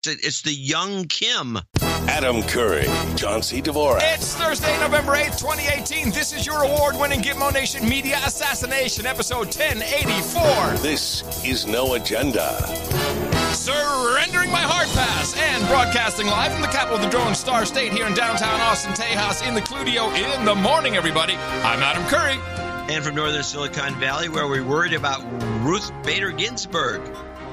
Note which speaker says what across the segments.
Speaker 1: It's the young Kim.
Speaker 2: Adam Curry, John C. Dvorak.
Speaker 3: It's Thursday, November 8th, 2018. This is your award-winning Gitmo Nation Media Assassination, episode 1084.
Speaker 2: This is No Agenda.
Speaker 3: Surrendering my hard pass and broadcasting live from the capital of the Drone Star State here in downtown Austin, Tejas, in the Cludio in the morning, everybody. I'm Adam Curry.
Speaker 1: And from northern Silicon Valley, where we're worried about Ruth Bader Ginsburg,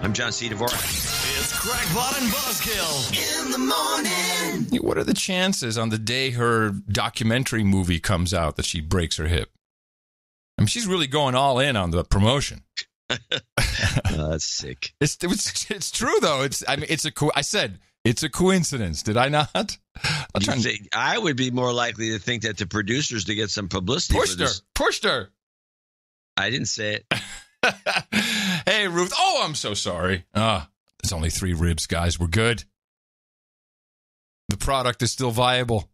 Speaker 1: I'm John C. Dvorak.
Speaker 4: It's Crackpot and Buzzkill in the morning.
Speaker 3: What are the chances on the day her documentary movie comes out that she breaks her hip? I mean, she's really going all in on the promotion.
Speaker 1: That's sick.
Speaker 3: It's true though. I said it's a coincidence. Did I not?
Speaker 1: I would be more likely to think that the producers to get some publicity
Speaker 3: pushed her.
Speaker 1: I didn't say it.
Speaker 3: Hey, Ruth. Oh, I'm so sorry. There's only 3 ribs, guys. We're good. The product is still viable.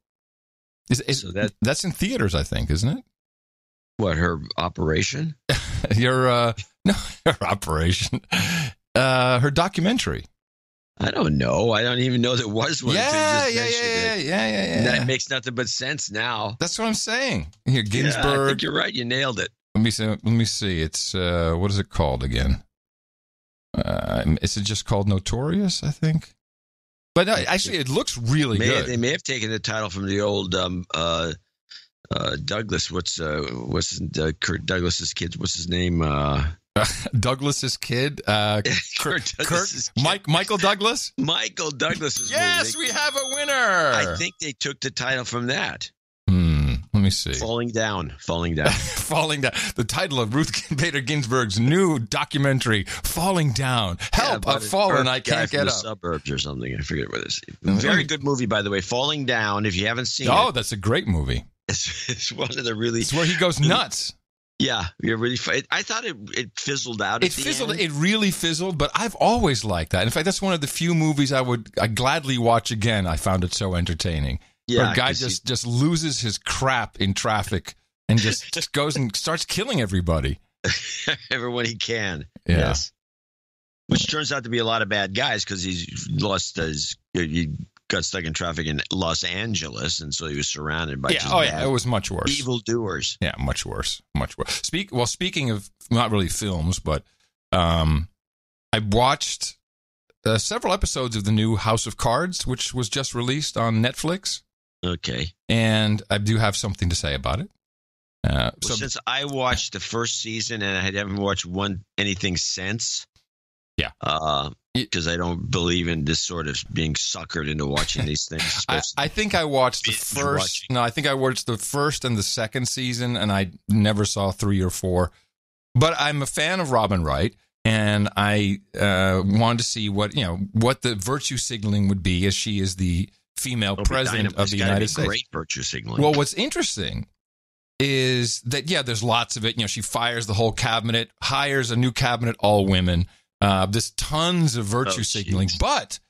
Speaker 3: That's in theaters, I think, isn't it?
Speaker 1: What, her operation?
Speaker 3: Her operation. Her documentary.
Speaker 1: I don't know. I don't even know there was one.
Speaker 3: Yeah.
Speaker 1: That makes nothing but sense now.
Speaker 3: That's what I'm saying. Here, Ginsburg.
Speaker 1: Yeah, I think you're right. You nailed it.
Speaker 3: Let me see. It's what is it called again? Is it just called Notorious? I think. But actually, it looks really good.
Speaker 1: They may have taken the title from the old Douglas. What's Kirk Douglas's kid? What's his name?
Speaker 3: Douglas's kid. Michael Douglas.
Speaker 1: Michael Douglas's.
Speaker 3: Yes, we have a winner.
Speaker 1: I think they took the title from that.
Speaker 3: Let me see.
Speaker 1: Falling down.
Speaker 3: Falling down. The title of Ruth Bader Ginsburg's new documentary, Falling Down. Help, I've fallen, I can't get up.
Speaker 1: Suburbs or something. I forget what it is. Very good movie, by the way. Falling Down, if you haven't seen it.
Speaker 3: Oh, that's a great movie.
Speaker 1: It's one of the really...
Speaker 3: It's where he goes nuts.
Speaker 1: Yeah, you're really. I thought it fizzled out.
Speaker 3: It really fizzled, but I've always liked that. In fact, that's one of the few movies I'd gladly watch again. I found it so entertaining. Yeah, where a guy just loses his crap in traffic and just goes and starts killing everybody.
Speaker 1: Everyone he can.
Speaker 3: Yeah.
Speaker 1: Yes. Which turns out to be a lot of bad guys because he got stuck in traffic in Los Angeles, and so he was surrounded by
Speaker 3: it was much worse.
Speaker 1: Evildoers.
Speaker 3: Yeah, much worse. Speaking of not really films, but I watched several episodes of the new House of Cards, which was just released on Netflix.
Speaker 1: Okay.
Speaker 3: And I do have something to say about it.
Speaker 1: Since I watched the first season and I haven't watched anything since.
Speaker 3: Yeah.
Speaker 1: Because I don't believe in this sort of being suckered into watching these things.
Speaker 3: I think I watched the first. No, I think I watched the first and the second season, and I never saw 3 or 4. But I'm a fan of Robin Wright, and I wanted to see what the virtue signaling would be, as she is the female president of the United States.
Speaker 1: Great virtue signaling.
Speaker 3: Well, what's interesting is that there's lots of it. She fires the whole cabinet, hires a new cabinet, all women. There's tons of virtue signaling, but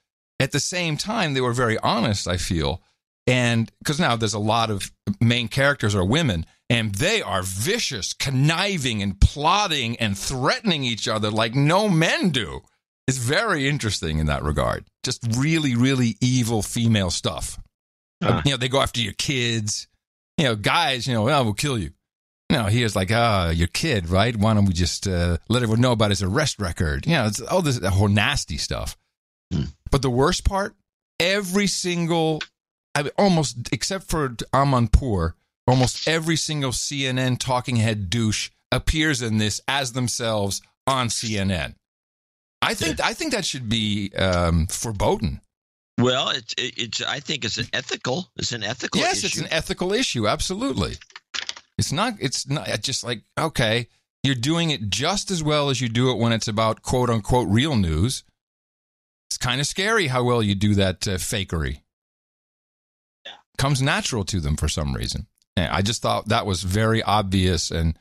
Speaker 3: at the same time, they were very honest, I feel. And because now there's a lot of main characters are women, and they are vicious, conniving, and plotting and threatening each other like no men do. It's very interesting in that regard. Just really, really evil female stuff. They go after your kids. Guys, we'll kill you. He is like, your kid, right? Why don't we just let everyone know about his arrest record? It's all this whole nasty stuff. But the worst part, almost, except for Amanpour, almost every single CNN talking head douche appears in this as themselves on CNN. I think that should be forbidden.
Speaker 1: Well, I think it's an ethical issue.
Speaker 3: Yes, it's an ethical issue. Absolutely. It's not just like, okay, you're doing it just as well as you do it when it's about quote unquote real news. It's kind of scary how well you do that fakery. Yeah. Comes natural to them for some reason. And I just thought that was very obvious and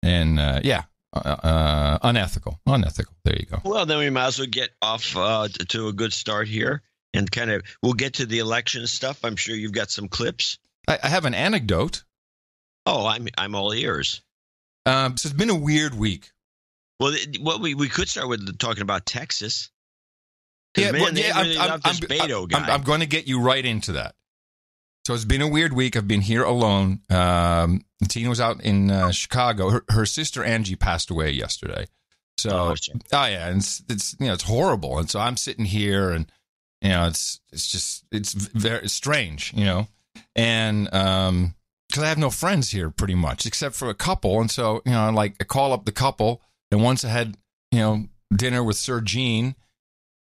Speaker 3: unethical. There you go.
Speaker 1: Well, then we might as well get off to a good start here, and we'll get to the election stuff. I'm sure you've got some clips.
Speaker 3: I have an anecdote.
Speaker 1: Oh, I'm all ears.
Speaker 3: So it's been a weird week.
Speaker 1: Well, we could start with talking about Texas. 'Cause, man, they really love this Beto guy.
Speaker 3: I'm going to get you right into that. So it's been a weird week. I've been here alone. Tina was out in Chicago. Her sister Angie passed away yesterday. So, yeah, and it's it's horrible. And so I'm sitting here, and it's very strange, and because I have no friends here pretty much except for a couple, and so I call up the couple, and once I had dinner with Sir Gene,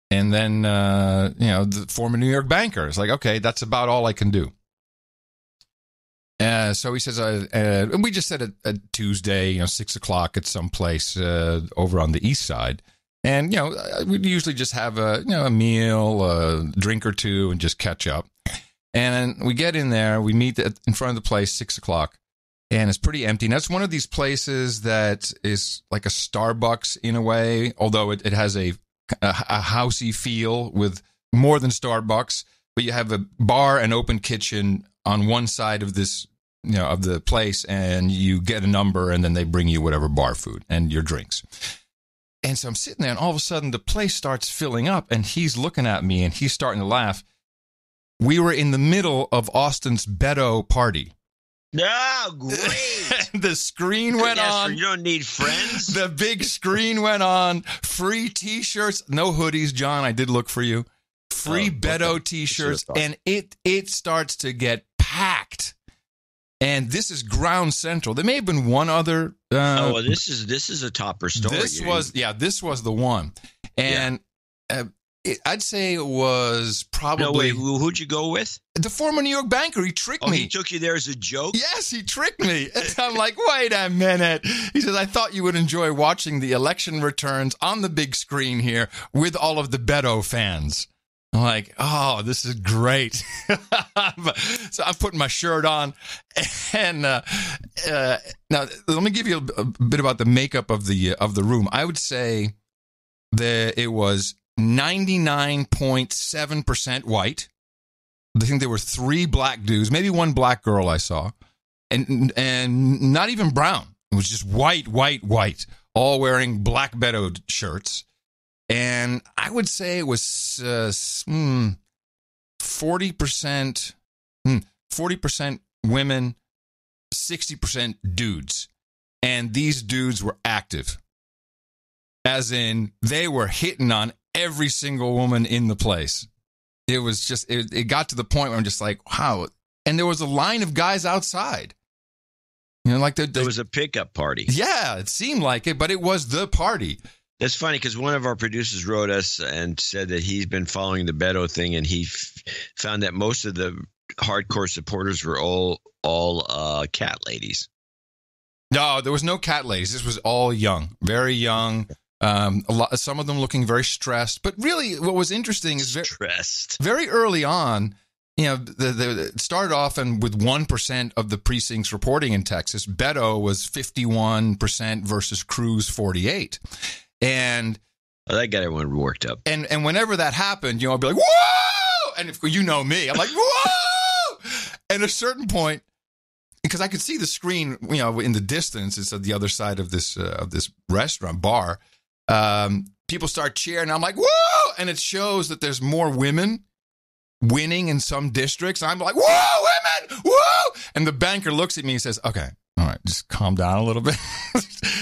Speaker 3: and then the former New York banker. It's like, okay, that's about all I can do. So he says, and we just said a Tuesday, 6:00 at some place over on the east side. And, we'd usually just have a meal, a drink or two, and just catch up. And we get in there, we meet in front of the place, 6:00, and it's pretty empty. And that's one of these places that is like a Starbucks in a way, although it has a housey feel with more than Starbucks. But you have a bar and open kitchen on one side of this, of the place, and you get a number, and then they bring you whatever bar food and your drinks. And so I'm sitting there, and all of a sudden the place starts filling up, and he's looking at me, and he's starting to laugh. We were in the middle of Austin's Beto party.
Speaker 1: Oh, great.
Speaker 3: The screen went on.
Speaker 1: You don't need friends.
Speaker 3: The big screen went on. Free T-shirts. No hoodies, John. I did look for you. Free Beto T-shirts, and it starts to get packed. And this is Ground Central. There may have been one other.
Speaker 1: This is a topper story.
Speaker 3: This was the one, and I'd say it was probably.
Speaker 1: No, wait, who'd you go with?
Speaker 3: The former New York banker. He tricked me.
Speaker 1: He took you there as a joke?
Speaker 3: Yes, he tricked me. And I'm like, wait a minute. He says, I thought you would enjoy watching the election returns on the big screen here with all of the Beto fans. I'm like, oh, this is great. So I'm putting my shirt on. And now, let me give you a bit about the makeup of the room. I would say that it was 99.7% white. I think there were 3 black dudes, maybe 1 black girl I saw, and not even brown. It was just white, all wearing black Beto shirts. And I would say it was 40% women, 60% dudes. And these dudes were active. As in, they were hitting on every single woman in the place. It was just, it got to the point where I'm just like, wow. And there was a line of guys outside. There
Speaker 1: was a pickup party.
Speaker 3: Yeah, it seemed like it, but it was the party.
Speaker 1: That's funny because one of our producers wrote us and said that he's been following the Beto thing, and he found that most of the hardcore supporters were all cat ladies.
Speaker 3: No, there was no cat ladies. This was all young, very young. Some of them looking very stressed. But really, what was interesting is very early on. It started off with 1% of the precincts reporting in Texas. Beto was 51% versus Cruz 48%. And
Speaker 1: that got everyone worked up.
Speaker 3: And whenever that happened, I'd be like, whoa! And if you know me, I'm like, whoa! And at a certain point, because I could see the screen, in the distance, it's at the other side of this restaurant bar. People start cheering, and I'm like, whoa! And it shows that there's more women winning in some districts. I'm like, whoa, women! Whoa! And the banker looks at me and says, okay, all right, just calm down a little bit.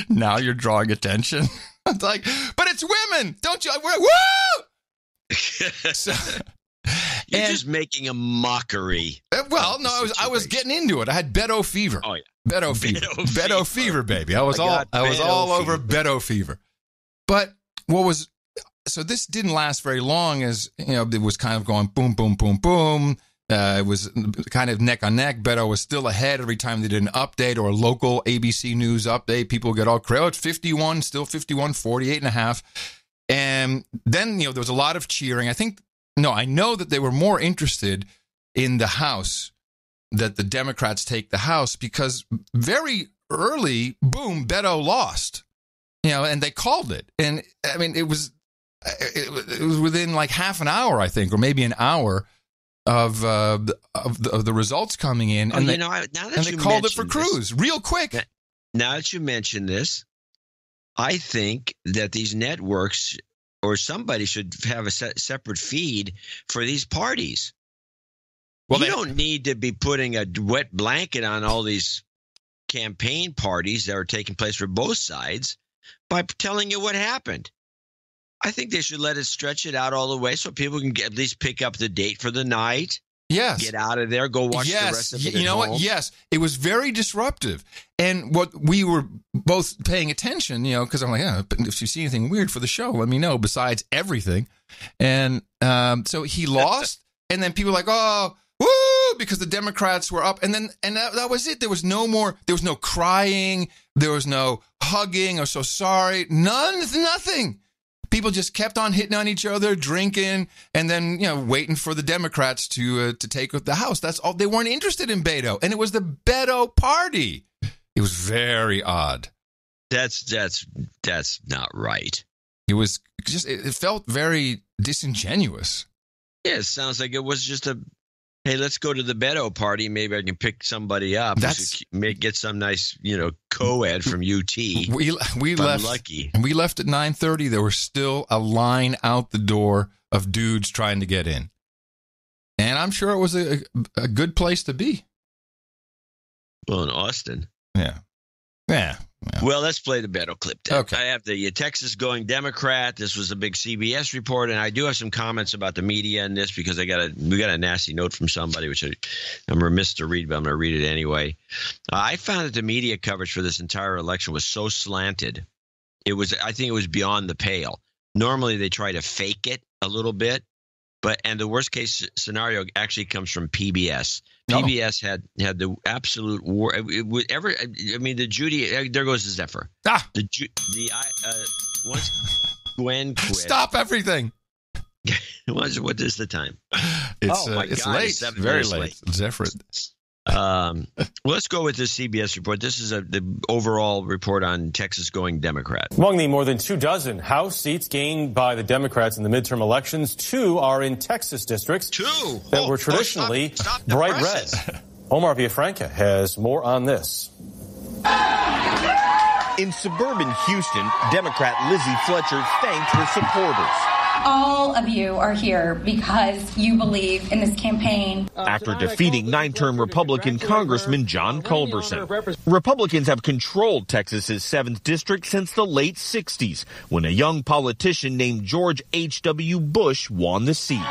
Speaker 3: Now you're drawing attention. It's like, but it's women, don't you? Woo!
Speaker 1: You're just making a mockery.
Speaker 3: Well, no, I was getting into it. I had Beto fever. Oh yeah, Beto fever, baby. I was all over Beto fever. But so this didn't last very long, as it was kind of going boom, boom, boom, boom. It was kind of neck on neck. Beto was still ahead every time they did an update or a local ABC News update. People get all crazy. Oh, it's 51, still 51, 48.5. And then, there was a lot of cheering. I know that they were more interested in the House, that the Democrats take the House, because very early, boom, Beto lost, and they called it. And I mean, it was within like half an hour, I think, or maybe an hour of the results coming in, and they called it for Cruz real quick.
Speaker 1: Now that you mention this, I think that these networks or somebody should have a separate feed for these parties.
Speaker 3: Well,
Speaker 1: you don't need to be putting a wet blanket on all these campaign parties that are taking place for both sides by telling you what happened. I think they should let it stretch it out all the way so people can at least pick up the date for the night.
Speaker 3: Yes.
Speaker 1: Get out of there. Go watch the rest of it.
Speaker 3: You know what? Yes. It was very disruptive. And what we were both paying attention, because I'm like, but if you see anything weird for the show, let me know besides everything. And so he lost. And then people were like, oh, woo, because the Democrats were up. And that was it. There was no crying. There was no hugging or so sorry. Nothing. People just kept on hitting on each other, drinking, and then, waiting for the Democrats to take the House. That's all. They weren't interested in Beto, and it was the Beto party. It was very odd.
Speaker 1: That's not right.
Speaker 3: It was just. It felt very disingenuous.
Speaker 1: Yeah, it sounds like it was just hey, let's go to the Beto party. Maybe I can pick somebody up. Get some nice, co-ed from UT.
Speaker 3: We left.
Speaker 1: I'm lucky.
Speaker 3: We left at 9:30. There was still a line out the door of dudes trying to get in, and I'm sure it was a good place to be.
Speaker 1: Well, in Austin.
Speaker 3: Yeah.
Speaker 1: Well, let's play the Beto clip then.
Speaker 3: Okay.
Speaker 1: I have the Texas going Democrat. This was a big CBS report, and I do have some comments about the media in this because we got a nasty note from somebody, which I'm remiss to read, but I'm going to read it anyway. I found that the media coverage for this entire election was so slanted. I think it was beyond the pale. Normally, they try to fake it a little bit, and the worst case scenario actually comes from PBS. PBS had the absolute war. The Judy. There goes the Zephyr. Once Gwen quit.
Speaker 3: Stop everything.
Speaker 1: What is the time?
Speaker 3: It's late.
Speaker 1: It's
Speaker 3: very late. Zephyr.
Speaker 1: Let's go with the CBS report. This is the overall report on Texas going Democrat.
Speaker 5: Among the more than 24 House seats gained by the Democrats in the midterm elections, 2 are in Texas districts that were traditionally bright red. Omar Villafranca has more on this.
Speaker 6: In suburban Houston, Democrat Lizzie Fletcher thanked her supporters.
Speaker 7: All of you are here because you believe in this campaign.
Speaker 6: After defeating 9-term Republican Congressman John Culberson. Republicans have controlled Texas's 7th district since the late 60s, when a young politician named George H.W. Bush won the seat.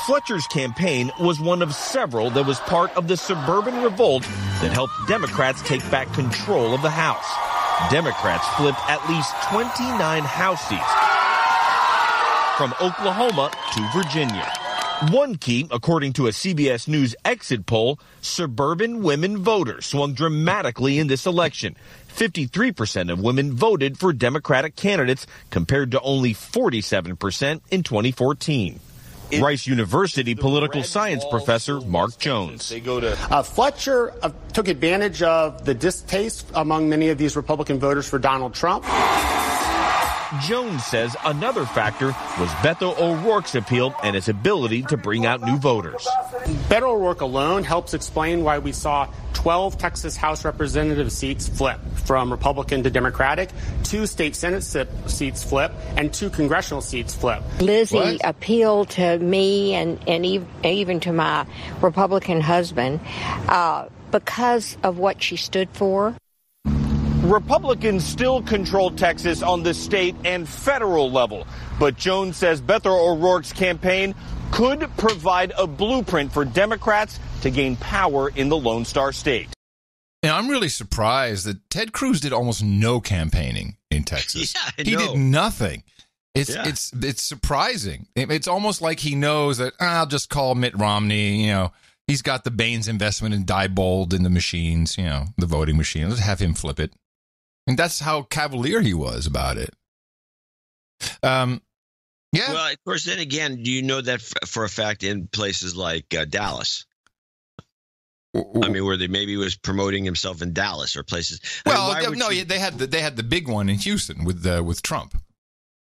Speaker 6: Fletcher's campaign was one of several that was part of the suburban revolt that helped Democrats take back control of the House. Democrats flipped at least 29 House seats from Oklahoma to Virginia. One key, according to a CBS News exit poll, suburban women voters swung dramatically in this election. 53% of women voted for Democratic candidates compared to only 47% in 2014. Rice University political science professor Mark Jones.
Speaker 8: Fletcher took advantage of the distaste among many of these Republican voters for Donald Trump.
Speaker 6: Jones says another factor was Beto O'Rourke's appeal and his ability to bring out new voters.
Speaker 8: Beto O'Rourke alone helps explain why we saw 12 Texas House representative seats flip from Republican to Democratic, 2 state Senate seats flip, and 2 congressional seats flip.
Speaker 9: Lizzie appealed to me and even to my Republican husband because of what she stood for.
Speaker 6: Republicans still control Texas on the state and federal level, but Jones says Beto O'Rourke's campaign could provide a blueprint for Democrats to gain power in the Lone Star State.
Speaker 3: Yeah, I'm really surprised that Ted Cruz did almost no campaigning in Texas.
Speaker 1: Yeah,
Speaker 3: he did nothing. It's surprising. It's almost like he knows that I'll just call Mitt Romney. He's got the Baines investment in Diebold in the machines. The voting machine. Let's have him flip it. And that's how cavalier he was about it. Yeah.
Speaker 1: Well, of course, then again, do you know that for a fact in places like Dallas? I mean, where they maybe was promoting himself in Dallas or places.
Speaker 3: Well, they had the big one in Houston with Trump.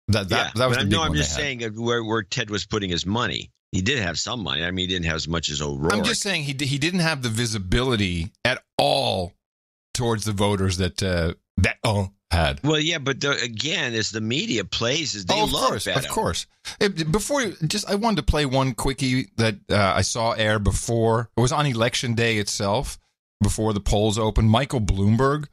Speaker 3: That was the big one.
Speaker 1: I'm just saying where Ted was putting his money. He did have some money. I mean, he didn't have as much as O'Rourke.
Speaker 3: I'm just saying he didn't have the visibility at all towards the voters that had.
Speaker 1: Well, yeah, but again, as the media plays, is they love Beto.
Speaker 3: Of course. I wanted to play one quickie that I saw air before. It was on Election Day itself, before the polls opened. Michael Bloomberg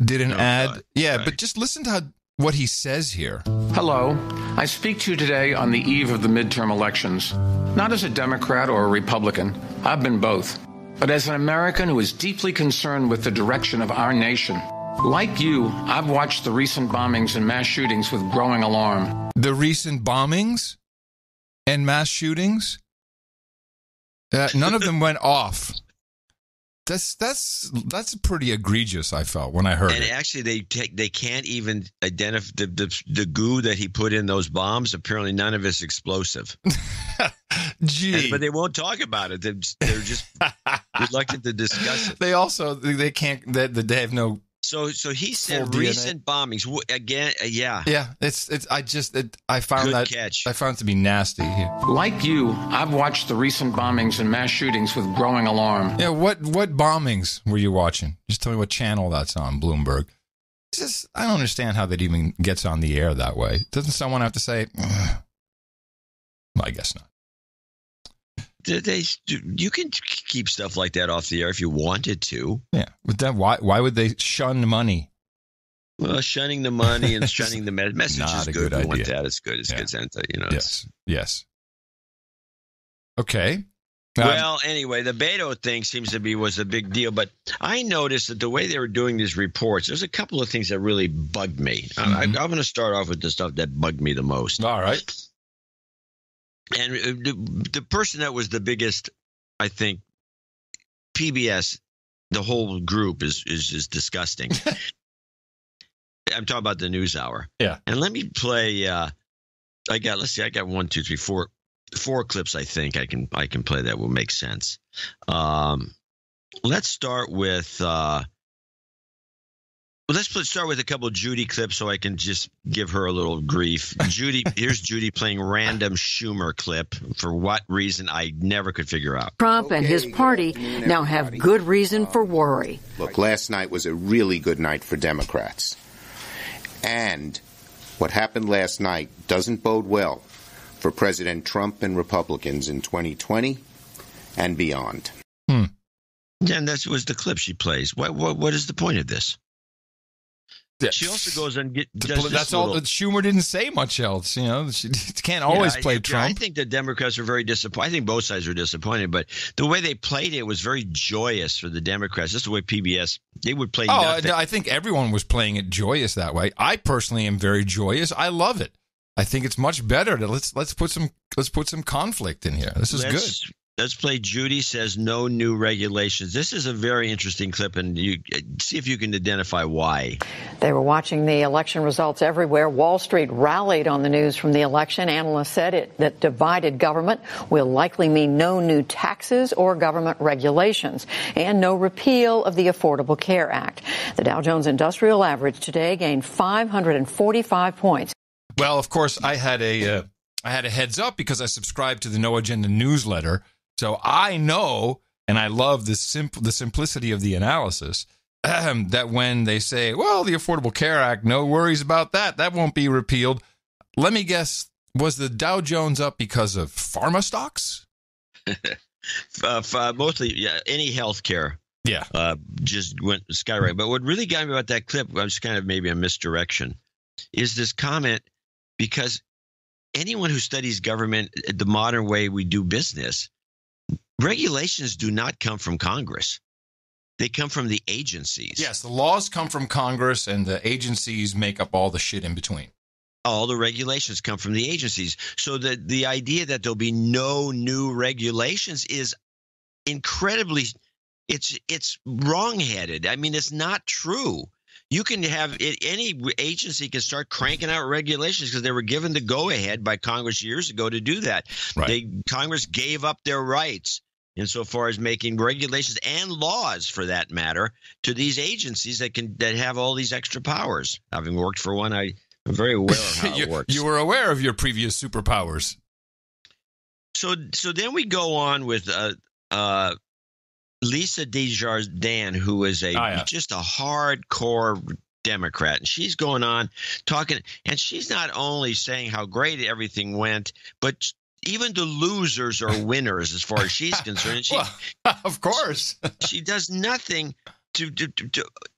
Speaker 3: did an ad. God. Yeah, right. But just listen to what he says here.
Speaker 10: Hello. I speak to you today on the eve of the midterm elections, not as a Democrat or a Republican. I've been both. But as an American who is deeply concerned with the direction of our nation. Like you, I've watched the recent bombings and mass shootings with growing alarm.
Speaker 3: The recent bombings and mass shootings? None of them went off. That's pretty egregious, I felt, when I heard it.
Speaker 1: And actually, they can't even identify the goo that he put in those bombs. Apparently, none of it's explosive.
Speaker 3: Gee.
Speaker 1: But they won't talk about it. They're just reluctant to discuss it.
Speaker 3: They have no...
Speaker 1: So he said recent bombings again. Yeah.
Speaker 3: I found
Speaker 1: Good
Speaker 3: that
Speaker 1: catch.
Speaker 3: I found it to be nasty here.
Speaker 10: Like you, I've watched the recent bombings and mass shootings with growing alarm.
Speaker 3: Yeah. What bombings were you watching? Just tell me what channel that's on, Bloomberg. I don't understand how that even gets on the air that way. Doesn't someone have to say? Well, I guess not.
Speaker 1: You can keep stuff like that off the air if you wanted to.
Speaker 3: Yeah, but then why would they shun money?
Speaker 1: Well, shunning the money and shunning the message
Speaker 3: Not
Speaker 1: is
Speaker 3: a
Speaker 1: good.
Speaker 3: good
Speaker 1: We want
Speaker 3: idea.
Speaker 1: that. It's good. It's good sense.
Speaker 3: Yes. Okay.
Speaker 1: Well, anyway, the Beto thing was a big deal, but I noticed that the way they were doing these reports, there's a couple of things that really bugged me.
Speaker 3: Mm-hmm.
Speaker 1: I'm going to start off with the stuff that bugged me the most.
Speaker 3: All right.
Speaker 1: And the person that was the biggest, I think, PBS, the whole group is just disgusting. I'm talking about the NewsHour.
Speaker 3: Yeah.
Speaker 1: And let me play. I got 1, 2, 3, 4 clips. I think I can play that will make sense. Let's start with. Let's start with a couple of Judy clips so I can just give her a little grief. Here's Judy playing random Schumer clip for what reason I never could figure out.
Speaker 11: Trump and his party now have good reason for worry.
Speaker 12: Look, last night was a really good night for Democrats. And what happened last night doesn't bode well for President Trump and Republicans in 2020 and beyond.
Speaker 1: And that was the clip she plays. What is the point of this? She also goes and
Speaker 3: that's all. Schumer didn't say much else. You know, she can't always play Trump.
Speaker 1: I think the Democrats are very disappointed. I think both sides were disappointed, but the way they played it was very joyous for the Democrats. Just the way PBS, they would play nothing.
Speaker 3: I think everyone was playing it joyous that way. I personally am very joyous. I love it. I think it's much better to let's put some conflict in here. This is good.
Speaker 1: Let's play Judy Says No New Regulations. This is a very interesting clip, and you see if you can identify why.
Speaker 11: They were watching the election results everywhere. Wall Street rallied on the news from the election. Analysts said that divided government will likely mean no new taxes or government regulations and no repeal of the Affordable Care Act. The Dow Jones Industrial Average today gained 545 points.
Speaker 3: Well, of course, I had a heads up because I subscribed to the No Agenda newsletter. So I know, and I love the simplicity of the analysis, that when they say, well, the Affordable Care Act, no worries about that. That won't be repealed. Let me guess, was the Dow Jones up because of pharma stocks?
Speaker 1: Mostly, yeah, any health care.
Speaker 3: Yeah.
Speaker 1: Just went skyrocketing. But what really got me about that clip was kind of maybe a misdirection, is this comment, because anyone who studies government the modern way we do business, regulations do not come from Congress. They come from the agencies.
Speaker 3: Yes, the laws come from Congress, and the agencies make up all the shit in between.
Speaker 1: All the regulations come from the agencies. So the idea that there'll be no new regulations is incredibly – it's wrong-headed. I mean, it's not true. You can have any agency can start cranking out regulations because they were given the go-ahead by Congress years ago to do that.
Speaker 3: Right.
Speaker 1: Congress gave up their rights insofar as making regulations and laws, for that matter, to these agencies that have all these extra powers. Having worked for one, I'm very aware of how it works.
Speaker 3: You were aware of your previous superpowers.
Speaker 1: So then we go on with Lisa Desjardins, who is just a hardcore Democrat. And she's going on talking, and she's not only saying how great everything went, but even the losers are winners as far as she's concerned. She,
Speaker 3: well, of course.
Speaker 1: She does nothing to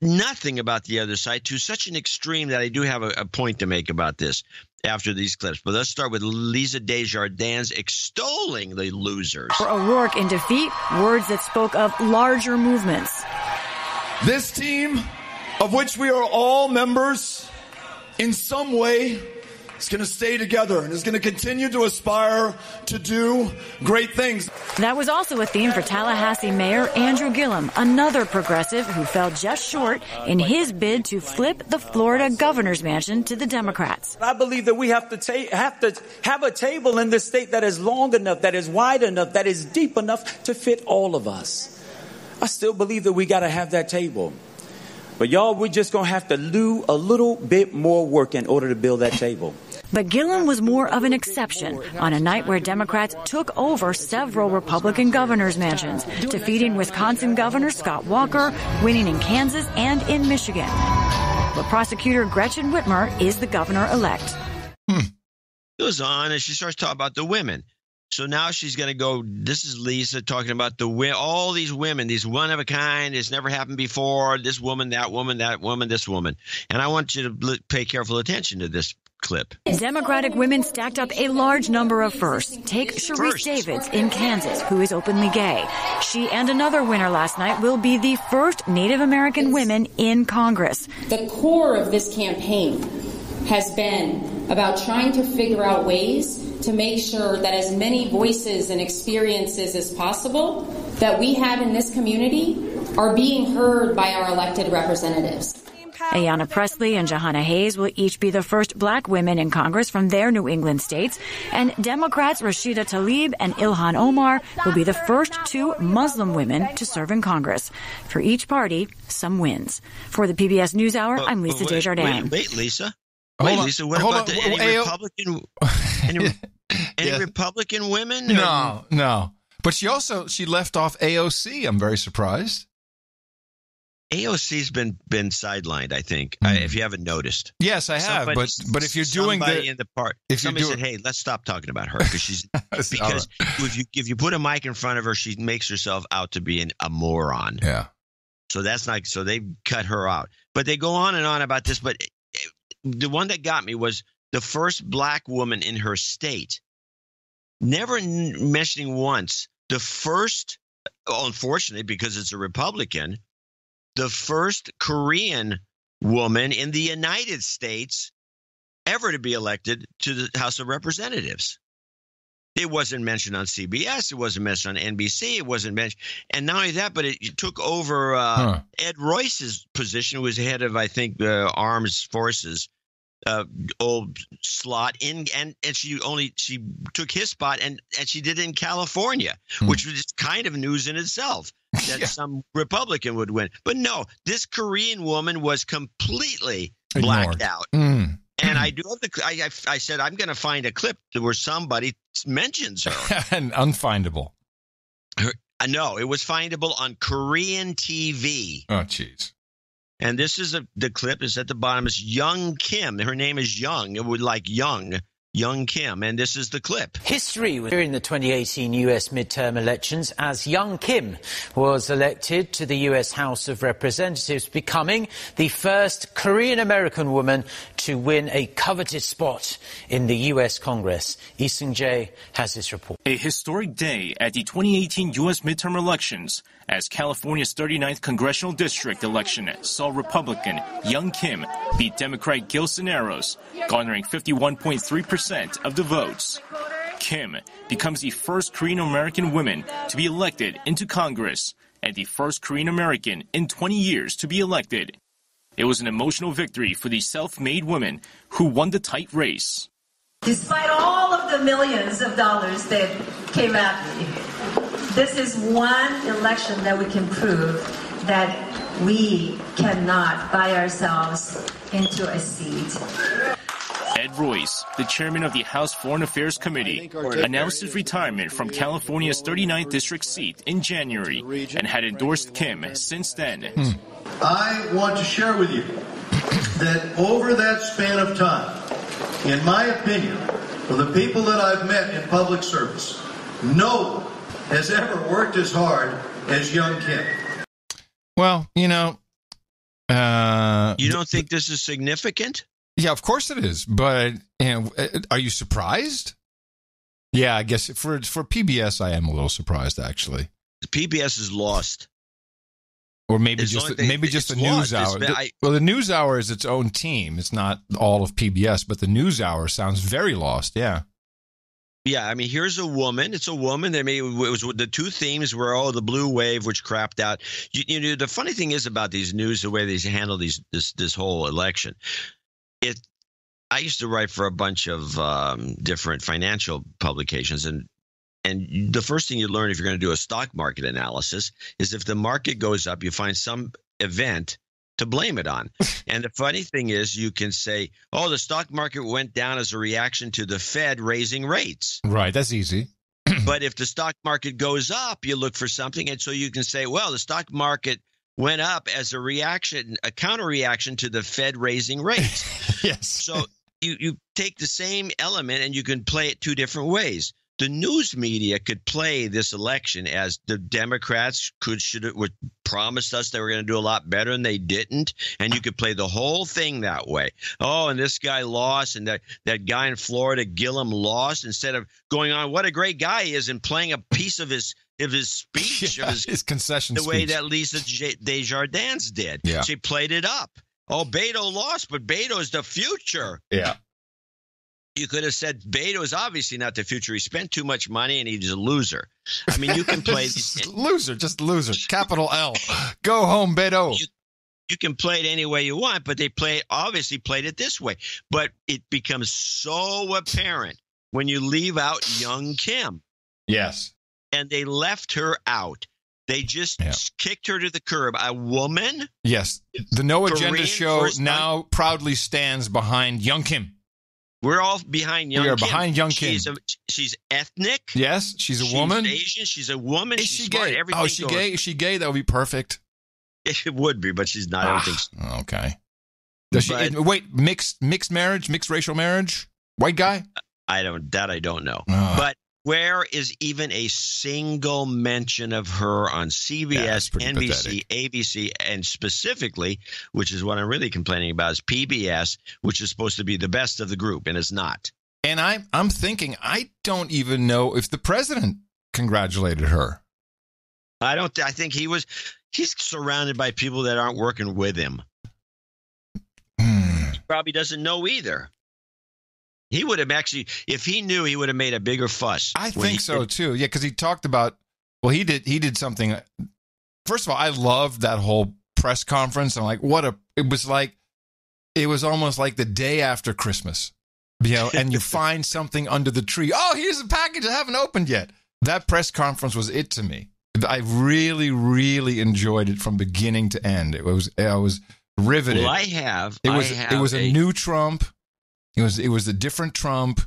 Speaker 1: nothing about the other side to such an extreme that I do have a point to make about this after these clips. But let's start with Lisa Desjardins extolling the losers.
Speaker 13: For O'Rourke in defeat, words that spoke of larger movements.
Speaker 14: This team, of which we are all members, in some way is going to stay together and is going to continue to aspire to do great things.
Speaker 13: That was also a theme for Tallahassee Mayor Andrew Gillum, another progressive who fell just short in his bid to flip the Florida governor's mansion to the Democrats.
Speaker 15: I believe that we have to have a table in this state that is long enough, that is wide enough, that is deep enough to fit all of us. I still believe that we got to have that table. But y'all, we're just going to have to do a little bit more work in order to build that table.
Speaker 13: But Gillum was more of an exception on a night where Democrats took over several Republican governors' mansions, defeating Wisconsin Governor Scott Walker, winning in Kansas and in Michigan. But prosecutor Gretchen Whitmer is the governor-elect.
Speaker 1: Goes on and she starts talking about the women. So now she's going to go, this is Lisa talking about all these women, these one of a kind, it's never happened before, this woman, that woman, this woman. And I want you to pay careful attention to this clip.
Speaker 13: Democratic women stacked up a large number of firsts. Take Sharice Davids in Kansas, who is openly gay. She and another winner last night will be the first Native American women in Congress.
Speaker 16: The core of this campaign has been about trying to figure out ways to make sure that as many voices and experiences as possible that we have in this community are being heard by our elected representatives.
Speaker 13: Ayanna Pressley and Jahana Hayes will each be the first black women in Congress from their New England states, and Democrats Rashida Tlaib and Ilhan Omar will be the first two Muslim women to serve in Congress. For each party, some wins. For the PBS NewsHour, I'm Lisa Desjardins.
Speaker 1: Wait, Lisa. Wait, Lisa, what about any Republican women?
Speaker 3: No. But she left off AOC. I'm very surprised.
Speaker 1: AOC's been sidelined, I think, if you haven't noticed.
Speaker 3: Yes, I have. But if you're doing
Speaker 1: somebody said, "Hey, let's stop talking about her," because if you put a mic in front of her, she makes herself out to be a moron.
Speaker 3: Yeah.
Speaker 1: So so they cut her out. But they go on and on about this. But the one that got me was the first black woman in her state, never mentioning once the first, unfortunately, because it's a Republican, the first Korean woman in the United States ever to be elected to the House of Representatives. It wasn't mentioned on CBS. It wasn't mentioned on NBC. It wasn't mentioned. And not only that, but it took over Ed Royce's position, who was head of, I think, Armed Forces, old slot in, and she took his spot, and she did it in California, which was kind of news in itself that some Republican would win. But no, this Korean woman was completely blacked out. And I do have I said I'm going to find a clip where somebody mentions her.
Speaker 3: And unfindable.
Speaker 1: No, it was findable on Korean TV.
Speaker 3: Oh, jeez.
Speaker 1: And this is the clip is at the bottom. It's Young Kim. Her name is Young. It would like Young Kim. And this is the clip.
Speaker 17: History during the 2018 U.S. midterm elections as Young Kim was elected to the U.S. House of Representatives, becoming the first Korean-American woman to win a coveted spot in the U.S. Congress. Lee Seung-jae has this report.
Speaker 18: A historic day at the 2018 U.S. midterm elections as California's 39th congressional district election saw Republican Young Kim beat Democrat Gil Cisneros, garnering 51.3% of the votes. Kim becomes the first Korean-American woman to be elected into Congress and the first Korean-American in 20 years to be elected. It was an emotional victory for the self-made woman who won the tight race.
Speaker 19: Despite all of the millions of dollars that came at me, this is one election that we can prove that we cannot buy ourselves into a seat.
Speaker 18: Ed Royce, the chairman of the House Foreign Affairs Committee, announced his retirement from California's 39th district seat in January and had endorsed Kim since then.
Speaker 20: I want to share with you that over that span of time, in my opinion, for the people that I've met in public service, no one has ever worked as hard as young Kim.
Speaker 3: Well,
Speaker 1: you don't think this is significant?
Speaker 3: Yeah, of course it is. But are you surprised? Yeah, I guess for PBS, I am a little surprised, actually.
Speaker 1: The PBS is lost.
Speaker 3: Or maybe just the news hour. The news hour is its own team. It's not all of PBS, but the news hour sounds very lost. Yeah.
Speaker 1: Yeah, I mean, here's a woman. It's a woman. It was the two themes were the blue wave, which crapped out. You know, the funny thing is about these news, the way they handle this whole election. I used to write for a bunch of different financial publications, and the first thing you learn if you're going to do a stock market analysis is if the market goes up, you find some event to blame it on. And the funny thing is you can say, oh, the stock market went down as a reaction to the Fed raising rates.
Speaker 3: Right. That's easy.
Speaker 1: But if the stock market goes up, you look for something. And so you can say, well, the stock market went up as a counter reaction to the Fed raising rates.
Speaker 3: Yes.
Speaker 1: So you take the same element and you can play it two different ways. The news media could play this election as the Democrats would promised us they were going to do a lot better and they didn't. And you could play the whole thing that way. Oh, and this guy lost, and that guy in Florida, Gillum, lost, instead of going on what a great guy he is and playing a piece of his speech, of his
Speaker 3: concession
Speaker 1: the
Speaker 3: speech.
Speaker 1: way that Lisa Desjardins did.
Speaker 3: Yeah.
Speaker 1: She played it up. Oh, Beto lost, but Beto is the future.
Speaker 3: Yeah.
Speaker 1: You could have said Beto is obviously not the future. He spent too much money and he's a loser. I mean, you can play
Speaker 3: loser, just loser. Capital L. Go home, Beto.
Speaker 1: You can play it any way you want, but they obviously played it this way. But it becomes so apparent when you leave out young Kim.
Speaker 3: Yes.
Speaker 1: And they left her out. They just kicked her to the curb. A woman.
Speaker 3: Yes. The No Agenda
Speaker 1: Korean
Speaker 3: show now proudly stands behind young Kim.
Speaker 1: We're all behind young Kim.
Speaker 3: We are behind young Kim.
Speaker 1: She's ethnic.
Speaker 3: Yes, she's a woman.
Speaker 1: She's Asian. She's a woman.
Speaker 3: Is
Speaker 1: she's
Speaker 3: she
Speaker 1: smart.
Speaker 3: gay?
Speaker 1: Everything
Speaker 3: Is she gay? Is she gay? That would be perfect.
Speaker 1: It would be, but she's not. I don't think so.
Speaker 3: Okay. Does she? Wait, mixed marriage, mixed racial marriage, white guy?
Speaker 1: I don't know.
Speaker 3: Oh.
Speaker 1: But where is even a single mention of her on CBS, NBC, ABC, and specifically, which is what I'm really complaining about, is PBS, which is supposed to be the best of the group, and it's not.
Speaker 3: And I'm thinking, I don't even know if the president congratulated her.
Speaker 1: I think he's surrounded by people that aren't working with him. He probably doesn't know either. He would have actually, if he knew, he would have made a bigger fuss.
Speaker 3: I think so too. Yeah, because he talked about, well, he did something. First of all, I loved that whole press conference. I'm like, it was almost like the day after Christmas, and you find something under the tree. Oh, here's a package I haven't opened yet. That press conference was it to me. I really, really enjoyed it from beginning to end. I was riveted.
Speaker 1: Well,
Speaker 3: It was a new Trump. It was a different Trump.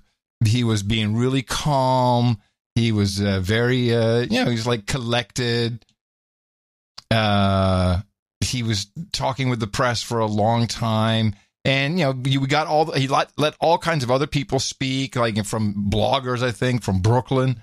Speaker 3: He was being really calm. He was very, he was like collected. He was talking with the press for a long time. And, we got he let all kinds of other people speak, like from bloggers, I think, from Brooklyn.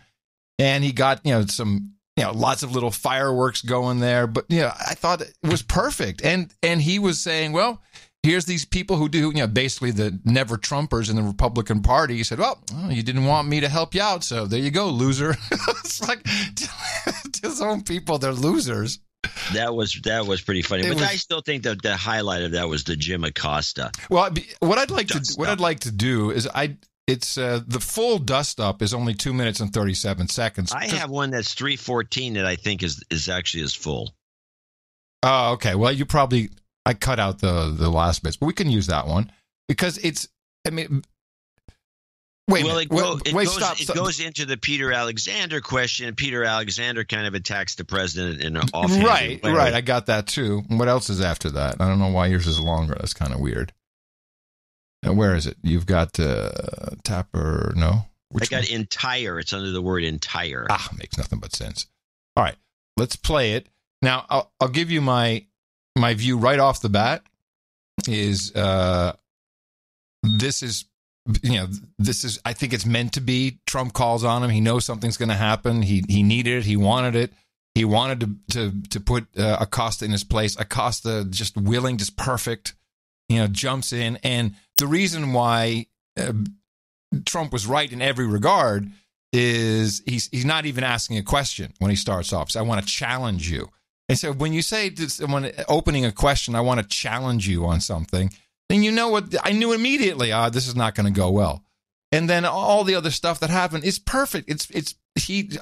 Speaker 3: And he got, some, lots of little fireworks going there. But, I thought it was perfect. And he was saying, well, here's these people who do, basically the never Trumpers in the Republican Party. He said, well, you didn't want me to help you out, so there you go, loser. It's like, to his own people, they're losers.
Speaker 1: That was pretty funny. But I still think that the highlight of that was the Jim Acosta.
Speaker 3: Well, what I'd like to do is it's the full dust up is only 2 minutes and 37 seconds.
Speaker 1: I have one that's 3:14 that I think is actually as full.
Speaker 3: Oh, okay. Well, I cut out the last bits, but we can use that one because it's. I mean, wait.
Speaker 1: Well,
Speaker 3: stop.
Speaker 1: It goes into the Peter Alexander question. Peter Alexander kind of attacks the president in an offhanded way.
Speaker 3: Right. I got that too. What else is after that? I don't know why yours is longer. That's kind of weird. Now, where is it? You've got Tapper. No,
Speaker 1: I got entire. It's under the word entire.
Speaker 3: Makes nothing but sense. All right, let's play it now. I'll give you my view right off the bat. is this is, I think it's meant to be. Trump calls on him. He knows something's going to happen. He needed it. He wanted it. He wanted to put Acosta in his place. Acosta just willing, just perfect, jumps in. And the reason why Trump was right in every regard is he's not even asking a question when he starts off. So I want to challenge you. And so when you say to someone opening a question, I want to challenge you on something, then you know what? I knew immediately, this is not going to go well. And then all the other stuff that happened is perfect.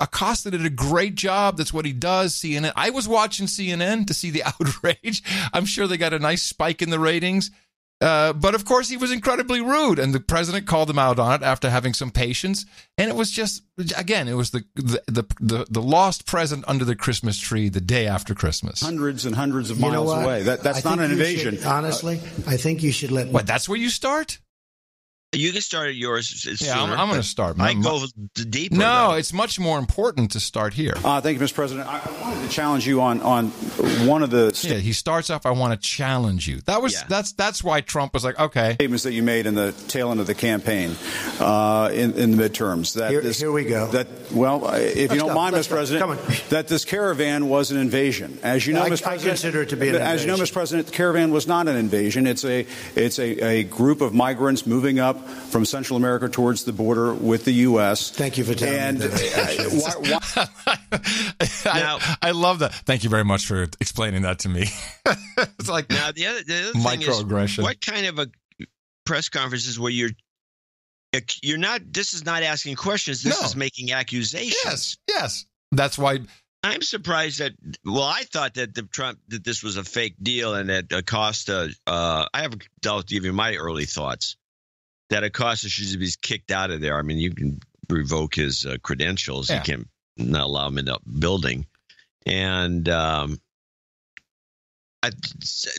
Speaker 3: Acosta did a great job. That's what he does. CNN. I was watching CNN to see the outrage. I'm sure they got a nice spike in the ratings. But of course, he was incredibly rude, and the president called him out on it after having some patience. And it was just, again, it was the lost present under the Christmas tree the day after Christmas.
Speaker 21: Hundreds and hundreds of miles away. That's not an invasion.
Speaker 22: Honestly, I think you should let.
Speaker 3: What? That's where you start?
Speaker 1: You can start at yours sooner.
Speaker 3: I'm going to start.
Speaker 1: I go deeper.
Speaker 3: No, it's much more important to start here.
Speaker 21: Thank you, Mr. President. I wanted to challenge you on one of the.
Speaker 3: Yeah, he starts off. I want to challenge you. That's why Trump was like, okay.
Speaker 21: Statements that you made in the tail end of the campaign, in the midterms.
Speaker 22: Here we go.
Speaker 21: If you don't mind, Mr. President, that this caravan was an invasion. As you know, Mr. President,
Speaker 22: I consider it to be an invasion.
Speaker 21: As you know, Mr. President, the caravan was not an invasion. It's a group of migrants moving up from Central America towards the border with the U.S.
Speaker 22: Thank you for telling me that.
Speaker 3: I love that. Thank you very much for explaining that to me. It's like
Speaker 1: now the other
Speaker 3: microaggression.
Speaker 1: Thing is, what kind of a press conference is where you're not? This is not asking questions. This is making accusations.
Speaker 3: Yes. That's why.
Speaker 1: I'm surprised that. Well, I thought that that this was a fake deal and that Acosta. I have to give you my early thoughts. That Acosta should be kicked out of there. I mean, you can revoke his credentials. Yeah. You can't not allow him in the building. And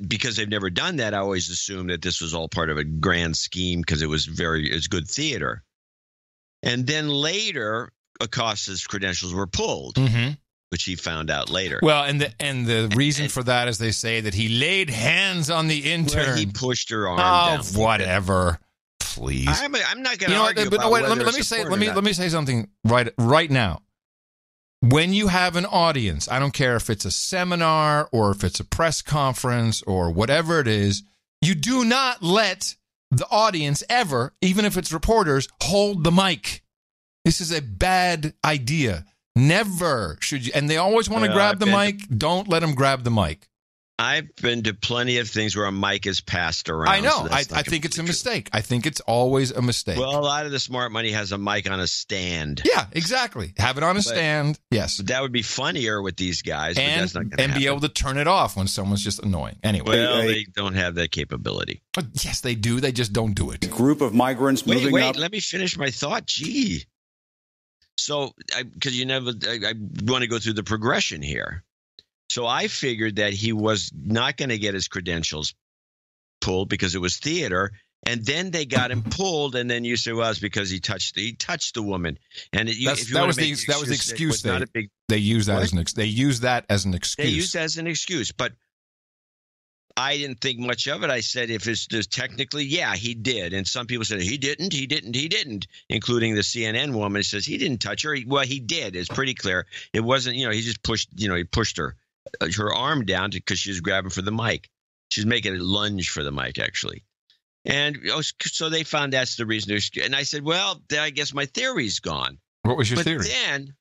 Speaker 1: because they've never done that, I always assumed that this was all part of a grand scheme because it's good theater. And then later, Acosta's credentials were pulled, which he found out later.
Speaker 3: Well, and the reason for that is they say that he laid hands on the intern.
Speaker 1: Well, he pushed her arm down.
Speaker 3: Whatever. Please.
Speaker 1: I'm not going to argue about whether
Speaker 3: let me say something right now. When you have an audience, I don't care if it's a seminar or if it's a press conference or whatever it is, you do not let the audience ever, even if it's reporters, hold the mic. This is a bad idea. Never should you. And they always want to grab the mic. Don't let them grab the mic.
Speaker 1: I've been to plenty of things where a mic is passed around.
Speaker 3: I know. So I think it's a mistake. I think it's always a mistake.
Speaker 1: Well, a lot of the smart money has a mic on a stand.
Speaker 3: Yeah, exactly. Have it on a stand. Yes.
Speaker 1: That would be funnier with these guys. But that's not
Speaker 3: and be able to turn it off when someone's just annoying. Anyway.
Speaker 1: Well, they don't have that capability.
Speaker 3: Yes, they do. They just don't do it.
Speaker 21: Group of migrants moving up.
Speaker 1: Let me finish my thought. Gee. So, because I want to go through the progression here. So I figured that he was not going to get his credentials pulled because it was theater, and then they got him pulled, and then you say, well, it's because he touched the woman, and
Speaker 3: that was the excuse. They use that as an excuse. They use that as an excuse,
Speaker 1: but I didn't think much of it. I said, if it's technically, yeah, he did, and some people said he didn't, including the CNN woman who says he didn't touch her. Well, he did. It's pretty clear. It wasn't. He just pushed. He pushed her arm down because she was grabbing for the mic. She's making a lunge for the mic, actually. And so they found that's the reason. And I said, well, then I guess my theory's gone.
Speaker 3: What was your theory?
Speaker 1: Then,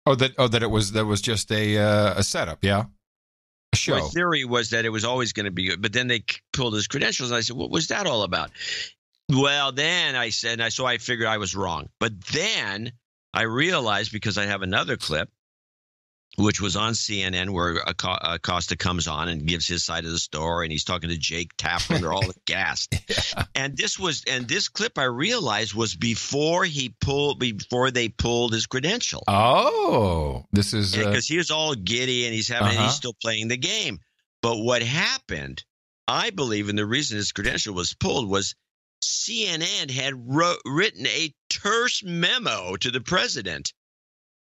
Speaker 3: that it was just a setup, yeah, a show.
Speaker 1: My theory was that it was always going to be good, but then they pulled his credentials, and I said, what was that all about? Well, then I said, so I figured I was wrong. But then I realized, because I have another clip, which was on CNN, where Acosta comes on and gives his side of the story, and he's talking to Jake Tapper, and they're all aghast. Yeah. And this clip I realized was before they pulled his credential.
Speaker 3: Oh, this is
Speaker 1: because he was all giddy and he's still playing the game. But what happened, I believe, and the reason his credential was pulled was CNN had written a terse memo to the president.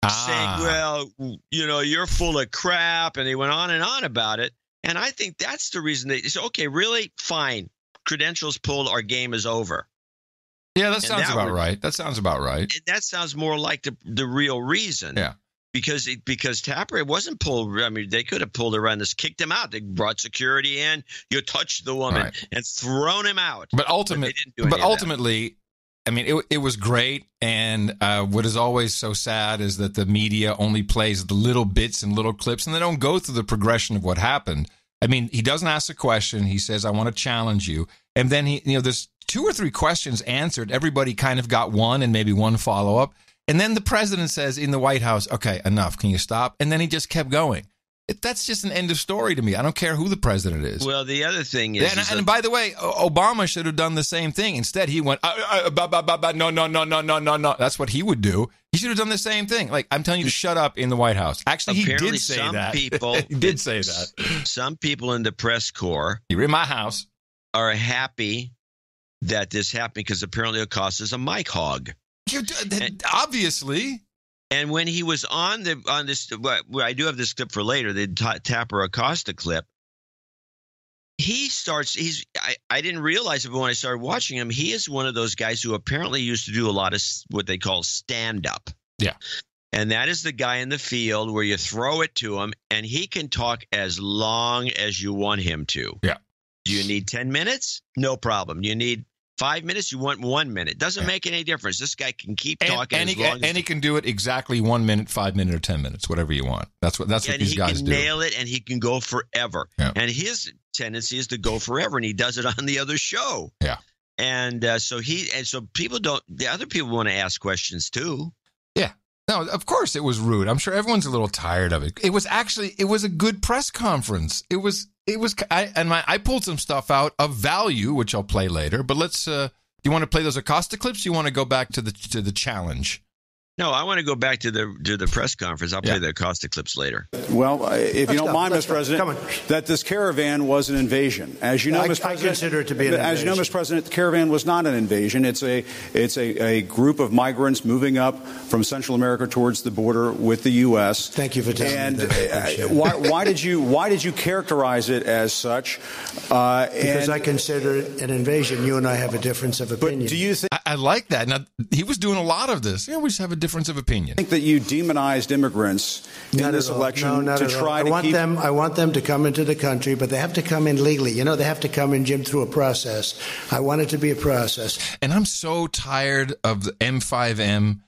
Speaker 1: Saying, well, you're full of crap. And they went on and on about it. And I think that's the reason they say, okay, really? Fine. Credentials pulled, our game is over.
Speaker 3: Yeah, that sounds about right. That sounds about right.
Speaker 1: That sounds more like the real reason.
Speaker 3: Yeah.
Speaker 1: Because Tapper, it wasn't pulled. I mean, they could have pulled her on this, kicked him out. They brought security in. You touched the woman and thrown him out.
Speaker 3: But ultimately, I mean, it was great. And what is always so sad is that the media only plays the little bits and little clips, and they don't go through the progression of what happened. I mean, he doesn't ask a question. He says, I want to challenge you. And then there's 2 or 3 questions answered. Everybody kind of got one and maybe one follow-up. And then the president says in the White House, okay, enough. Can you stop? And then he just kept going. That's just an end of story to me. I don't care who the president is.
Speaker 1: Well, the other thing is...
Speaker 3: And by the way, Obama should have done the same thing. Instead, he went, no. That's what he would do. He should have done the same thing. Like, I'm telling you to shut up in the White House. Actually, he did say that. He did say that.
Speaker 1: Some people in the press corps...
Speaker 3: You're in my house.
Speaker 1: ...are happy that this happened because apparently Acosta's a mic hog.
Speaker 3: Obviously.
Speaker 1: And when he was on this, I do have this clip for later, the Tapper Acosta clip. I didn't realize it, but when I started watching him, he is one of those guys who apparently used to do a lot of what they call stand up.
Speaker 3: Yeah.
Speaker 1: And that is the guy in the field where you throw it to him and he can talk as long as you want him to.
Speaker 3: Yeah.
Speaker 1: Do you need 10 minutes? No problem. You need 5 minutes? You want 1 minute. Doesn't make any difference. This guy can keep talking
Speaker 3: and he can do it exactly 1 minute, 5 minutes, or 10 minutes, whatever you want. That's what these guys do.
Speaker 1: And he can nail it, and he can go forever.
Speaker 3: Yeah.
Speaker 1: And his tendency is to go forever, and he does it on the other show.
Speaker 3: Yeah.
Speaker 1: And so people don't. The other people want to ask questions too.
Speaker 3: Yeah. No, of course it was rude. I'm sure everyone's a little tired of it. It was a good press conference. I pulled some stuff out of value, which I'll play later. But let's. Do you want to play those Acosta clips? Or do you want to go back to the challenge?
Speaker 1: No, I want to go back to the press conference. I'll play the Acosta clips later.
Speaker 21: Well, if you don't mind, Mr. President, that this caravan was an invasion. As you know, Mr. President,
Speaker 22: I consider it to be an invasion.
Speaker 21: As you know, Mr. President, the caravan was not an invasion. It's a group of migrants moving up from Central America towards the border with the U.S.
Speaker 22: Thank you for telling me that.
Speaker 21: Why did you characterize it as such?
Speaker 22: Because I consider it an invasion. You and I have a difference of opinion.
Speaker 21: But do you think
Speaker 3: I like that? Now he was doing a lot of this. Yeah, we just have a difference of opinion.
Speaker 21: I think that you demonized immigrants in this election to try to keep
Speaker 22: them. I want them to come into the country, but they have to come in legally. They have to come in, Jim, through a process. I want it to be a process.
Speaker 3: And I'm so tired of the M5M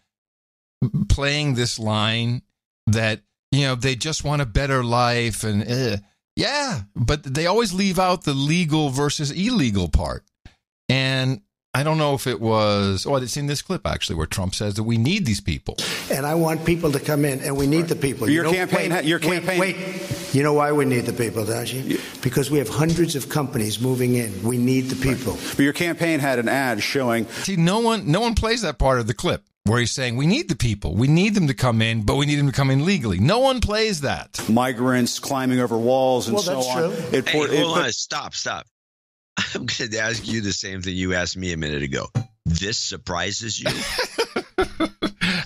Speaker 3: playing this line that they just want a better life and yeah, but they always leave out the legal versus illegal part. And I don't know if it was, it's in this clip, actually, where Trump says that we need these people.
Speaker 22: And I want people to come in, and we need the people.
Speaker 21: Your campaign.
Speaker 22: Wait. You know why we need the people, don't you? Because we have hundreds of companies moving in. We need the people.
Speaker 21: Right. But your campaign had an ad showing.
Speaker 3: See, no one plays that part of the clip where he's saying we need the people. We need them to come in, but we need them to come in legally. No one plays that.
Speaker 21: Migrants climbing over walls and so on.
Speaker 1: That's true. Hold on. Stop. I'm going to ask you the same thing you asked me a minute ago. This surprises you?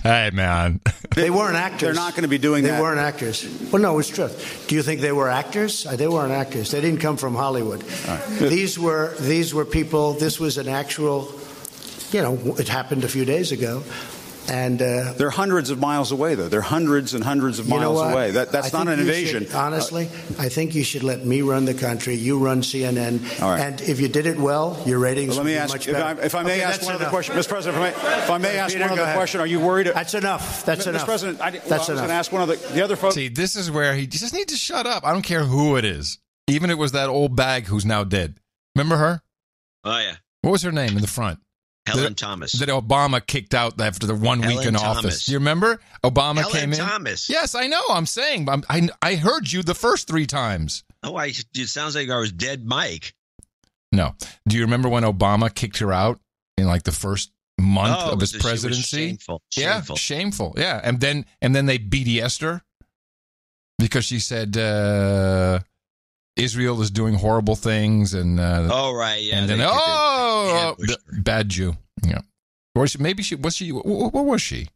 Speaker 3: Hey, man.
Speaker 22: They weren't actors.
Speaker 21: They're not going to be doing that.
Speaker 22: They weren't actors. Well, no, it's true. Do you think they were actors? They weren't actors. They didn't come from Hollywood. Right. These were people. This was an actual, it happened a few days ago. And
Speaker 21: they're hundreds of miles away, though. They're hundreds and hundreds of miles away. That's not an invasion.
Speaker 22: Honestly, I think you should let me run the country. You run CNN.
Speaker 21: All right.
Speaker 22: And if you did it well, your ratings would be much better.
Speaker 21: If I may ask one other question, Mr. President, if I may ask one other question, are you worried?
Speaker 22: That's enough. That's enough.
Speaker 21: Mr. President, I was going to ask one of the other folks.
Speaker 3: See, this is where he just needs to shut up. I don't care who it is. Even if it was that old bag who's now dead. Remember her?
Speaker 1: Oh, yeah.
Speaker 3: What was her name in the front?
Speaker 1: Helen Thomas.
Speaker 3: That Obama kicked out after the 1 week in office. You remember? Obama came in.
Speaker 1: Helen Thomas.
Speaker 3: Yes, I know. I'm saying. I heard you the first 3 times.
Speaker 1: Oh, it sounds like I was dead Mike.
Speaker 3: No. Do you remember when Obama kicked her out in like the first month of his presidency? Shameful. Yeah. And then they BDS'd her because she said Israel is doing horrible things and
Speaker 1: right, yeah.
Speaker 3: And then bad Jew. Yeah. Or maybe she was she what was she?
Speaker 1: I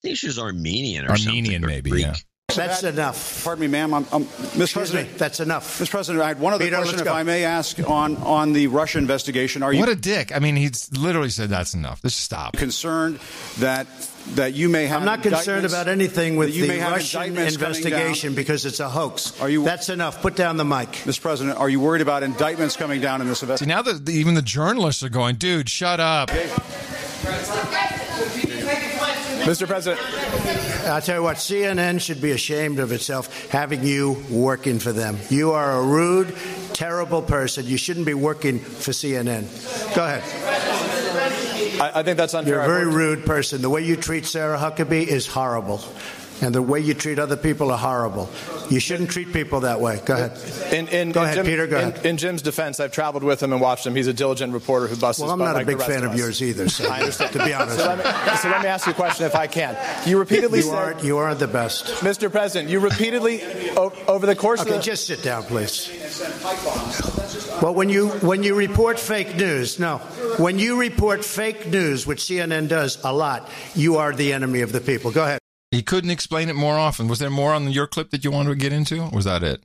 Speaker 1: think she was Armenian or
Speaker 3: Armenian
Speaker 1: something.
Speaker 3: Maybe,
Speaker 1: Greek.
Speaker 3: yeah.
Speaker 22: That's enough.
Speaker 21: Pardon me, ma'am. Mr. President,
Speaker 22: that's enough.
Speaker 21: Mr. President, I had one other question, if I may ask, on the Russia investigation. Are you
Speaker 3: what a dick? I mean, he's literally said that's enough. Just stop.
Speaker 21: Concerned that you may have.
Speaker 22: I'm not concerned about anything with the
Speaker 21: Russian
Speaker 22: Russian investigation because it's a hoax. That's enough. Put down the mic,
Speaker 21: Mr. President. Are you worried about indictments coming down in this investigation?
Speaker 3: See, now even the journalists are going, dude, shut up.
Speaker 2: Mr. President.
Speaker 22: I'll tell you what, CNN should be ashamed of itself having you working for them. You are a rude, terrible person. You shouldn't be working for CNN. Go ahead.
Speaker 2: I think that's unfair.
Speaker 22: You're a very rude person. The way you treat Sarah Huckabee is horrible. And the way you treat other people are horrible. You shouldn't treat people that way. Go ahead. Go ahead, Peter. Go ahead.
Speaker 2: In Jim's defense, I've traveled with him and watched him. He's a diligent reporter who busts his butt.
Speaker 22: Well, I'm not
Speaker 2: like
Speaker 22: a big
Speaker 2: the rest
Speaker 22: fan of
Speaker 2: us.
Speaker 22: yours either, so,
Speaker 2: I understand.
Speaker 22: to be honest.
Speaker 2: So let me ask you a question if I can. You repeatedly said...
Speaker 22: You aren't the best.
Speaker 2: Mr. President, you repeatedly, over the course of the...
Speaker 22: just sit down, please. Well, when you report fake news, when you report fake news, which CNN does a lot, you are the enemy of the people. Go ahead.
Speaker 3: He couldn't explain it more often. Was there more on your clip that you wanted to get into? Or was that it?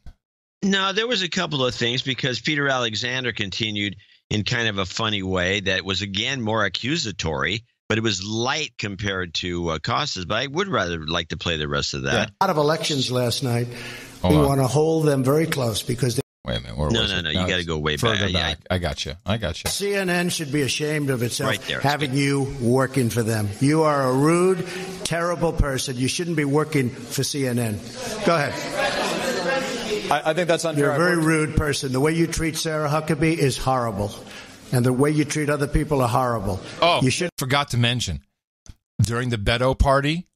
Speaker 1: No, there was a couple of things because Peter Alexander continued in kind of a funny way that was, again, more accusatory, but it was light compared to Acosta's. But I would rather like to play the rest of that.
Speaker 22: Yeah. A lot of elections last night. We want to hold them very close because they...
Speaker 3: Wait a minute.
Speaker 1: No. You got to go way back.
Speaker 3: Yeah, I got you.
Speaker 22: CNN should be ashamed of itself
Speaker 1: right there,
Speaker 22: having you working for them. You are a rude, terrible person. You shouldn't be working for CNN. Go ahead.
Speaker 2: I think that's unfair.
Speaker 22: You're a very rude person. The way you treat Sarah Huckabee is horrible. And the way you treat other people are horrible.
Speaker 3: Oh, forgot to mention, during the Beto party,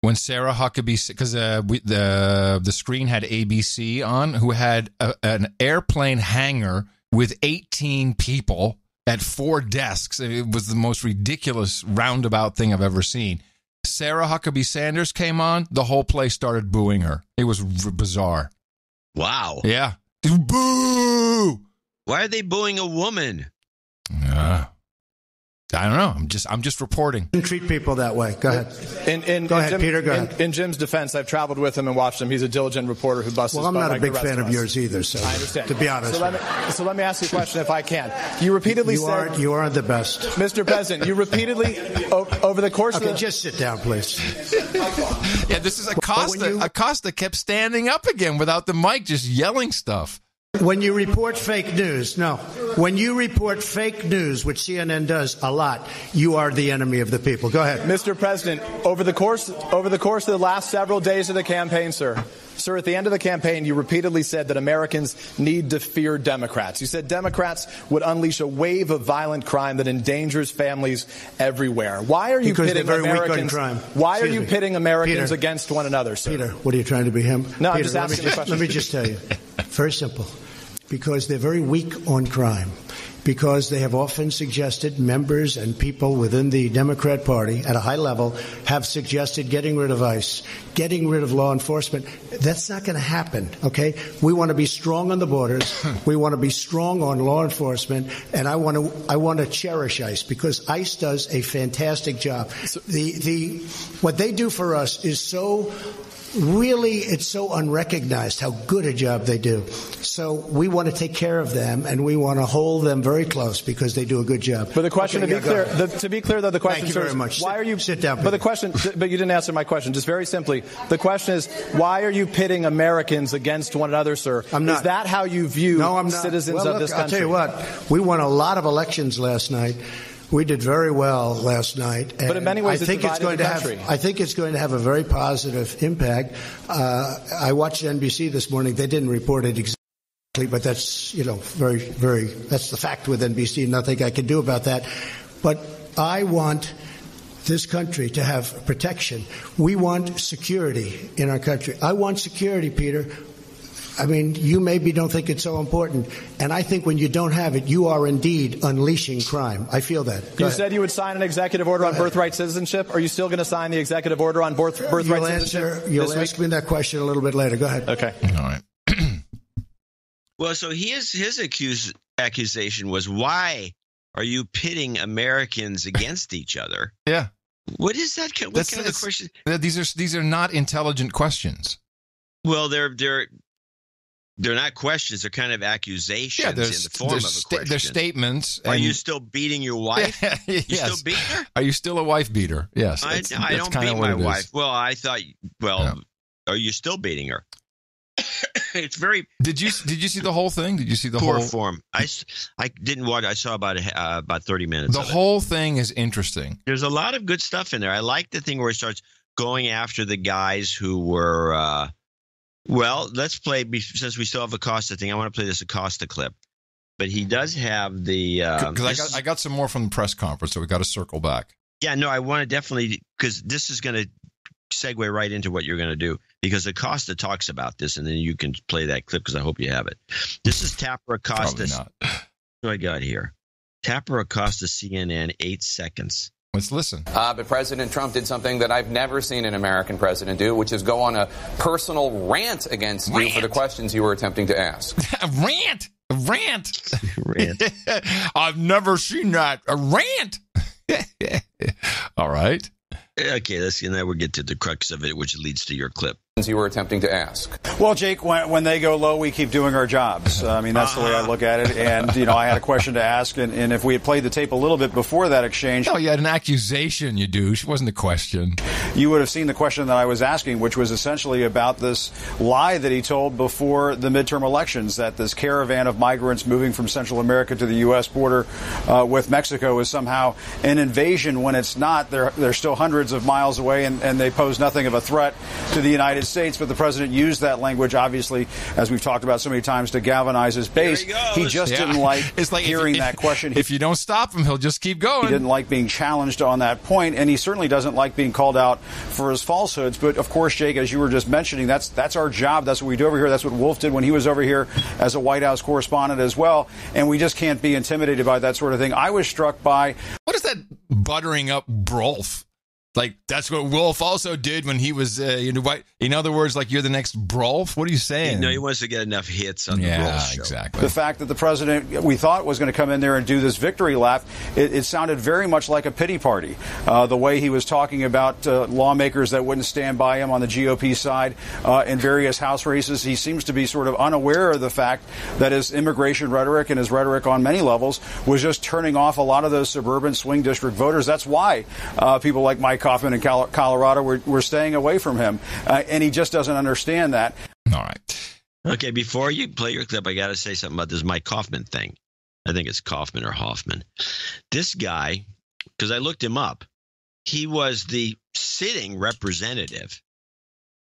Speaker 3: when Sarah Huckabee, because the screen had ABC on, who had an airplane hangar with 18 people at 4 desks. It was the most ridiculous roundabout thing I've ever seen. Sarah Huckabee Sanders came on, the whole place started booing her. It was bizarre.
Speaker 1: Wow.
Speaker 3: Yeah. Boo!
Speaker 1: Why are they booing a woman?
Speaker 3: I don't know. I'm just reporting.
Speaker 22: Treat people that way. Go ahead. Go ahead, Peter. Go ahead.
Speaker 2: In Jim's defense, I've traveled with him and watched him. He's a diligent reporter who busts his butt.
Speaker 22: Well, I'm not
Speaker 2: like
Speaker 22: a big
Speaker 2: the rest
Speaker 22: fan of
Speaker 2: us.
Speaker 22: yours either, so
Speaker 2: I understand.
Speaker 22: To be honest.
Speaker 2: So let me ask you a question if I can. You repeatedly said...
Speaker 22: You aren't the best.
Speaker 2: Mr. President, you repeatedly, over the course of the...
Speaker 22: just sit down, please.
Speaker 3: Yeah, this is Acosta. Acosta kept standing up again without the mic, just yelling stuff.
Speaker 22: When you report fake news, when you report fake news, which CNN does a lot, you are the enemy of the people. Go ahead.
Speaker 2: Mr. President, over the course of the last several days of the campaign, sir, at the end of the campaign, you repeatedly said that Americans need to fear Democrats. You said Democrats would unleash a wave of violent crime that endangers families everywhere. Why are you pitting Americans? Why are you pitting Americans against one another, sir?
Speaker 22: Peter, what are you trying to be him?
Speaker 2: No,
Speaker 22: Peter,
Speaker 2: I'm just asking a question.
Speaker 22: Let me just tell you. Very simple. Because they're very weak on crime. Because they have often suggested, members and people within the Democrat Party at a high level have suggested getting rid of ICE, getting rid of law enforcement. That's not going to happen, okay? We want to be strong on the borders. We want to be strong on law enforcement. And I want to cherish ICE because ICE does a fantastic job. What they do for us is so... Really, it's so unrecognized how good a job they do. So we want to take care of them, and we want to hold them very close because they do a good job.
Speaker 2: But the question, to be clear, though, the question,
Speaker 22: Thank you very much.
Speaker 2: Why are you
Speaker 22: sit down?
Speaker 2: But the question, but you didn't answer my question. Just very simply, the question is, why are you pitting Americans against one another, sir?
Speaker 22: I'm not.
Speaker 2: Is that how you view citizens of this country?
Speaker 22: I'll tell you what. We won a lot of elections last night. We did very well last night.
Speaker 2: But in many ways,
Speaker 22: I think it's going to have a very positive impact. I watched NBC this morning. They didn't report it exactly, but that's, very, very, that's the fact with NBC. Nothing I can do about that. But I want this country to have protection. We want security in our country. I want security, Peter. I mean, you maybe don't think it's so important. And I think when you don't have it, you are indeed unleashing crime. I feel that.
Speaker 2: You said you would sign an executive order on birthright citizenship. Are you still going to sign the executive order on birthright citizenship?
Speaker 22: You'll ask me that question a little bit later. Go ahead.
Speaker 2: Okay.
Speaker 3: All right.
Speaker 1: Well, so his accusation was, why are you pitting Americans against each other?
Speaker 3: Yeah.
Speaker 1: What is that? What kind of question?
Speaker 3: These are not intelligent questions.
Speaker 1: Well, they're not questions. They're kind of accusations in the form of a question.
Speaker 3: They're statements.
Speaker 1: Are you still beating your wife?
Speaker 3: Yes.
Speaker 1: You still beating her?
Speaker 3: Are you still a wife beater? Yes.
Speaker 1: I don't beat my wife. Well, I thought. Well, are you still beating her? It's very.
Speaker 3: Did you see the whole thing? Did you see the
Speaker 1: poor
Speaker 3: whole
Speaker 1: form? I didn't watch. I saw about 30 minutes.
Speaker 3: The whole thing is interesting.
Speaker 1: There's a lot of good stuff in there. I like the thing where he starts going after the guys who were. Well, let's play, since we still have Acosta thing. I want to play this Acosta clip, but he does have the.
Speaker 3: Because I got some more from the press conference, so we got to circle back.
Speaker 1: Yeah, no, I want to definitely, because this is going to segue right into what you're going to do, because Acosta talks about this, and then you can play that clip because I hope you have it. This is Tapper Acosta.
Speaker 3: Probably not.
Speaker 1: What do I got here? Tapper Acosta, CNN, 8 seconds.
Speaker 3: Let's listen.
Speaker 4: But President Trump did something that I've never seen an American president do, which is go on a personal rant against you for the questions you were attempting to ask.
Speaker 3: A rant. I've never seen that. A rant. All right.
Speaker 1: Okay, now we'll get to the crux of it, which leads to your clip.
Speaker 4: You were attempting to ask.
Speaker 21: Well, Jake, when they go low, we keep doing our jobs. I mean, that's the way I look at it. And, I had a question to ask, and if we had played the tape a little bit before that exchange.
Speaker 3: No, you had an accusation, you douche. It wasn't a question.
Speaker 21: You would have seen the question that I was asking, which was essentially about this lie that he told before the midterm elections, that this caravan of migrants moving from Central America to the U.S. border with Mexico is somehow an invasion, when it's not. They're still hundreds of miles away, and they pose nothing of a threat to the United States. But the president used that language, obviously, as we've talked about so many times, to galvanize his base. He just didn't like hearing that question.
Speaker 3: If you don't stop him, he'll just keep going.
Speaker 21: He didn't like being challenged on that point, and he certainly doesn't like being called out for his falsehoods. But, of course, Jake, as you were just mentioning, that's our job. That's what we do over here. That's what Wolf did when he was over here as a White House correspondent as well. And we just can't be intimidated by that sort of thing. I was struck by...
Speaker 3: What is that buttering up Brolf? Like, that's what Wolf also did when he was, in other words, like, you're the next Brolf? What are you saying?
Speaker 1: No, he wants to get enough hits on the Brolf show.
Speaker 21: Exactly. The fact that the president, we thought, was going to come in there and do this victory lap, it sounded very much like a pity party. The way he was talking about lawmakers that wouldn't stand by him on the GOP side in various House races. He seems to be sort of unaware of the fact that his immigration rhetoric and his rhetoric on many levels was just turning off a lot of those suburban swing district voters. That's why people like Mike Kaufman in Colorado were staying away from him, and he just doesn't understand that.
Speaker 3: All right.
Speaker 1: Okay, before you play your clip, I got to say something about this Mike Kaufman thing. I think it's Kaufman or Hoffman. This guy, because I looked him up, he was the sitting representative.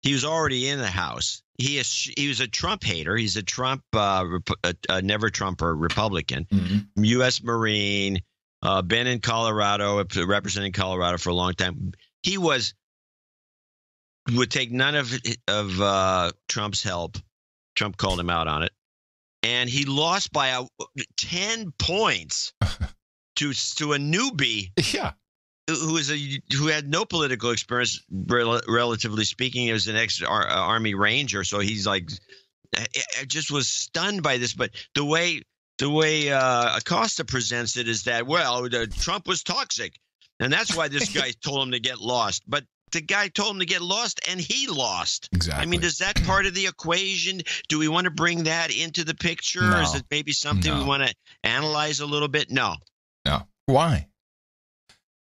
Speaker 1: He was already in the House. He was a Trump hater. He's a Trump, never Trumper Republican, U.S. Marine. Been in Colorado, representing Colorado for a long time. He would take none of Trump's help. Trump called him out on it, and he lost by 10 points to a newbie.
Speaker 3: Yeah,
Speaker 1: who had no political experience, relatively speaking. He was an ex-Army Ranger, so he's like, I just was stunned by this. But the way Acosta presents it is that, Trump was toxic, and that's why this guy told him to get lost. But the guy told him to get lost, and he lost.
Speaker 3: Exactly.
Speaker 1: I mean, is that part of the equation? Do we want to bring that into the picture?
Speaker 3: No.
Speaker 1: Or is it maybe something we want to analyze a little bit? No.
Speaker 3: Why?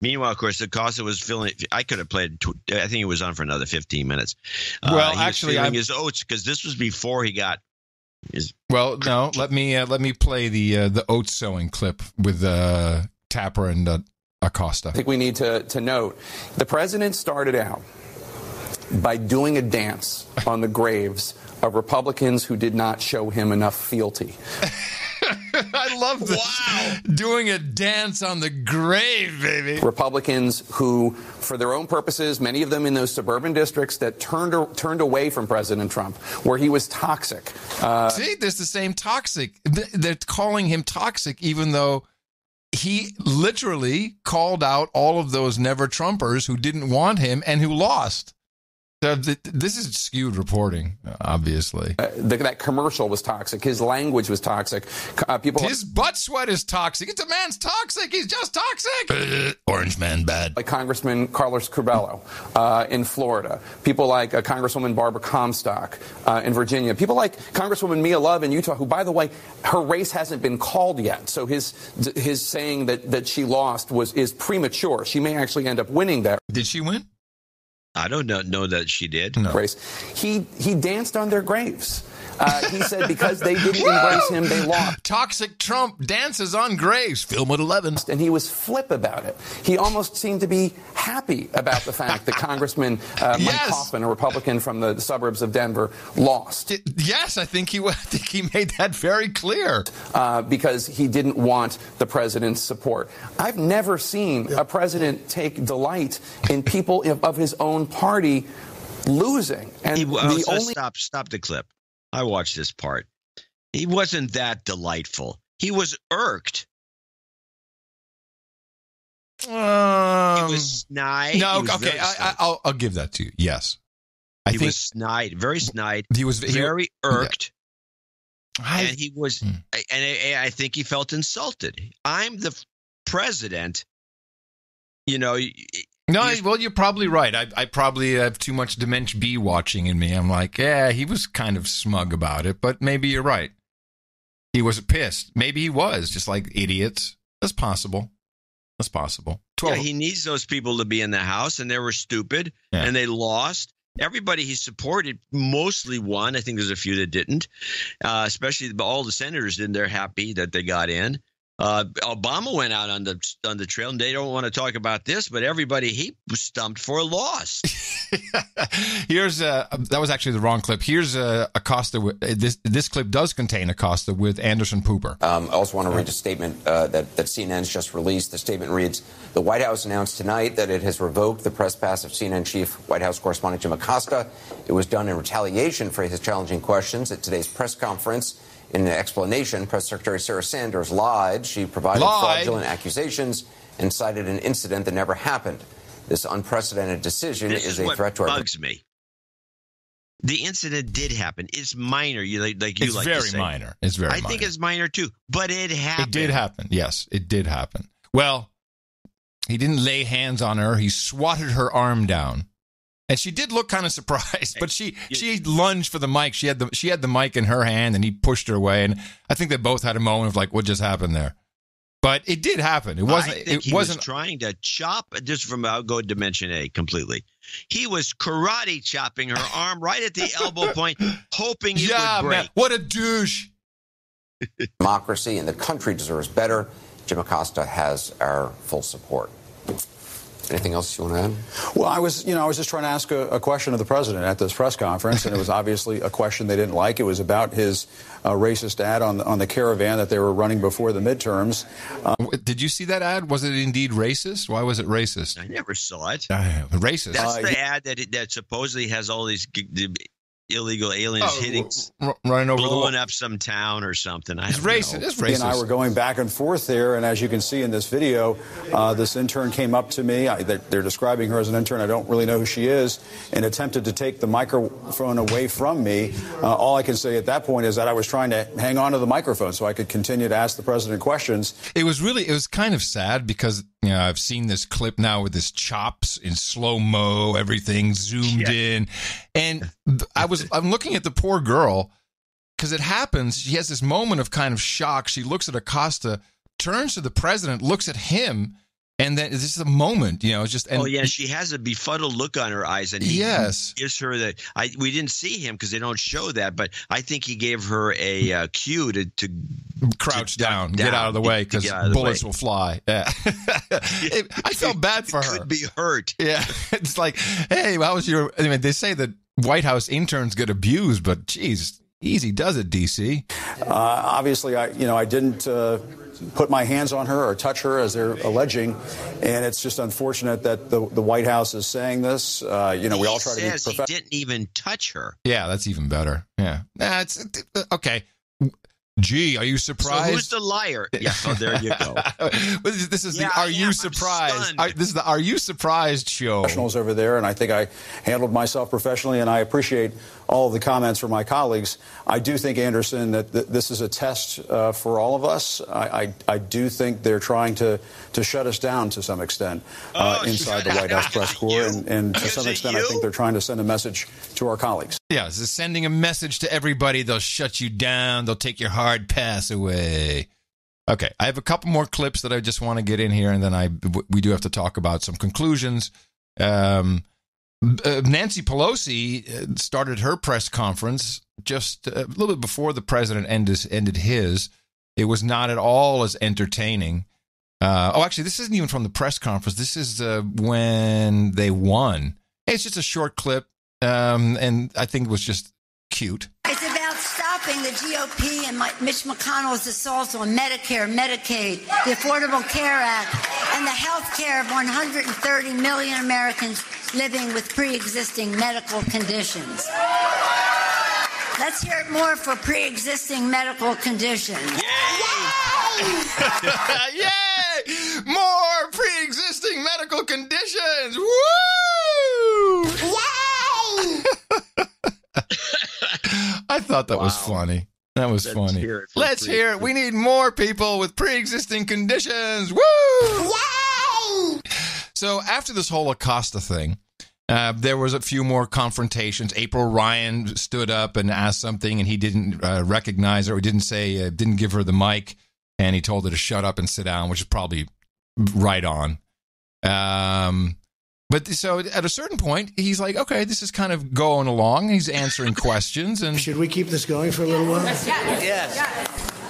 Speaker 1: Meanwhile, of course, Acosta was feeling. I could have played. I think he was on for another 15 minutes.
Speaker 3: Well,
Speaker 1: he
Speaker 3: actually,
Speaker 1: was feeling his oats, because this was before he got.
Speaker 3: Well, no. Let me play the oat sowing clip with Tapper and Acosta.
Speaker 4: I think we need to note the president started out by doing a dance on the graves of Republicans who did not show him enough fealty.
Speaker 3: I love this. Wow. Doing a dance on the grave, baby.
Speaker 4: Republicans who, for their own purposes, many of them in those suburban districts that turned away from President Trump, where he was toxic.
Speaker 3: See, there's the same toxic. They're calling him toxic, even though he literally called out all of those never Trumpers who didn't want him and who lost. This is skewed reporting, obviously.
Speaker 4: That commercial was toxic. His language was toxic.
Speaker 3: His butt sweat is toxic. It's a man's toxic. He's just toxic. Orange man bad.
Speaker 4: Like Congressman Carlos Curbelo in Florida. People like Congresswoman Barbara Comstock in Virginia. People like Congresswoman Mia Love in Utah, who, by the way, her race hasn't been called yet. So his saying that she lost is premature. She may actually end up winning that.
Speaker 3: Did she win?
Speaker 1: I don't know that she did.
Speaker 3: No.
Speaker 4: He danced on their graves. He said because they didn't embrace him, they lost.
Speaker 3: Toxic Trump dances on graves. Film at 11.
Speaker 4: And he was flip about it. He almost seemed to be happy about the fact that Congressman Mike Coffin, a Republican from the suburbs of Denver, lost.
Speaker 3: Yes, I think he made that very clear.
Speaker 4: Because he didn't want the president's support. I've never seen a president take delight in people of his own party losing. And
Speaker 1: Stop the clip. I watched this part. He wasn't that delightful. He was irked. He was snide.
Speaker 3: No, okay, I'll give that to you. Yes,
Speaker 1: he was snide, very snide.
Speaker 3: He was
Speaker 1: very irked, and he was. And I think he felt insulted. I'm the president. You know.
Speaker 3: No, well, you're probably right. I probably have too much Dimension B watching in me. I'm like, yeah, he was kind of smug about it, but maybe you're right. He was pissed. Maybe he was, just like idiots. That's possible. That's possible.
Speaker 1: 12. Yeah, he needs those people to be in the House, and they were stupid, and they lost. Everybody he supported mostly won. I think there's a few that didn't, especially all the senators in there happy that they got in. Obama went out on the trail, and they don't want to talk about this, but everybody he was stumped for lost.
Speaker 3: Here's that was actually the wrong clip. Here's Acosta. This clip does contain Acosta with Anderson Pooper.
Speaker 5: I also want to read a statement that CNN's just released. The statement reads: "The White House announced tonight that it has revoked the press pass of CNN chief White House correspondent Jim Acosta. It was done in retaliation for his challenging questions at today's press conference. In an explanation, Press Secretary Sarah Sanders lied. She provided fraudulent accusations and cited an incident that never happened. This unprecedented decision is a threat to our..."
Speaker 1: Bugs me. The incident did happen. It's minor. It's
Speaker 3: very minor. It's very minor.
Speaker 1: I think it's minor too, but it happened.
Speaker 3: It did happen. Yes, it did happen. Well, he didn't lay hands on her. He swatted her arm down. And she did look kind of surprised, but she lunged for the mic. She had the mic in her hand, and he pushed her away. And I think they both had a moment of like, what just happened there? But it did happen. It wasn't.
Speaker 1: He was trying to chop just from I'll Dimension A completely. He was karate chopping her arm right at the elbow point, hoping it would break.
Speaker 3: Man, what a douche!
Speaker 5: Democracy and the country deserves better. Jim Acosta has our full support. Anything else you want to add?
Speaker 21: Well, I was just trying to ask a question of the president at this press conference, and it was obviously a question they didn't like. It was about his racist ad on the caravan that they were running before the midterms.
Speaker 3: Did you see that ad? Was it indeed racist? Why was it racist?
Speaker 1: I never saw it.
Speaker 3: Racist.
Speaker 1: That's the ad that supposedly has all these illegal aliens
Speaker 3: running over
Speaker 1: blowing up some town or something.
Speaker 3: It's racist. It's racist.
Speaker 21: He and I were going back and forth there, and as you can see in this video, this intern came up to me. They're describing her as an intern. I don't really know who she is, and attempted to take the microphone away from me. All I can say at that point is that I was trying to hang on to the microphone so I could continue to ask the president questions.
Speaker 3: It was kind of sad because I've seen this clip now with his chops in slow-mo, everything zoomed in, and I'm looking at the poor girl because it happens. She has this moment of kind of shock. She looks at Acosta, turns to the president, looks at him, and then this is a moment, it's just. And
Speaker 1: she has a befuddled look on her eyes, and he gives her that. We didn't see him because they don't show that, but I think he gave her a cue to
Speaker 3: crouch down, get out of the way because bullets will fly. Yeah, I felt bad for her.
Speaker 1: Could be hurt.
Speaker 3: Yeah, it's like, hey, how was your? I mean, they say that White House interns get abused, but geez, easy does it, DC.
Speaker 21: Obviously, I didn't put my hands on her or touch her as they're alleging, and it's just unfortunate that the White House is saying this. We all try to be professional.
Speaker 1: He didn't even touch her.
Speaker 3: Yeah, that's even better. Yeah, it's okay. Gee, are you surprised?
Speaker 1: So who's the liar? Yeah, oh, there you go.
Speaker 3: This is the Are You Surprised? This is the Are You Surprised show.
Speaker 21: Professionals over there, and I think I handled myself professionally, and I appreciate all of the comments from my colleagues. I do think, Anderson, that this is a test for all of us. I do think they're trying to shut us down to some extent inside the White House press corps, and to some extent, I think they're trying to send a message to our colleagues.
Speaker 3: Yeah, this is sending a message to everybody. They'll shut you down. They'll take your hard pass away. Okay, I have a couple more clips that I just want to get in here, and then we do have to talk about some conclusions. Nancy Pelosi started her press conference just a little bit before the president ended his. It was not at all as entertaining. Actually, this isn't even from the press conference. This is when they won. It's just a short clip, and I think it was just cute.
Speaker 7: It's about stopping the GOP and Mitch McConnell's assaults on Medicare, Medicaid, the Affordable Care Act, and the health care of 130 million Americans living with pre-existing medical conditions. Let's hear it more for pre-existing medical conditions.
Speaker 3: Yay! Yay! More pre-existing medical conditions. Woo! Yay! I thought that was funny. That was funny. Let's hear it. We need more people with pre-existing conditions. Woo! Yay! So after this whole Acosta thing, there was a few more confrontations. April Ryan stood up and asked something, and he didn't recognize her. He didn't give her the mic, and he told her to shut up and sit down, which is probably right on. But so at a certain point, he's like, okay, this is kind of going along. He's answering questions. And
Speaker 22: should we keep this going for a little while?
Speaker 7: Yes.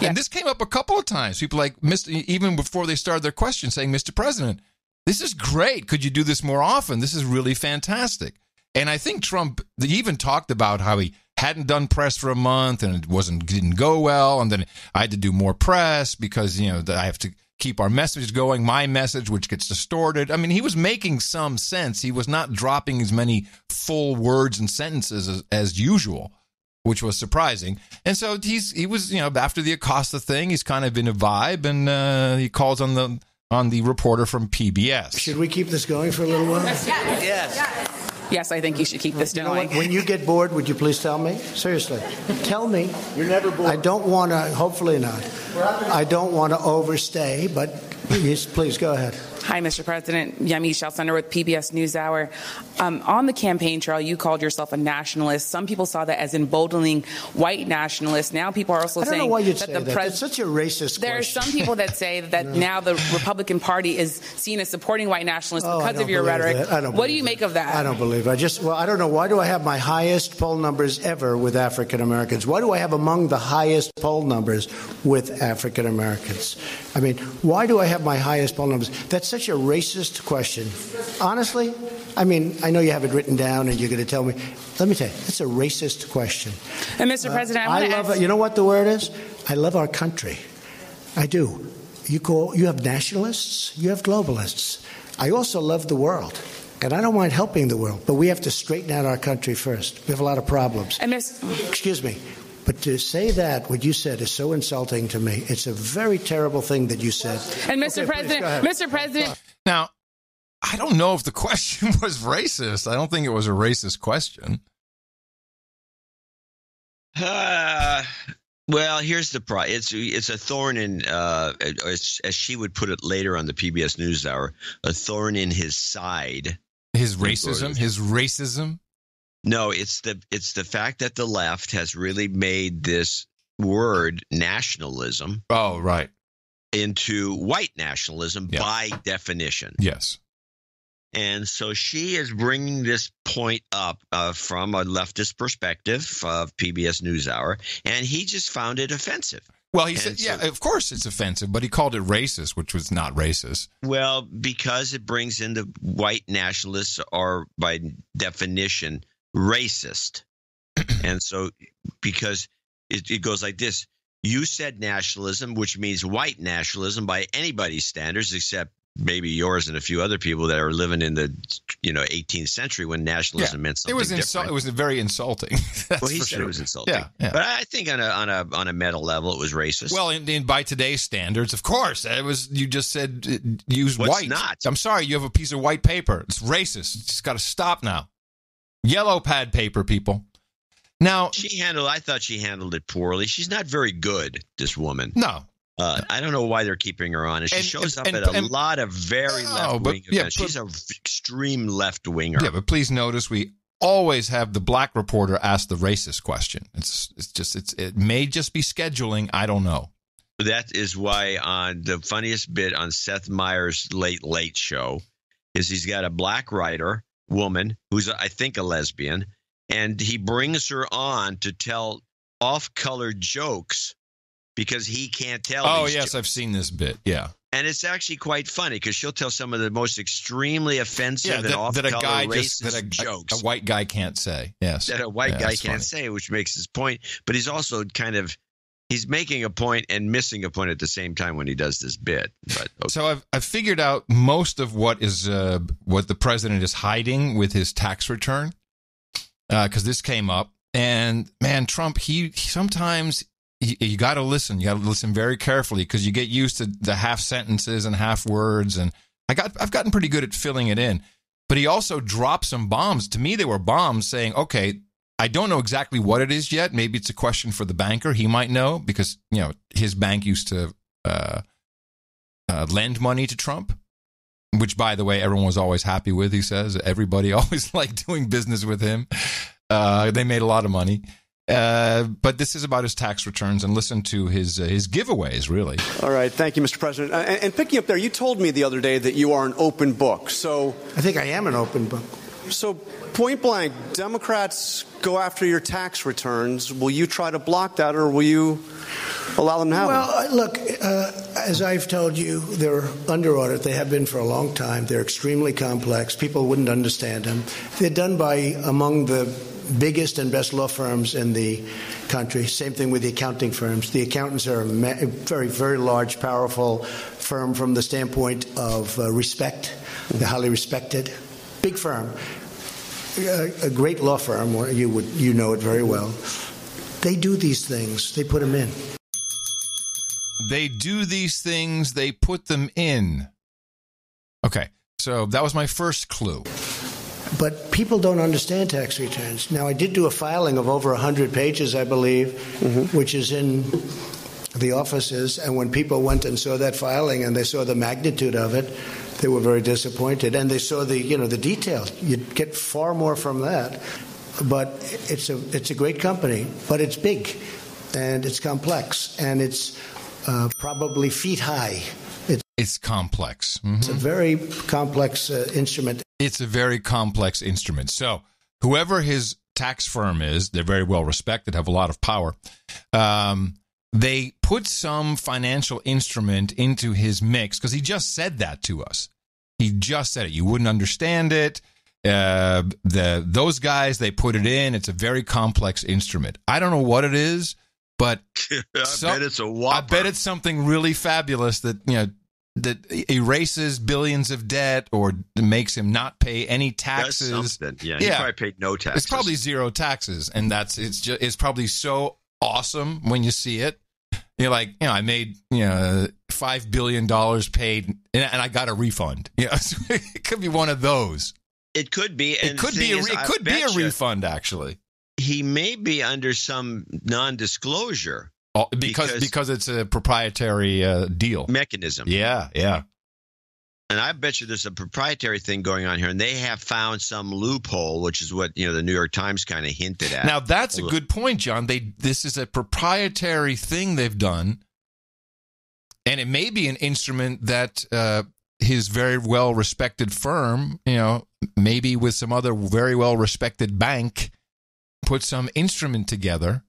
Speaker 3: And this came up a couple of times. People like, even before they started their questions, saying, Mr. President, this is great. Could you do this more often? This is really fantastic. And I think Trump even talked about how he hadn't done press for a month and it didn't go well. And then I had to do more press because, I have to keep our message going, my message, which gets distorted. I mean, he was making some sense. He was not dropping as many full words and sentences as usual, which was surprising. And so he was, after the Acosta thing, he's kind of in a vibe, and he calls on the reporter from PBS.
Speaker 22: Should we keep this going for a little while?
Speaker 8: Yes, I think you should keep this going.
Speaker 22: When you get bored, would you please tell me? Seriously. Tell me. You're never bored. I don't want to, hopefully not. I don't want to overstay, but please go ahead.
Speaker 8: Hi, Mr. President. Yamiche Alcindor with PBS NewsHour. On the campaign trail, you called yourself a nationalist. Some people saw that as emboldening white nationalists. Now people are also saying
Speaker 22: I don't know why you'd say that. That's such a racist
Speaker 8: There
Speaker 22: question.
Speaker 8: are some people that say that now the Republican Party is seen as supporting white nationalists because of your rhetoric. What do you make of that?
Speaker 22: I don't believe it. I don't know. Why do I have my highest poll numbers ever with African Americans? Why do I have among the highest poll numbers with African Americans? I mean, why do I have my highest poll numbers? That's such a racist question. Honestly, I mean, I know you have it written down and you're going to tell me. Let me tell you, it's a racist question.
Speaker 8: And Mr. President,
Speaker 22: I love it. You know what the word is? I love our country. I do. You have nationalists, you have globalists. I also love the world. And I don't mind helping the world, but we have to straighten out our country first. We have a lot of problems. Excuse me. But to say that, what you said, is so insulting to me. It's a very terrible thing that you said.
Speaker 8: And Mr. President.
Speaker 3: Now, I don't know if the question was racist. I don't think it was a racist question.
Speaker 1: Well, here's the problem. It's a thorn in, as she would put it later on the PBS NewsHour, a thorn in his side.
Speaker 3: His racism.
Speaker 1: No, it's the fact that the left has really made this word nationalism.
Speaker 3: Oh, right.
Speaker 1: Into white nationalism by definition.
Speaker 3: Yes.
Speaker 1: And so she is bringing this point up from a leftist perspective of PBS NewsHour, and he just found it offensive.
Speaker 3: Well, he said, yeah, of course it's offensive, but he called it racist, which was not racist.
Speaker 1: Well, because it brings in the white nationalists are, by definition, racist. And so because it goes like this. You said nationalism, which means white nationalism by anybody's standards except maybe yours and a few other people that are living in the 18th century when nationalism meant something different.
Speaker 3: It was very insulting.
Speaker 1: Well, he said it was insulting.
Speaker 3: Yeah.
Speaker 1: But I think on a meta level, it was racist.
Speaker 3: Well, by today's standards, of course, it was. You just said use white.
Speaker 1: Not?
Speaker 3: I'm sorry, you have a piece of white paper. It's racist. It's got to stop now. Yellow pad paper, people. Now
Speaker 1: I thought she handled it poorly. She's not very good, this woman.
Speaker 3: No.
Speaker 1: I don't know why they're keeping her on. And she shows up at a lot of very left-wing events. She's an extreme left-winger.
Speaker 3: Yeah, but please notice we always have the black reporter ask the racist question. It may just be scheduling. I don't know.
Speaker 1: That is why on the funniest bit on Seth Meyers' Late Late Show is he's got a black writer woman who's, I think, a lesbian, and he brings her on to tell off-color jokes because he can't tell.
Speaker 3: Oh,
Speaker 1: these
Speaker 3: yes,
Speaker 1: jokes.
Speaker 3: I've seen this bit. Yeah.
Speaker 1: And it's actually quite funny because she'll tell some of the most extremely offensive and off-color racist jokes.
Speaker 3: A white guy can't say. Yes.
Speaker 1: That a white guy can't say, which makes his point. But he's also he's making a point and missing a point at the same time when he does this bit. But okay.
Speaker 3: So I've figured out most of what the president is hiding with his tax return because this came up. And, man, Trump, he sometimes... You got to listen. You got to listen very carefully because you get used to the half sentences and half words. And I've gotten pretty good at filling it in. But he also dropped some bombs. To me, they were bombs saying, okay, I don't know exactly what it is yet. Maybe it's a question for the banker. He might know because, his bank used to lend money to Trump, which, by the way, everyone was always happy with, he says. Everybody always liked doing business with him. They made a lot of money. But this is about his tax returns, and listen to his giveaways, really.
Speaker 6: All right. Thank you, Mr. President. And picking up there, you told me the other day that you are an open book. So
Speaker 22: I think I am an open book.
Speaker 6: So point blank, Democrats go after your tax returns. Will you try to block that, or will you allow them to have them?
Speaker 22: Well, look, as I've told you, they're under audit. They have been for a long time. They're extremely complex. People wouldn't understand them. They're done by among the biggest and best law firms in the country. Same thing with the accounting firms. The accountants are a very, very large, powerful firm from the standpoint of respect. They're highly respected. Big firm. A great law firm, you know it very well. They do these things. They put them in.
Speaker 3: They do these things. They put them in. Okay, so that was my first clue.
Speaker 22: But people don't understand tax returns. Now, I did do a filing of over 100 pages, I believe, which is in the offices. And when people went and saw that filing and they saw the magnitude of it, they were very disappointed. And they saw the detail. You'd get far more from that. But it's a great company, but it's big and it's complex and it's probably feet high.
Speaker 3: It's complex. Mm-hmm.
Speaker 22: It's a very complex instrument.
Speaker 3: It's a very complex instrument. So whoever his tax firm is, they're very well respected, have a lot of power. They put some financial instrument into his mix because he just said that to us. He just said it. You wouldn't understand it. Those guys, they put it in. It's a very complex instrument. I don't know what it is, but
Speaker 1: I bet it's a whopper.
Speaker 3: I bet it's something really fabulous that erases billions of debt or makes him not pay any taxes.
Speaker 1: Yeah, he probably paid no taxes.
Speaker 3: It's probably zero taxes, and it's probably so awesome when you see it. You're like, I made $5 billion paid, and I got a refund. It could be one of those.
Speaker 1: It could be.
Speaker 3: It could be a refund. Actually,
Speaker 1: he may be under some non-disclosure.
Speaker 3: Because it's a proprietary deal
Speaker 1: mechanism.
Speaker 3: Yeah.
Speaker 1: And I bet you there's a proprietary thing going on here, and they have found some loophole, which is what the New York Times kind of hinted at.
Speaker 3: Now that's a good point, John. This is a proprietary thing they've done, and it may be an instrument that his very well respected firm, maybe with some other very well respected bank, put some instrument together.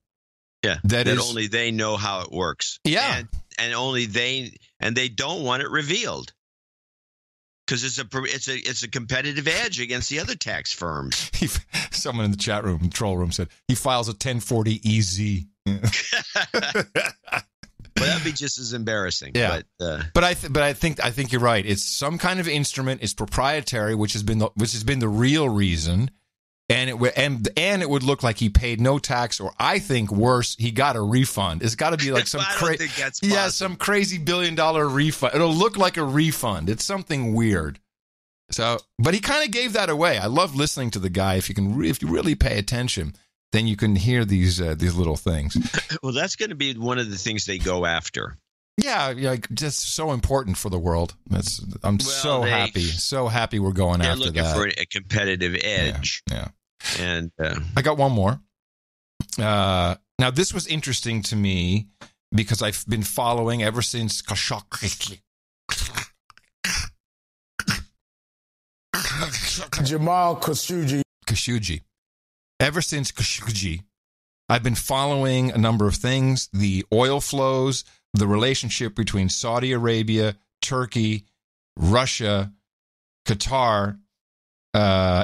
Speaker 1: Yeah, that only they know how it works.
Speaker 3: Yeah,
Speaker 1: and only they don't want it revealed because it's a competitive edge against the other tax firms.
Speaker 3: Someone in the chat room, troll room, said he files a 1040 EZ.
Speaker 1: But be just as embarrassing.
Speaker 3: Yeah. But I think you're right. It's some kind of instrument. It's proprietary, which has been the real reason. And it would look like he paid no tax, or I think worse, he got a refund. It's got to be like some crazy $1 billion refund. It'll look like a refund. It's something weird. So, but he kind of gave that away. I love listening to the guy. If you really pay attention, then you can hear these little things.
Speaker 1: Well, that's going to be one of the things they go after.
Speaker 3: Yeah, just so important for the world. I'm so happy we're going after that.
Speaker 1: They're looking for a competitive edge.
Speaker 3: Yeah.
Speaker 1: And
Speaker 3: I got one more. Now, this was interesting to me because I've been following ever since
Speaker 9: Jamal Khashoggi.
Speaker 3: Ever since Khashoggi, I've been following a number of things: the oil flows, the relationship between Saudi Arabia, Turkey, Russia, Qatar,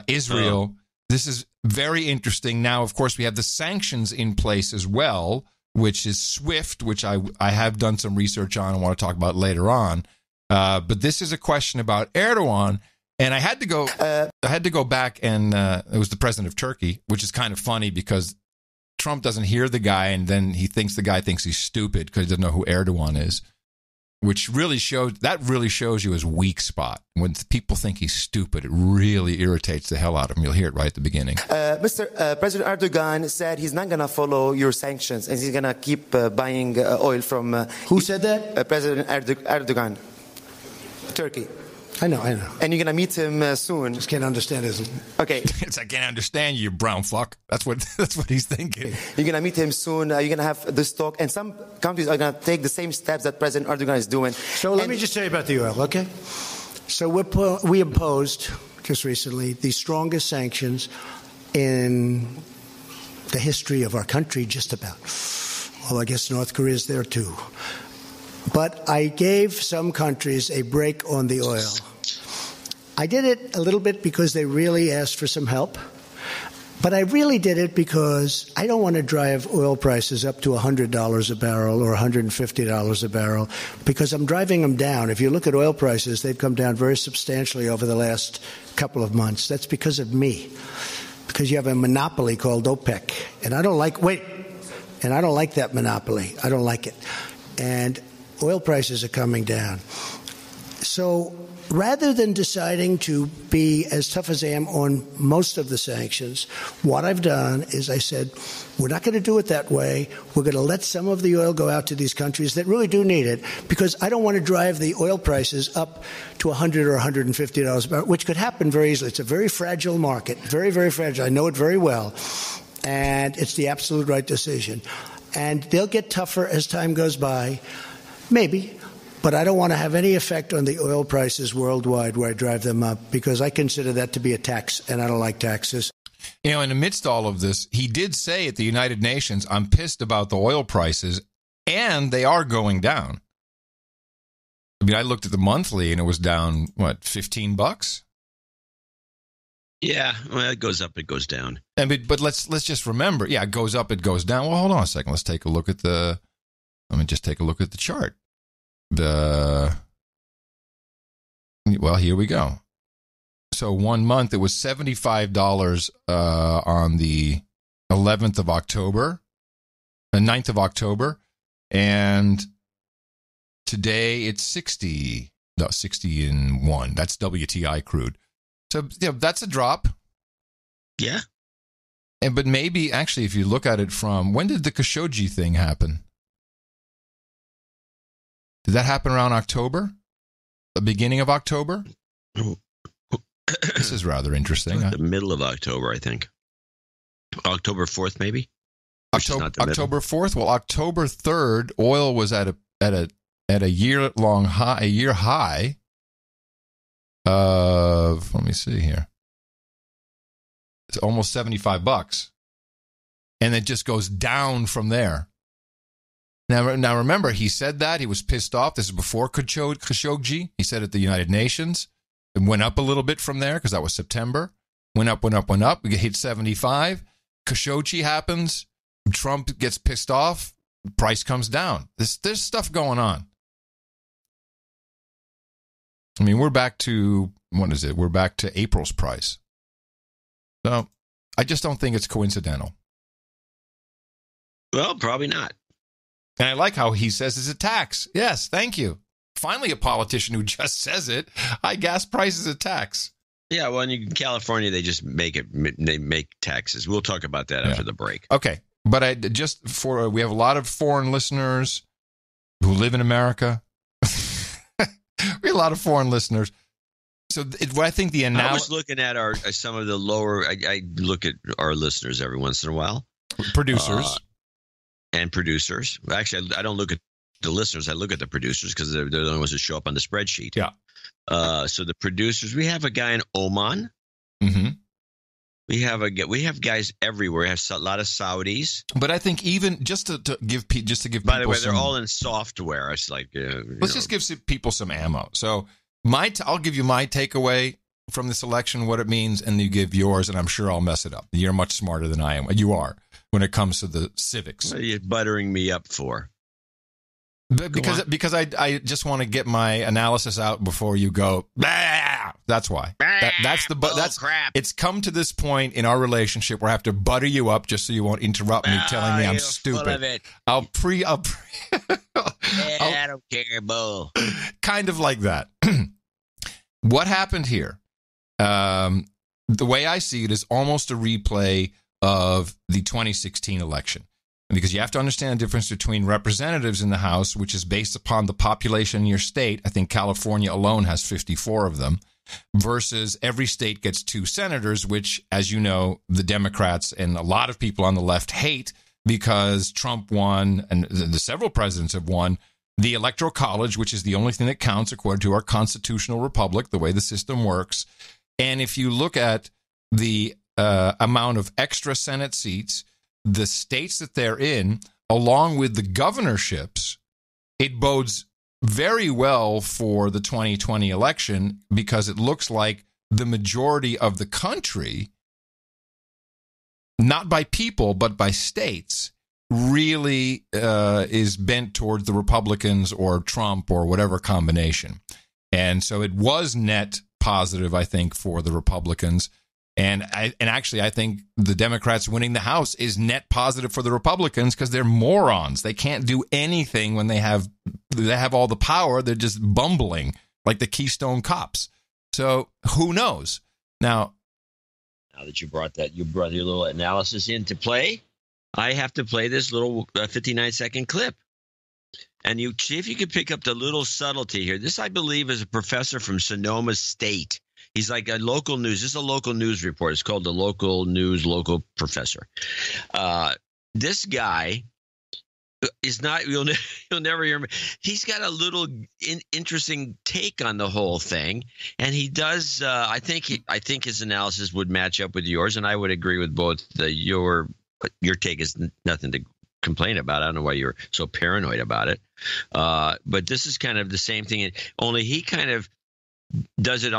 Speaker 3: Israel. This is very interesting. Now, of course, we have the sanctions in place as well, which is SWIFT, which I have done some research on and want to talk about later on. But this is a question about Erdogan. And I had to go back, and it was the president of Turkey, which is kind of funny because Trump doesn't hear the guy, and then the guy thinks he's stupid because he doesn't know who Erdogan is, which really shows you his weak spot. When people think he's stupid, it really irritates the hell out of him. You'll hear it right at the beginning.
Speaker 10: President Erdogan said he's not going to follow your sanctions, and he's going to keep buying oil from...
Speaker 22: Who said that?
Speaker 10: President Erdogan, Turkey.
Speaker 22: I know.
Speaker 10: And you're going to meet him soon.
Speaker 22: Just can't understand his...
Speaker 10: Okay.
Speaker 3: I can't understand you, brown fuck. That's what he's thinking.
Speaker 10: You're going to meet him soon. You're going to have this talk. And some countries are going to take the same steps that President Erdogan is doing.
Speaker 22: So let me just tell you about the oil, okay? So we imposed, just recently, the strongest sanctions in the history of our country, just about. Well, I guess North Korea is there too. But I gave some countries a break on the oil. I did it a little bit because they really asked for some help. But I really did it because I don't want to drive oil prices up to $100 a barrel or $150 a barrel, because I'm driving them down. If you look at oil prices, they've come down very substantially over the last couple of months. That's because of me, because you have a monopoly called OPEC. And I don't like that monopoly. I don't like it. And oil prices are coming down. So rather than deciding to be as tough as I am on most of the sanctions, what I've done is I said, we're not going to do it that way. We're going to let some of the oil go out to these countries that really do need it, because I don't want to drive the oil prices up to $100 or $150 a barrel, which could happen very easily. It's a very fragile market, very, very fragile. I know it very well. And it's the absolute right decision. And they'll get tougher as time goes by. Maybe, but I don't want to have any effect on the oil prices worldwide where I drive them up, because I consider that to be a tax, and I don't like taxes.
Speaker 3: You know, and amidst all of this, he did say at the United Nations, I'm pissed about the oil prices, and they are going down. I mean, I looked at the monthly, and it was down, $15?
Speaker 1: Yeah, well, it goes up, it goes down.
Speaker 3: But let's just remember, it goes up, it goes down. Well, hold on a second. Let's take a look at the... Let me just take a look at the chart. Well, here we go. So 1 month, it was $75 on the 11th of October, the 9th of October, and today it's 61. That's WTI crude. So that's a drop.
Speaker 1: Yeah.
Speaker 3: But maybe, actually, if you look at it from, when did the Khashoggi thing happen? Did that happen around October? The beginning of October? This is rather interesting.
Speaker 1: The middle of October, I think. October 4th, maybe?
Speaker 3: October 4th? Well, October 3rd, oil was at a year-long high, high of, let me see here. It's almost $75. And it just goes down from there. Now, remember, he said that. He was pissed off. This is before Khashoggi. He said at the United Nations. It went up a little bit from there because that was September. Went up. We hit 75. Khashoggi happens. Trump gets pissed off. price comes down. There's stuff going on. I mean, we're back to, what is it? We're back to April's price. So I just don't think it's coincidental.
Speaker 1: Well, probably not.
Speaker 3: And I like how he says it's a tax. Yes, thank you. Finally, a politician who just says it. High gas price is a tax.
Speaker 1: Yeah, well, in California, they just they make taxes. We'll talk about that after the break.
Speaker 3: Okay. But we have a lot of foreign listeners who live in America. We have a lot of foreign listeners. So I think the
Speaker 1: I was looking at some of the lower. I look at our listeners every once in a while.
Speaker 3: Producers.
Speaker 1: And producers. Actually, I don't look at the listeners. I look at the producers because they're the only ones that show up on the spreadsheet.
Speaker 3: Yeah.
Speaker 1: So the producers, we have a guy in Oman.
Speaker 3: Mm-hmm.
Speaker 1: We have guys everywhere. We have a lot of Saudis.
Speaker 3: But I think even just to give
Speaker 1: By
Speaker 3: people
Speaker 1: the way, they're all in software. It's like
Speaker 3: let's just give people some ammo. So I'll give you my takeaway from this election, what it means, and you give yours, and I'm sure I'll mess it up. You're much smarter than I am. You are when it comes to the civics.
Speaker 1: What are you buttering me up for?
Speaker 3: Because I just want to get my analysis out before you go. Bah! That's why. That's crap. It's come to this point in our relationship where I have to butter you up just so you won't interrupt me, telling me I'm stupid.
Speaker 1: Full of it.
Speaker 3: I
Speaker 1: don't care, bull.
Speaker 3: Kind of like that. What happened here? The way I see it is almost a replay of the 2016 election. Because you have to understand the difference between representatives in the House, which is based upon the population in your state. I think California alone has 54 of them, versus every state gets 2 senators, which, as you know, the Democrats and a lot of people on the left hate because Trump won, and the several presidents have won, the Electoral College, which is the only thing that counts according to our constitutional republic, the way the system works. And if you look at the amount of extra Senate seats, the states that they're in, along with the governorships, it bodes very well for the 2020 election because it looks like the majority of the country, not by people, but by states, really is bent towards the Republicans or Trump or whatever combination. And so it was net positive, I think, for the Republicans. And actually, I think the Democrats winning the House is net positive for the Republicans because they're morons. They can't do anything when they have all the power. They're just bumbling like the Keystone Cops. So who knows? Now
Speaker 1: that you brought your little analysis into play, I have to play this little 59-second clip. And you see if you can pick up the little subtlety here. This, I believe, is a professor from Sonoma State. He's like a local news. This is a local news report. It's called the local news, local professor. This guy is not. You'll never hear him. He's got a little interesting take on the whole thing, and he does. I think his analysis would match up with yours, and I would agree with both. Your take is nothing to complain about. I don't know why you're so paranoid about it. But this is kind of the same thing. Only he kind of does it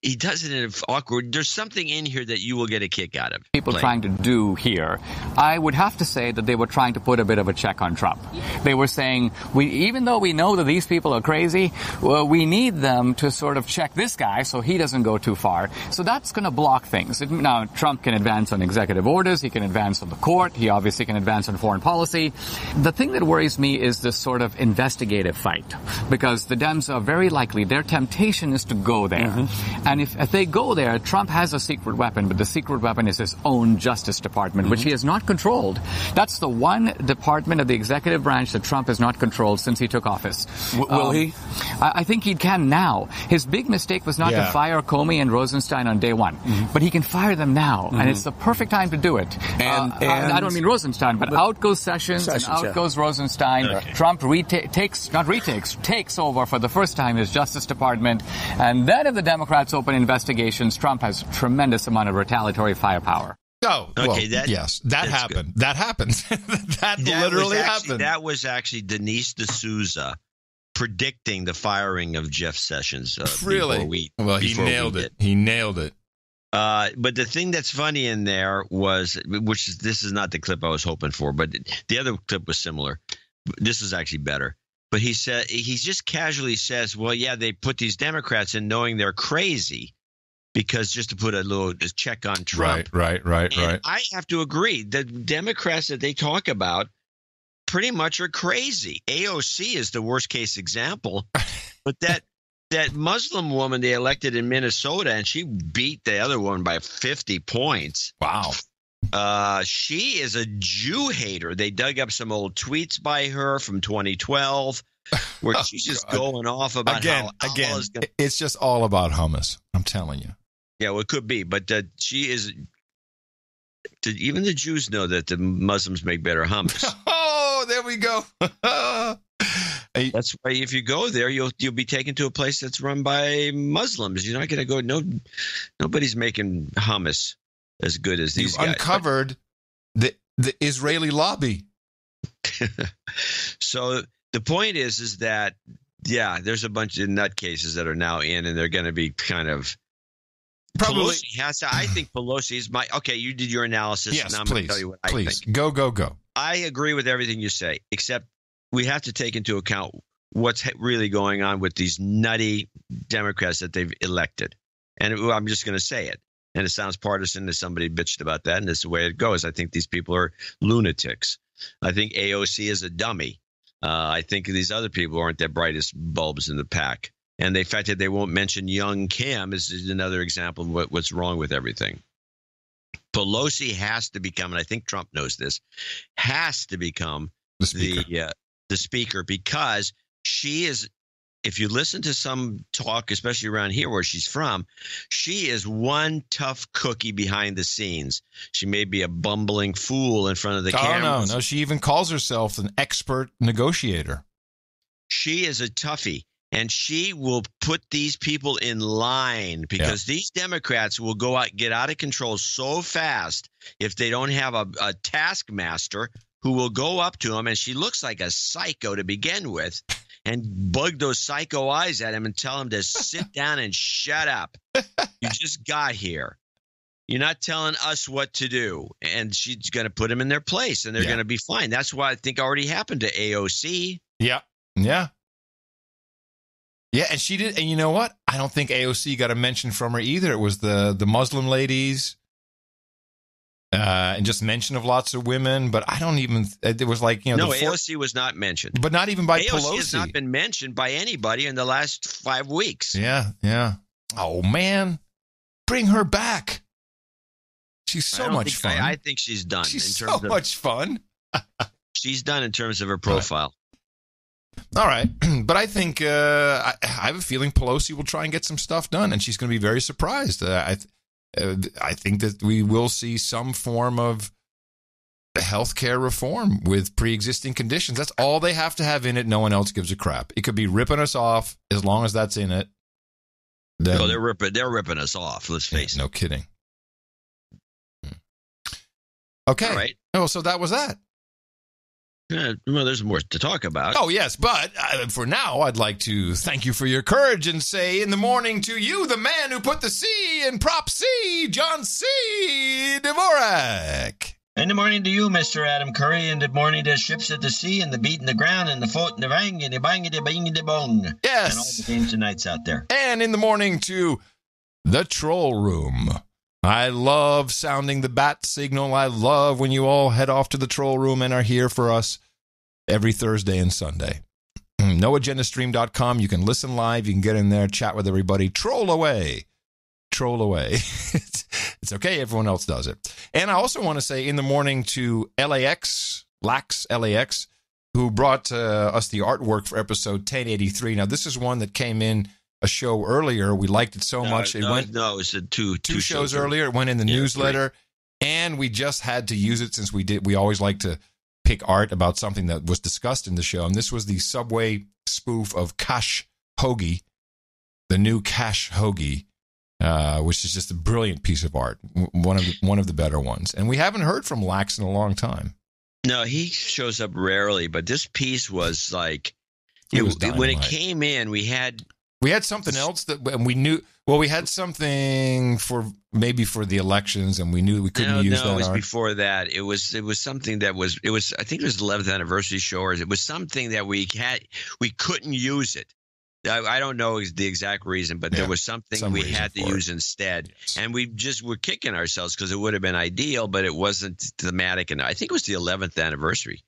Speaker 1: he does it in an awkward. There's something in here that you will get a kick out of.
Speaker 11: People trying to do here, I would have to say that they were trying to put a bit of a check on Trump. They were saying, even though we know that these people are crazy, we need them to sort of check this guy so he doesn't go too far. So that's going to block things. Now, Trump can advance on executive orders. He can advance on the court. He obviously can advance on foreign policy. The thing that worries me is this sort of investigative fight, because the Dems are very likely, their temptation is to go there. Mm-hmm. And if they go there, Trump has a secret weapon, but the secret weapon is his own Justice Department, which he has not controlled. That's the one department of the executive branch that Trump has not controlled since he took office.
Speaker 21: Will he?
Speaker 11: I think he can now. His big mistake was not to fire Comey and Rosenstein on day one, but he can fire them now, and it's the perfect time to do it. And I don't mean Rosenstein, but out goes Sessions and out goes Rosenstein. Okay. Trump takes over for the first time his Justice Department, and then if the Democrats open investigations, Trump has a tremendous amount of retaliatory firepower.
Speaker 3: Oh, okay. Well, that happened. Good. That happened. that literally happened.
Speaker 1: That was actually Denise D'Souza predicting the firing of Jeff Sessions.
Speaker 3: Really? He nailed it. He nailed it.
Speaker 1: But the thing that's funny in there was, this is not the clip I was hoping for, but the other clip was similar. This is actually better. But he just casually says, well, yeah, they put these Democrats in knowing they're crazy because just to put a little check on Trump.
Speaker 3: Right.
Speaker 1: I have to agree. The Democrats that they talk about pretty much are crazy. AOC is the worst case example. But that Muslim woman they elected in Minnesota, and she beat the other one by 50 points.
Speaker 3: Wow.
Speaker 1: She is a Jew hater. They dug up some old tweets by her from 2012 where she's just going off about how Allah is gonna...
Speaker 3: It's just all about hummus. I'm telling you.
Speaker 1: Yeah, well, it could be. But she is – even the Jews know that the Muslims make better hummus.
Speaker 3: Oh, there we go.
Speaker 1: That's why if you go there, you'll be taken to a place that's run by Muslims. You're not going to go. Nobody's making hummus as good as these guys.
Speaker 3: You've uncovered the Israeli lobby.
Speaker 1: So the point is that there's a bunch of nutcases that are now in, and they're going to be kind of.
Speaker 3: Probably.
Speaker 1: Pelosi has to. I think Pelosi is my. Okay, you did your analysis.
Speaker 3: Yes,
Speaker 1: now I'm
Speaker 3: please.
Speaker 1: going to tell you what I think.
Speaker 3: Go.
Speaker 1: I agree with everything you say, except we have to take into account what's really going on with these nutty Democrats that they've elected. And I'm just going to say it. And it sounds partisan as somebody bitched about that. And that's the way it goes. I think these people are lunatics. I think AOC is a dummy. I think these other people aren't the brightest bulbs in the pack. And the fact that they won't mention young Kim is another example of what's wrong with everything. Pelosi has to become, and I think Trump knows this, has to become the speaker, because she is, if you listen to some talk, especially around here where she's from, she is one tough cookie behind the scenes. She may be a bumbling fool in front of the cameras.
Speaker 3: No, she even calls herself an expert negotiator.
Speaker 1: She is a toughie. And she will put these people in line because these Democrats will get out of control so fast if they don't have a taskmaster who will go up to them. And she looks like a psycho to begin with and bug those psycho eyes at him and tell him to sit down and shut up. You just got here. You're not telling us what to do. And she's going to put them in their place and they're going to be fine. That's what I think already happened to AOC.
Speaker 3: Yeah. Yeah, and she did, and you know what? I don't think AOC got a mention from her either. It was the Muslim ladies, and just mention of lots of women. But I don't even. It was like
Speaker 1: AOC was not mentioned,
Speaker 3: but not even by
Speaker 1: AOC
Speaker 3: Pelosi.
Speaker 1: Has not been mentioned by anybody in the last 5 weeks.
Speaker 3: Yeah. Oh man, bring her back. She's so much fun.
Speaker 1: I think she's done.
Speaker 3: She's so much fun.
Speaker 1: She's done in terms of her profile.
Speaker 3: All right. But I think I have a feeling Pelosi will try and get some stuff done, and she's going to be very surprised. I think that we will see some form of healthcare reform with pre-existing conditions. That's all they have to have in it. No one else gives a crap. It could be ripping us off as long as that's in it.
Speaker 1: Then, they're ripping us off. Let's face it.
Speaker 3: No kidding. Okay.
Speaker 1: All right.
Speaker 3: Oh, so that was that.
Speaker 1: Well, there's more to talk about.
Speaker 3: Oh, yes, but for now, I'd like to thank you for your courage and say in the morning to you, the man who put the C in Prop C, John C. Dvorak.
Speaker 1: In the morning to you, Mr. Adam Curry. In the morning to ships at the sea and the beat in the ground and the float and the bang and the bang and the bang and the bong.
Speaker 3: Yes.
Speaker 1: And all the games and nights out there.
Speaker 3: And in the morning to the Troll Room. I love sounding the bat signal. I love when you all head off to the Troll Room and are here for us every Thursday and Sunday. NoAgendaStream.com. You can listen live. You can get in there, chat with everybody. Troll away. It's okay. Everyone else does it. And I also want to say in the morning to LAX, who brought us the artwork for episode 1083. Now, this is one that came in a show earlier. We liked it so much.
Speaker 1: It was two
Speaker 3: shows earlier. It went in the newsletter, and we just had to use it since we always like to pick art about something that was discussed in the show. And this was the Subway spoof of Cash Hoagie, the new Cash Hoagie, which is just a brilliant piece of art, one of the better ones. And we haven't heard from Lax in a long time.
Speaker 1: No, he shows up rarely, but this piece was like
Speaker 3: it was dynamite.
Speaker 1: When it came in, we had
Speaker 3: something else that we knew Well, we had something for the elections, and we knew we couldn't use that.
Speaker 1: No, it was before that. It was something that was. It was. I think it was the 11th anniversary show, or it was something that we couldn't use it. I don't know the exact reason, but there was something we had to use instead, and we just were kicking ourselves because it would have been ideal, but it wasn't thematic. And I think it was the 11th anniversary,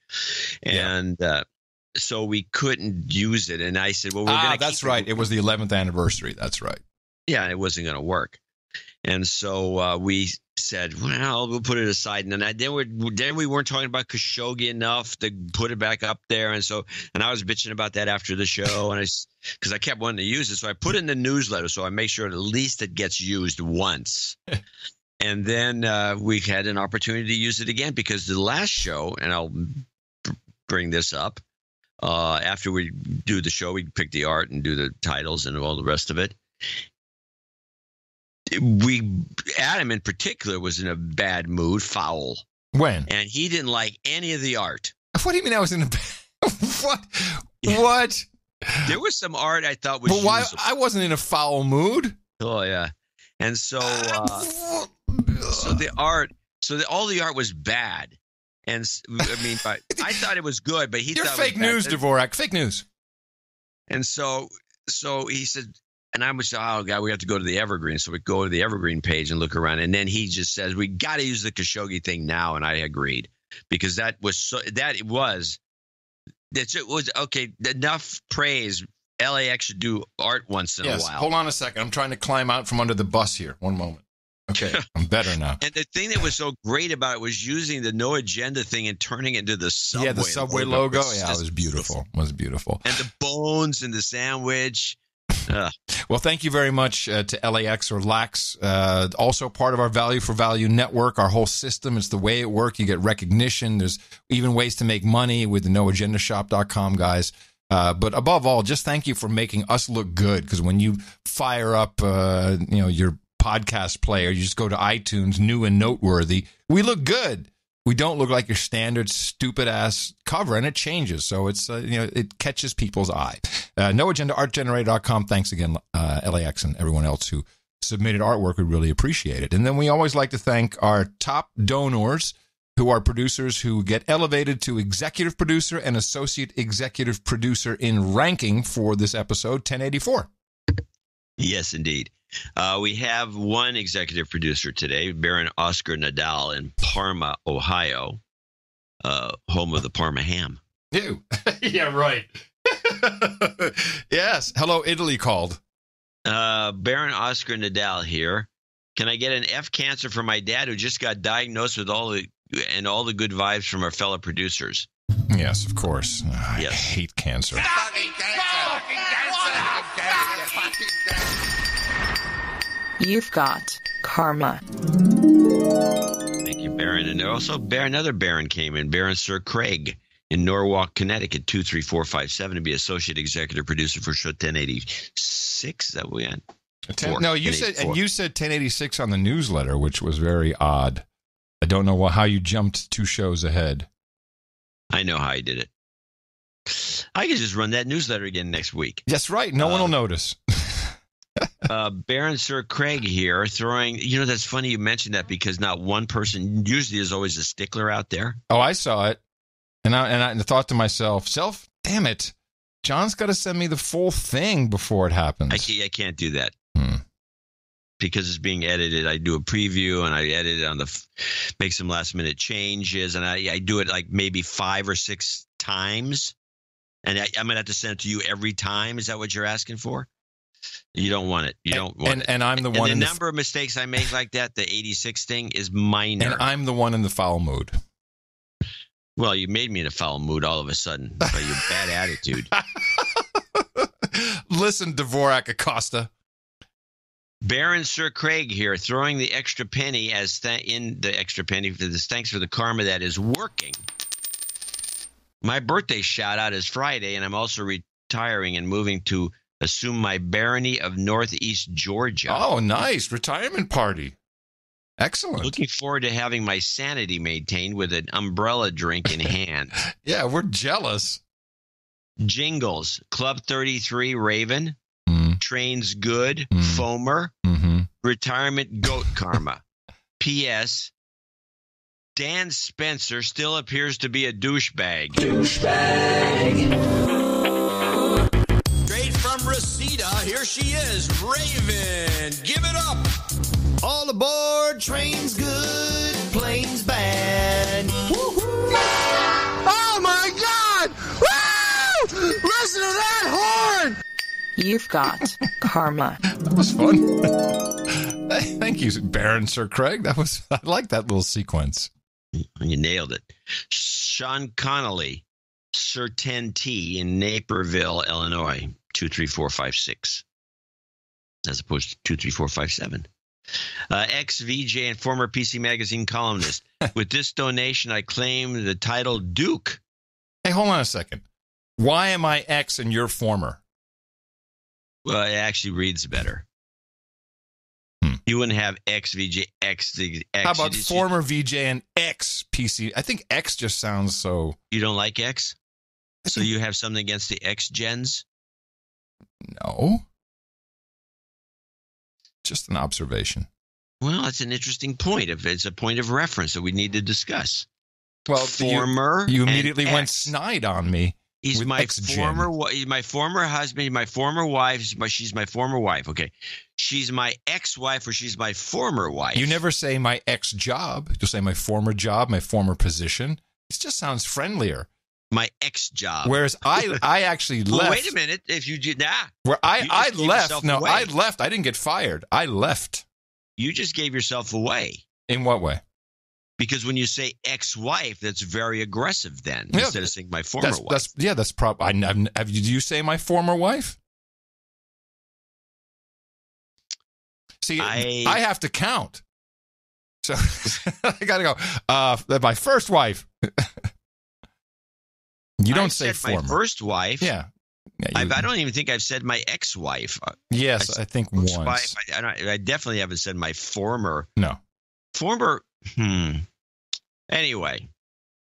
Speaker 1: and so we couldn't use it. And I said, "Well, we're going to."
Speaker 3: That's right. It was the 11th anniversary. That's right.
Speaker 1: Yeah, it wasn't going to work, and so we said, "Well, we'll put it aside." And then we weren't talking about Khashoggi enough to put it back up there, and I was bitching about that after the show, and because I kept wanting to use it, so I put it in the newsletter, so I make sure at least it gets used once. And then we had an opportunity to use it again because the last show, and I'll bring this up after we do the show, we pick the art and do the titles and all the rest of it. Adam in particular was in a bad mood, foul.
Speaker 3: When?
Speaker 1: And he didn't like any of the art.
Speaker 3: What do you mean I was in a bad What?
Speaker 1: There was some art I thought was
Speaker 3: usable.
Speaker 1: Why
Speaker 3: I wasn't in a foul mood.
Speaker 1: Oh yeah. And so the art, all the art was bad. And I mean, I thought it was good, but
Speaker 3: You're thought fake news, Dvorak. Fake news.
Speaker 1: And so he said, and I was, oh God, we have to go to the Evergreen. So we go to the Evergreen page and look around. And then he just says, we got to use the Khashoggi thing now. And I agreed because it was okay. Enough praise. LAX should do art once in a while.
Speaker 3: Hold on a second. I'm trying to climb out from under the bus here. One moment. Okay, I'm better now.
Speaker 1: And the thing that was so great about it was using the no agenda thing and turning it into the subway.
Speaker 3: Yeah, the subway logo. Yeah, it was beautiful. It was beautiful.
Speaker 1: And the bones and the sandwich.
Speaker 3: Well, thank you very much to LAX or LAX, also part of our Value for Value network, our whole system. It's the way it works. You get recognition. There's even ways to make money with the noagendashop.com guys. But above all, just thank you for making us look good. Because when you fire up, your podcast player, you just go to iTunes, new and noteworthy. We look good. We don't look like your standard stupid ass cover, and it changes. So it's it catches people's eye. NoAgendaArtGenerator.com. Thanks again, LAX and everyone else who submitted artwork. We really appreciate it. And then we always like to thank our top donors, who are producers who get elevated to executive producer and associate executive producer in ranking for this episode 1084.
Speaker 1: Yes, indeed. We have one executive producer today, Baron Oscar Nadal in Parma, Ohio, home of the Parma ham.
Speaker 3: Ew. Yeah, right. Yes. Hello, Italy called.
Speaker 1: Baron Oscar Nadal here. Can I get an F cancer for my dad who just got diagnosed with all the good vibes from our fellow producers?
Speaker 3: Yes, of course. I hate cancer.
Speaker 12: You've got karma.
Speaker 1: Thank you, Baron. And also, another Baron came in, Baron Sir Craig in Norwalk, Connecticut, 23457 to be associate executive producer for show 1086. Is that what we had?
Speaker 3: You said 1086 on the newsletter, which was very odd. I don't know how you jumped 2 shows ahead.
Speaker 1: I know how I did it. I could just run that newsletter again next week.
Speaker 3: That's right. No one will notice.
Speaker 1: Baron Sir Craig here throwing, that's funny you mentioned that because not one person, usually there's always a stickler out there.
Speaker 3: Oh, I saw it. And I thought to myself, damn it. John's got to send me the full thing before it happens.
Speaker 1: I can't do that. Because it's being edited. I do a preview and I edit it make some last minute changes. And I do it like maybe 5 or 6 times. And I'm going to have to send it to you every time. Is that what you're asking for? You don't want it. You don't want it.
Speaker 3: And I'm the one.
Speaker 1: And the number of mistakes I make like that, the 86 thing, is minor.
Speaker 3: And I'm the one in the foul mood.
Speaker 1: Well, you made me in a foul mood all of a sudden by your bad attitude.
Speaker 3: Listen, Dvorak Acosta.
Speaker 1: Baron Sir Craig here, throwing the extra penny thanks for the karma that is working. My birthday shout out is Friday, and I'm also retiring and moving to assume my barony of Northeast Georgia.
Speaker 3: Oh, nice. Retirement party. Excellent.
Speaker 1: Looking forward to having my sanity maintained with an umbrella drink in hand.
Speaker 3: Yeah, we're jealous.
Speaker 1: Jingles. Club 33 Raven. Trains good, foamer, retirement goat karma. P.S. Dan Spencer still appears to be a douchebag.
Speaker 14: Straight from Reseda, here she is, Raven. Give it up. All aboard, train's good, plane's bad. Woo-hoo. Oh my God! Woo! Listen to that horn!
Speaker 12: You've got karma.
Speaker 3: That was fun. Thank you, Baron Sir Craig. I like that little sequence.
Speaker 1: You nailed it. Sean Connolly, Sir 10T in Naperville, Illinois, 23456, as opposed to 23457. Ex-VJ and former PC Magazine columnist. With this donation, I claim the title Duke.
Speaker 3: Hey, hold on a second. Why am I ex and you're former?
Speaker 1: Well, it actually reads better. You wouldn't have ex-VJ, X.
Speaker 3: How about former VJ and ex-PC? I think X just sounds so...
Speaker 1: You don't like X? So you have something against the X-gens?
Speaker 3: No. Just an observation.
Speaker 1: Well, it's an interesting point. If it's a point of reference that we need to discuss.
Speaker 3: Well,
Speaker 1: former,
Speaker 3: you immediately went snide on me.
Speaker 1: He's my former husband, my former wife. She's my former wife. Okay, she's my ex-wife, or she's my former wife.
Speaker 3: You never say my ex-job. You'll say my former job, my former position. It just sounds friendlier.
Speaker 1: My ex-job.
Speaker 3: Whereas I actually left.
Speaker 1: Well, wait a minute. If you did
Speaker 3: where I left. No, I left. I didn't get fired. I left.
Speaker 1: You just gave yourself away.
Speaker 3: In what way?
Speaker 1: Because when you say ex-wife, that's very aggressive then, instead of saying my former wife.
Speaker 3: That's probably... Do you say my former wife? See, I have to count. So I got to go. My first wife. You don't say former.
Speaker 1: My first wife.
Speaker 3: Yeah.
Speaker 1: I don't even think I've said my ex-wife.
Speaker 3: Yes, I think once.
Speaker 1: Wife. I definitely haven't said my former.
Speaker 3: No.
Speaker 1: Former. Anyway,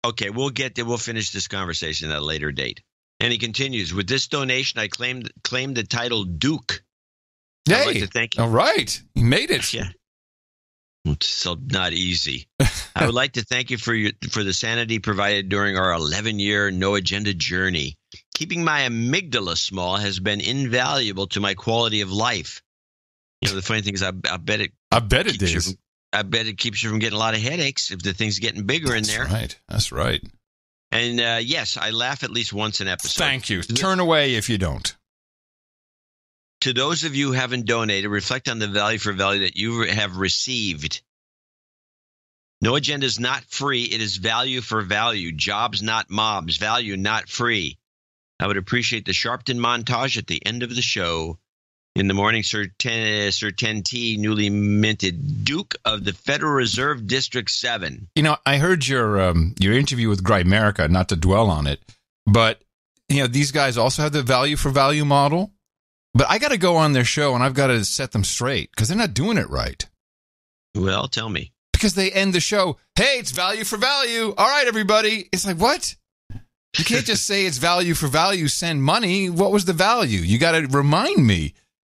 Speaker 1: okay, we'll finish this conversation at a later date. And he continues, with this donation, I claim the title Duke.
Speaker 3: Hey,
Speaker 1: I'd like to thank you.
Speaker 3: All right, you made it.
Speaker 1: Yeah. It's so not easy. I would like to thank you for the sanity provided during our 11-year no agenda journey. Keeping my amygdala small has been invaluable to my quality of life. You know, the funny thing is, I bet it is. I bet it keeps you from getting a lot of headaches if the thing's getting bigger in there.
Speaker 3: That's right.
Speaker 1: And yes, I laugh at least once an episode.
Speaker 3: Thank you. Turn away if you don't.
Speaker 1: To those of you who haven't donated, reflect on the value for value that you have received. No agenda is not free. It is value for value. Jobs, not mobs. Value, not free. I would appreciate the Sharpton montage at the end of the show. In the morning, Sir 10T, newly minted Duke of the Federal Reserve District 7.
Speaker 3: You know, I heard your interview with Grimerica, not to dwell on it, but you know, these guys also have the value for value model. But I got to go on their show and I've got to set them straight because they're not doing it right.
Speaker 1: Well, tell me.
Speaker 3: Because they end the show, hey, it's value for value. All right, everybody. It's like, what? You can't just say it's value for value, send money. What was the value? You got to remind me.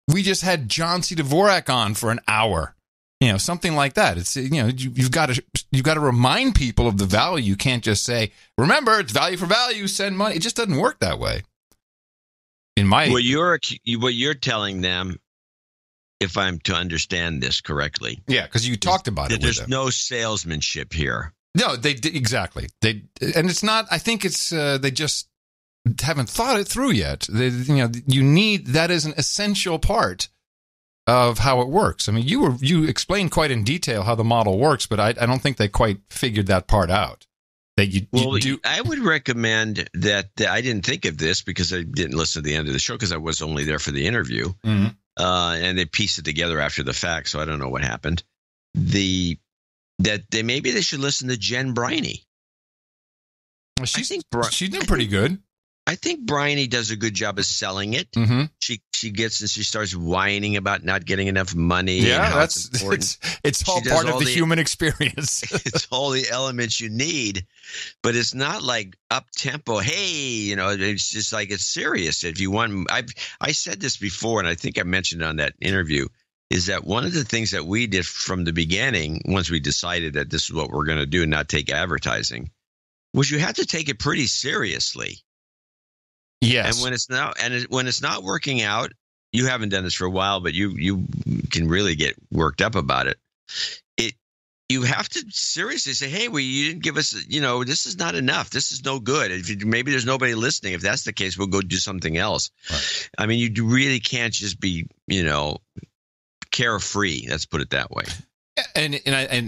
Speaker 3: We just had John C. Dvorak on for an hour, you know, something like that. It's, you know, you've got to remind people of the value. You can't just say, remember, it's value for value, send money. It just doesn't work that way.
Speaker 1: What you're telling them, if I'm to understand this correctly,
Speaker 3: yeah, because you talked about it.
Speaker 1: There's no salesmanship here.
Speaker 3: No, exactly. And it's not. I think it's they just haven't thought it through yet. You need that is an essential part of how it works. I mean, you explained quite in detail how the model works, but I don't think they quite figured that part out.
Speaker 1: I would recommend that I didn't think of this because I didn't listen to the end of the show because I was only there for the interview, and they pieced it together after the fact. So I don't know what happened. Maybe they should listen to Jen Briney.
Speaker 3: She's doing pretty good.
Speaker 1: I think Bryony does a good job of selling it.
Speaker 3: Mm-hmm.
Speaker 1: She gets and she starts whining about not getting enough money.
Speaker 3: Yeah,
Speaker 1: and how
Speaker 3: that's
Speaker 1: important.
Speaker 3: it's all part of the human experience.
Speaker 1: It's all the elements you need, but it's not like up tempo. Hey, it's just like it's serious. If you want, I said this before, and I think I mentioned it on that interview. Is that one of the things that we did from the beginning, once we decided that this is what we're going to do and not take advertising, was you have to take it pretty seriously.
Speaker 3: Yes.
Speaker 1: And when it's not working out, you haven't done this for a while, but you can really get worked up about it. You have to seriously say, hey, you didn't give us, this is not enough. This is no good. Maybe there's nobody listening. If that's the case, we'll go do something else. Right. I mean, you really can't just be, carefree. Let's put it that way.
Speaker 3: And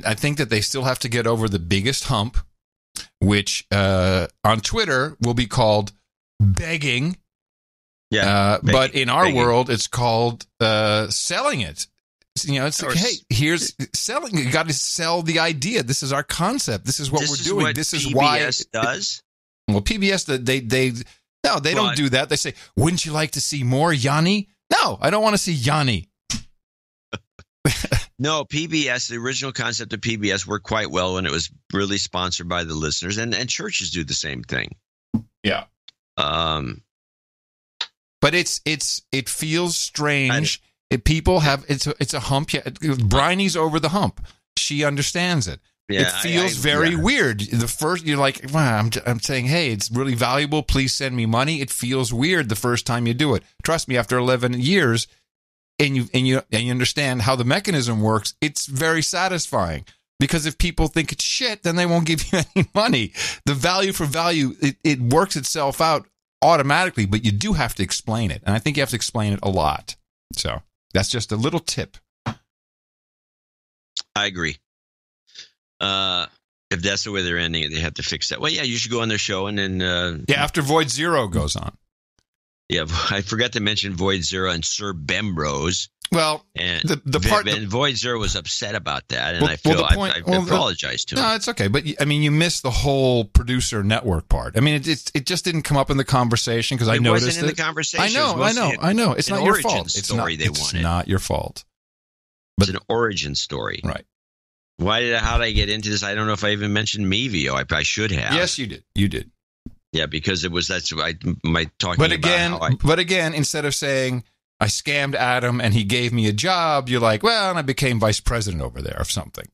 Speaker 3: I think that they still have to get over the biggest hump, which on Twitter will be called begging. Yeah. Begging, but in our world, it's called selling it. It's like, hey, here's selling. You got to sell the idea. This is our concept. This is what we're doing. This is why
Speaker 1: PBS does.
Speaker 3: Well, PBS, they don't do that. They say, wouldn't you like to see more Yanni? No, I don't want to see Yanni.
Speaker 1: No, PBS, the original concept of PBS worked quite well when it was really sponsored by the listeners, and churches do the same thing.
Speaker 3: Yeah. But it feels strange. People have it's a hump. Bryony's over the hump. She understands it. Yeah, it feels very weird. The first you're like, wow, I'm saying, hey, it's really valuable. Please send me money. It feels weird the first time you do it. Trust me, after 11 years, and you understand how the mechanism works, it's very satisfying. Because if people think it's shit, then they won't give you any money. The value for value, it works itself out automatically, but you do have to explain it. And I think you have to explain it a lot. So that's just a little tip.
Speaker 1: I agree. If that's the way they're ending it, they have to fix that. Well, yeah, you should go on their show and then...
Speaker 3: after Void Zero goes on.
Speaker 1: Yeah, I forgot to mention Void Zero and Sir Bemrose.
Speaker 3: Well,
Speaker 1: and Void Zero was upset about that, and I apologize to him.
Speaker 3: No, it's okay, but I mean, you missed the whole producer network part. I mean, it just didn't come up in the conversation because I noticed
Speaker 1: wasn't in the conversation.
Speaker 3: I know. It's not your fault. It's not your fault.
Speaker 1: But it's an origin story,
Speaker 3: right?
Speaker 1: How did I get into this? I don't know if I even mentioned Mevio. I should have.
Speaker 3: Yes, you did. You did.
Speaker 1: Yeah, because
Speaker 3: But again, instead of saying I scammed Adam and he gave me a job, you're like, well, and I became vice president over there or something.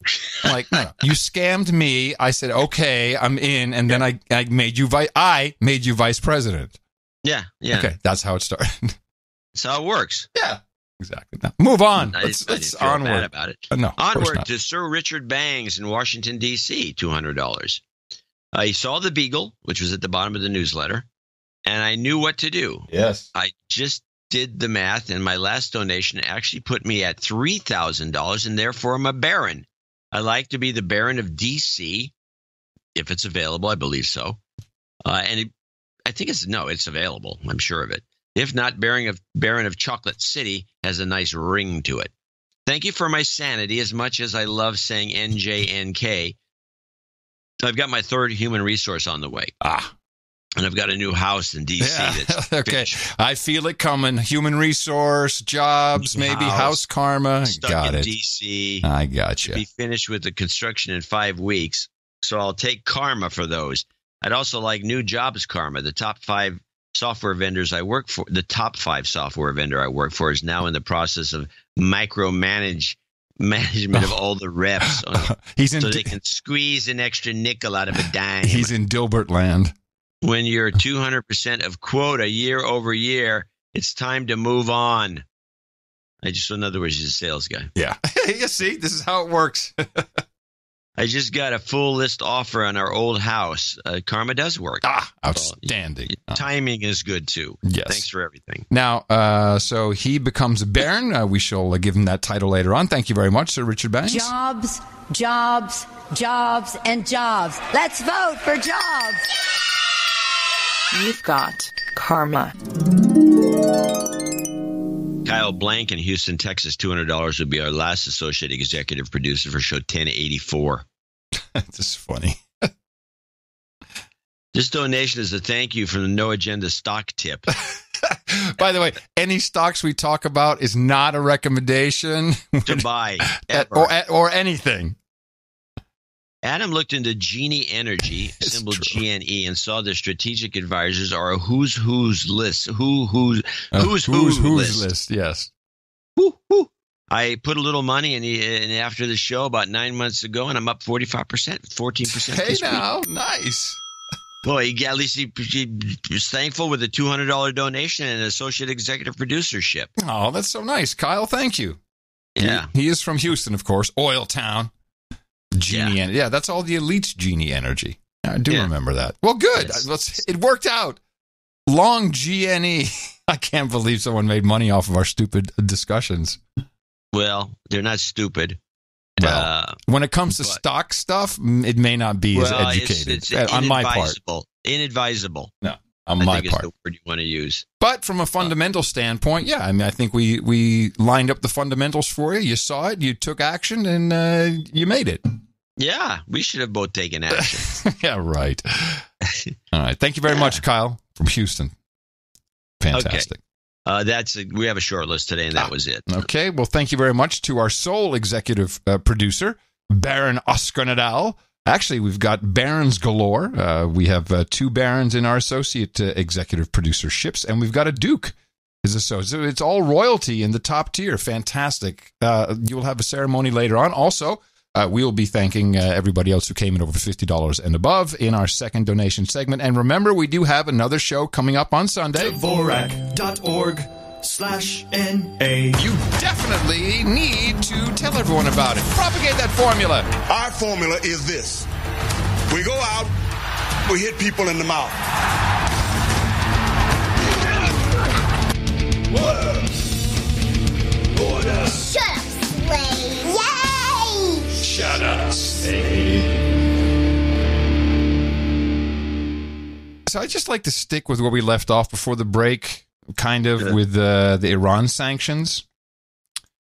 Speaker 3: I'm like, no, you scammed me. I said, okay, I'm in, and then I made you vice president.
Speaker 1: Yeah.
Speaker 3: Okay, that's how it started.
Speaker 1: That's how it works.
Speaker 3: Yeah. Exactly. Now, move on. Let's
Speaker 1: feel
Speaker 3: onward.
Speaker 1: Bad about it.
Speaker 3: No,
Speaker 1: onward to Sir Richard Bangs in Washington, D.C., $200. I saw the Beagle, which was at the bottom of the newsletter, and I knew what to do.
Speaker 3: Yes.
Speaker 1: I just did the math, and my last donation actually put me at $3,000, and therefore I'm a baron. I like to be the Baron of D.C., if it's available. I believe so. I think it's available. I'm sure of it. If not, Baron of Chocolate City has a nice ring to it. Thank you for my sanity. As much as I love saying NJNK, I've got my third human resource on the way. And I've got a new house in D.C. that's
Speaker 3: okay.
Speaker 1: finished.
Speaker 3: I feel it coming. Human resource, jobs, maybe house karma. Got
Speaker 1: in
Speaker 3: it.
Speaker 1: D.C.
Speaker 3: I got you.
Speaker 1: Be finished with the construction in 5 weeks. So I'll take karma for those. I'd also like new jobs karma. The top 5 software vendors I work for, the top 5 software vendor I work for is now in the process of management of all the reps so they can squeeze an extra nickel out of a dime.
Speaker 3: He's in Dilbert land.
Speaker 1: When you're 200% of quota year over year, it's time to move on. In other words, he's a sales guy.
Speaker 3: Yeah. You see, this is how it works.
Speaker 1: I just got a full list offer on our old house. Karma does work.
Speaker 3: Outstanding.
Speaker 1: Timing is good too.
Speaker 3: Yes.
Speaker 1: Thanks for everything.
Speaker 3: Now, so he becomes a baron. We shall give him that title later on. Thank you very much, Sir Richard Banks.
Speaker 7: Jobs, jobs, jobs, and jobs. Let's vote for jobs.
Speaker 12: You've got karma.
Speaker 1: Kyle Blank in Houston, Texas, $200 would be our last associate executive producer for show 1084.
Speaker 3: That's funny.
Speaker 1: This donation is a thank you from the No Agenda stock tip.
Speaker 3: By the way, any stocks we talk about is not a recommendation
Speaker 1: to buy
Speaker 3: or anything.
Speaker 1: Adam looked into Genie Energy, symbol GNE, and saw the strategic advisors are a who's list. Who's list.
Speaker 3: Yes.
Speaker 1: Woo. I put a little money in after the show about 9 months ago, and I'm up 45%, 14%.
Speaker 3: Hey, now, nice.
Speaker 1: Boy, at least he was thankful with a $200 donation and an associate executive producership.
Speaker 3: Oh, that's so nice, Kyle. Thank you.
Speaker 1: Yeah,
Speaker 3: he is from Houston, of course, Oil Town. Genie Energy. Yeah, that's all the elites Genie Energy. I do remember that. Well, good. Yes. It worked out. Long GNE. I can't believe someone made money off of our stupid discussions.
Speaker 1: Well, they're not stupid.
Speaker 3: Well, when it comes to stock stuff, it may not be as educated.
Speaker 1: It's
Speaker 3: on my part.
Speaker 1: Inadvisable.
Speaker 3: No, on my part.
Speaker 1: Is the word you want to use.
Speaker 3: But from a fundamental standpoint, yeah, I mean, I think we lined up the fundamentals for you. You saw it, you took action, and you made it.
Speaker 1: Yeah, we should have both taken action.
Speaker 3: Yeah, right. All right. Thank you very much, Kyle, from Houston. Fantastic.
Speaker 1: Okay. We have a short list today, and that was it.
Speaker 3: Okay. Well, thank you very much to our sole executive producer, Baron Oscar Nadal. Actually, we've got barons galore. We have 2 barons in our associate executive producerships, and we've got a duke. So it's all royalty in the top tier. Fantastic. You will have a ceremony later on. Also, we will be thanking everybody else who came in over $50 and above in our second donation segment. And remember, we do have another show coming up on Sunday.
Speaker 14: Dvorak.org/NA.
Speaker 3: You definitely need to tell everyone about it. Propagate that formula.
Speaker 15: Our formula is this. We go out, we hit people in the mouth. Order.
Speaker 16: Shut up, slave. Yay!
Speaker 15: Shut up, slave.
Speaker 3: So I just like to stick with where we left off before the break, kind of with the Iran sanctions.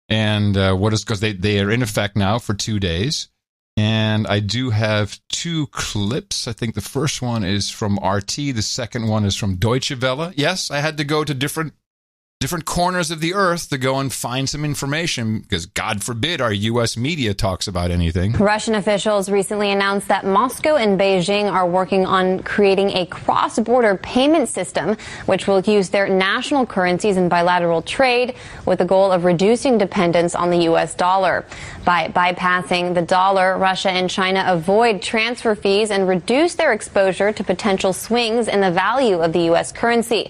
Speaker 3: And because they are in effect now for 2 days. And I do have 2 clips. I think the first one is from RT. The second one is from Deutsche Welle. Yes, I had to go to different corners of the earth to go and find some information because, God forbid, our U.S. media talks about anything.
Speaker 23: Russian officials recently announced that Moscow and Beijing are working on creating a cross-border payment system which will use their national currencies in bilateral trade with the goal of reducing dependence on the U.S. dollar. By bypassing the dollar, Russia and China avoid transfer fees and reduce their exposure to potential swings in the value of the U.S. currency.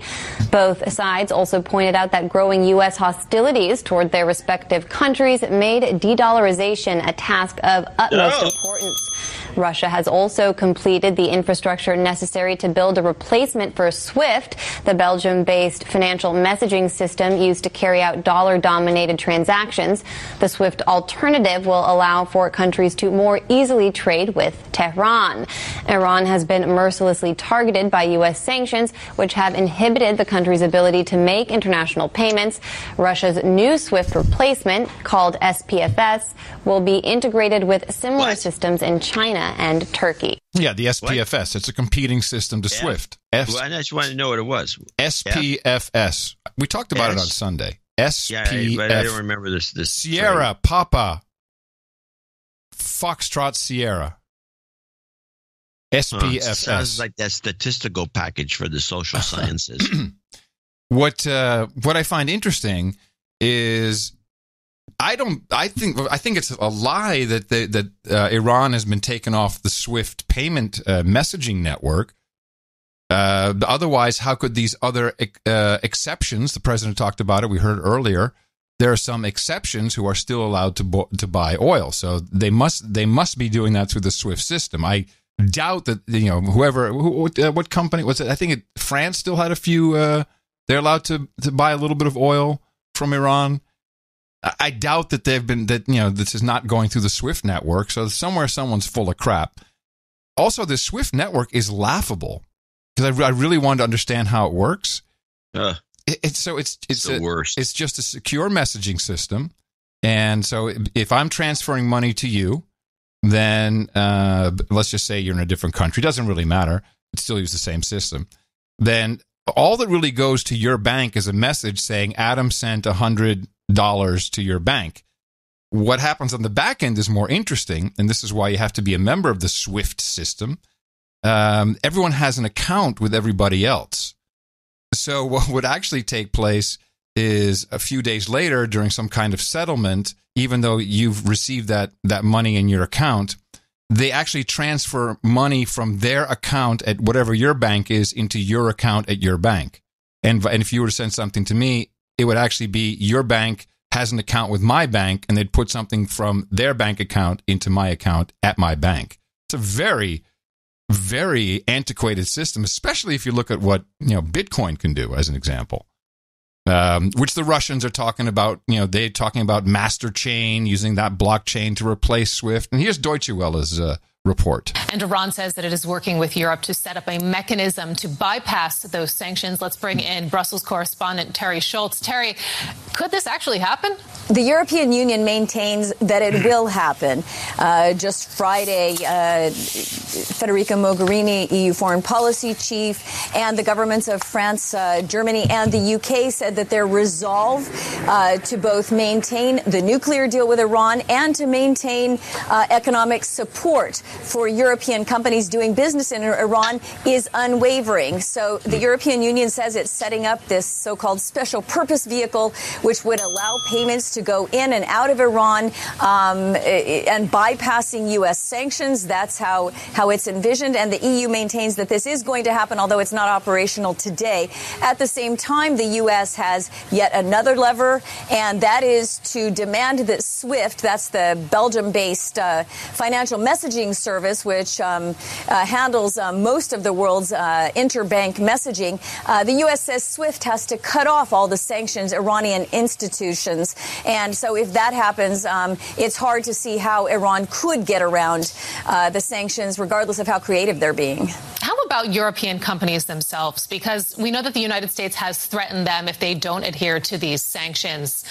Speaker 23: Both sides also pointed out that growing U.S. hostilities toward their respective countries made de-dollarization a task of utmost importance. Russia has also completed the infrastructure necessary to build a replacement for SWIFT, the Belgium-based financial messaging system used to carry out dollar-dominated transactions. The SWIFT alternative will allow for countries to more easily trade with Tehran. Iran has been mercilessly targeted by U.S. sanctions, which have inhibited the country's ability to make international payments. Russia's new SWIFT replacement, called SPFS, will be integrated with similar systems in China and Turkey.
Speaker 3: Yeah, the SPFS. What? It's a competing system to SWIFT.
Speaker 1: I just wanted to know what it was.
Speaker 3: SPFS. We talked about it on Sunday. SPFS.
Speaker 1: Yeah, but I don't remember this.
Speaker 3: Sierra,
Speaker 1: trade.
Speaker 3: Papa, Foxtrot, Sierra. SPFS.
Speaker 1: Sounds like that statistical package for the social sciences.
Speaker 3: What I find interesting is I think it's a lie that Iran has been taken off the SWIFT payment messaging network. Otherwise, how could these other exceptions? The president talked about it. We heard earlier. There are some exceptions who are still allowed to buy oil, so they must be doing that through the SWIFT system. I doubt that what company was it? I think France still had a few. They're allowed to buy a little bit of oil from Iran. I doubt that this is not going through the SWIFT network. So somewhere someone's full of crap. Also, the SWIFT network is laughable because I really wanted to understand how it works. It's the worst. It's just a secure messaging system, and so if I'm transferring money to you, then let's just say you're in a different country. Doesn't really matter. still use the same system, then all that really goes to your bank is a message saying Adam sent $100 to your bank. What happens on the back end is more interesting, and this is why you have to be a member of the SWIFT system. Everyone has an account with everybody else. So what would actually take place is a few days later during some kind of settlement, even though you've received that money in your account, they actually transfer money from their account at whatever your bank is into your account at your bank. And if you were to send something to me, it would actually be your bank has an account with my bank, and they'd put something from their bank account into my account at my bank. It's a very, very antiquated system, especially if you look at what Bitcoin can do, as an example. Which the Russians are talking about. They're talking about master chain, using that blockchain to replace SWIFT. And here's Deutsche Welle's report.
Speaker 13: And Iran says that it is working with Europe to set up a mechanism to bypass those sanctions. Let's bring in Brussels correspondent Terry Schultz. Terry, could this actually happen?
Speaker 17: The European Union maintains that it will happen. Just Friday, Federica Mogherini, EU foreign policy chief, and the governments of France, Germany, and the UK said that their resolve to both maintain the nuclear deal with Iran and to maintain economic support for European companies doing business in Iran is unwavering. So the European Union says it's setting up this so-called special purpose vehicle, which would allow payments to go in and out of Iran and bypassing U.S. sanctions. That's how it's envisioned. And the EU maintains that this is going to happen, although it's not operational today. At the same time, the U.S. has yet another lever, and that is to demand that SWIFT, that's the Belgium-based financial messaging service, which handles most of the world's interbank messaging. The U.S. says SWIFT has to cut off all the sanctions Iranian institutions. And so if that happens, it's hard to see how Iran could get around the sanctions, regardless of how creative they're being.
Speaker 13: How about European companies themselves? Because we know that the United States has threatened them if they don't adhere to these sanctions.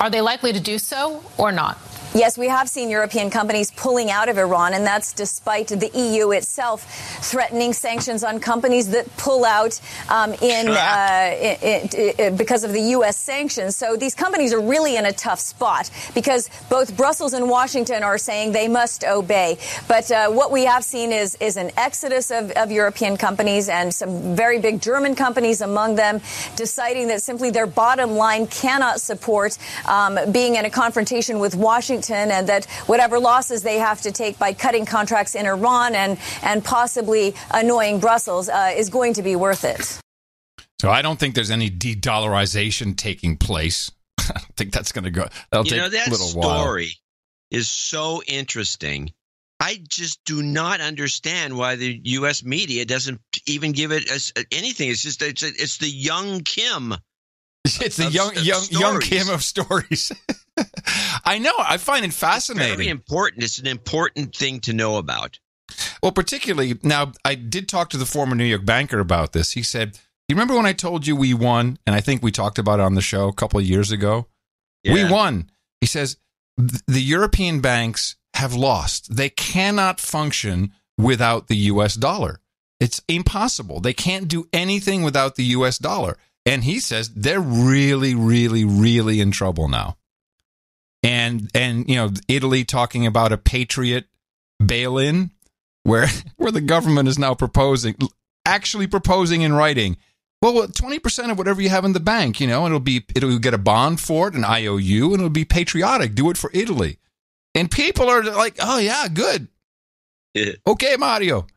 Speaker 13: Are they likely to do so or not?
Speaker 17: Yes, we have seen European companies pulling out of Iran, and that's despite the EU itself threatening sanctions on companies that pull out because of the U.S. sanctions. So these companies are really in a tough spot because both Brussels and Washington are saying they must obey. But what we have seen is an exodus of European companies, and some very big German companies among them deciding that simply their bottom line cannot support being in a confrontation with Washington, and that whatever losses they have to take by cutting contracts in Iran and possibly annoying Brussels is going to be worth it.
Speaker 3: So I don't think there's any de-dollarization taking place. I don't think that's going to go. That'll take a little while.
Speaker 1: That story is so interesting. I just do not understand why the U.S. media doesn't even give it anything. It's just it's the young Kim.
Speaker 3: It's the young Kim of stories. I know. I find it fascinating.
Speaker 1: It's very important. It's an important thing to know about.
Speaker 3: Well, particularly now, I did talk to the former New York banker about this. He said, "You remember when I told you we won?" And I think we talked about it on the show a couple of years ago. Yeah. We won. He says the European banks have lost. They cannot function without the U.S. dollar. It's impossible. They can't do anything without the U.S. dollar. And he says they're really, really, really in trouble now. And Italy talking about a Patriot bail-in where the government is now proposing in writing, well, 20% of whatever you have in the bank, it'll get a bond for it, an IOU, and it'll be patriotic. Do it for Italy. And people are like, oh, yeah, good. Yeah. Okay, Mario.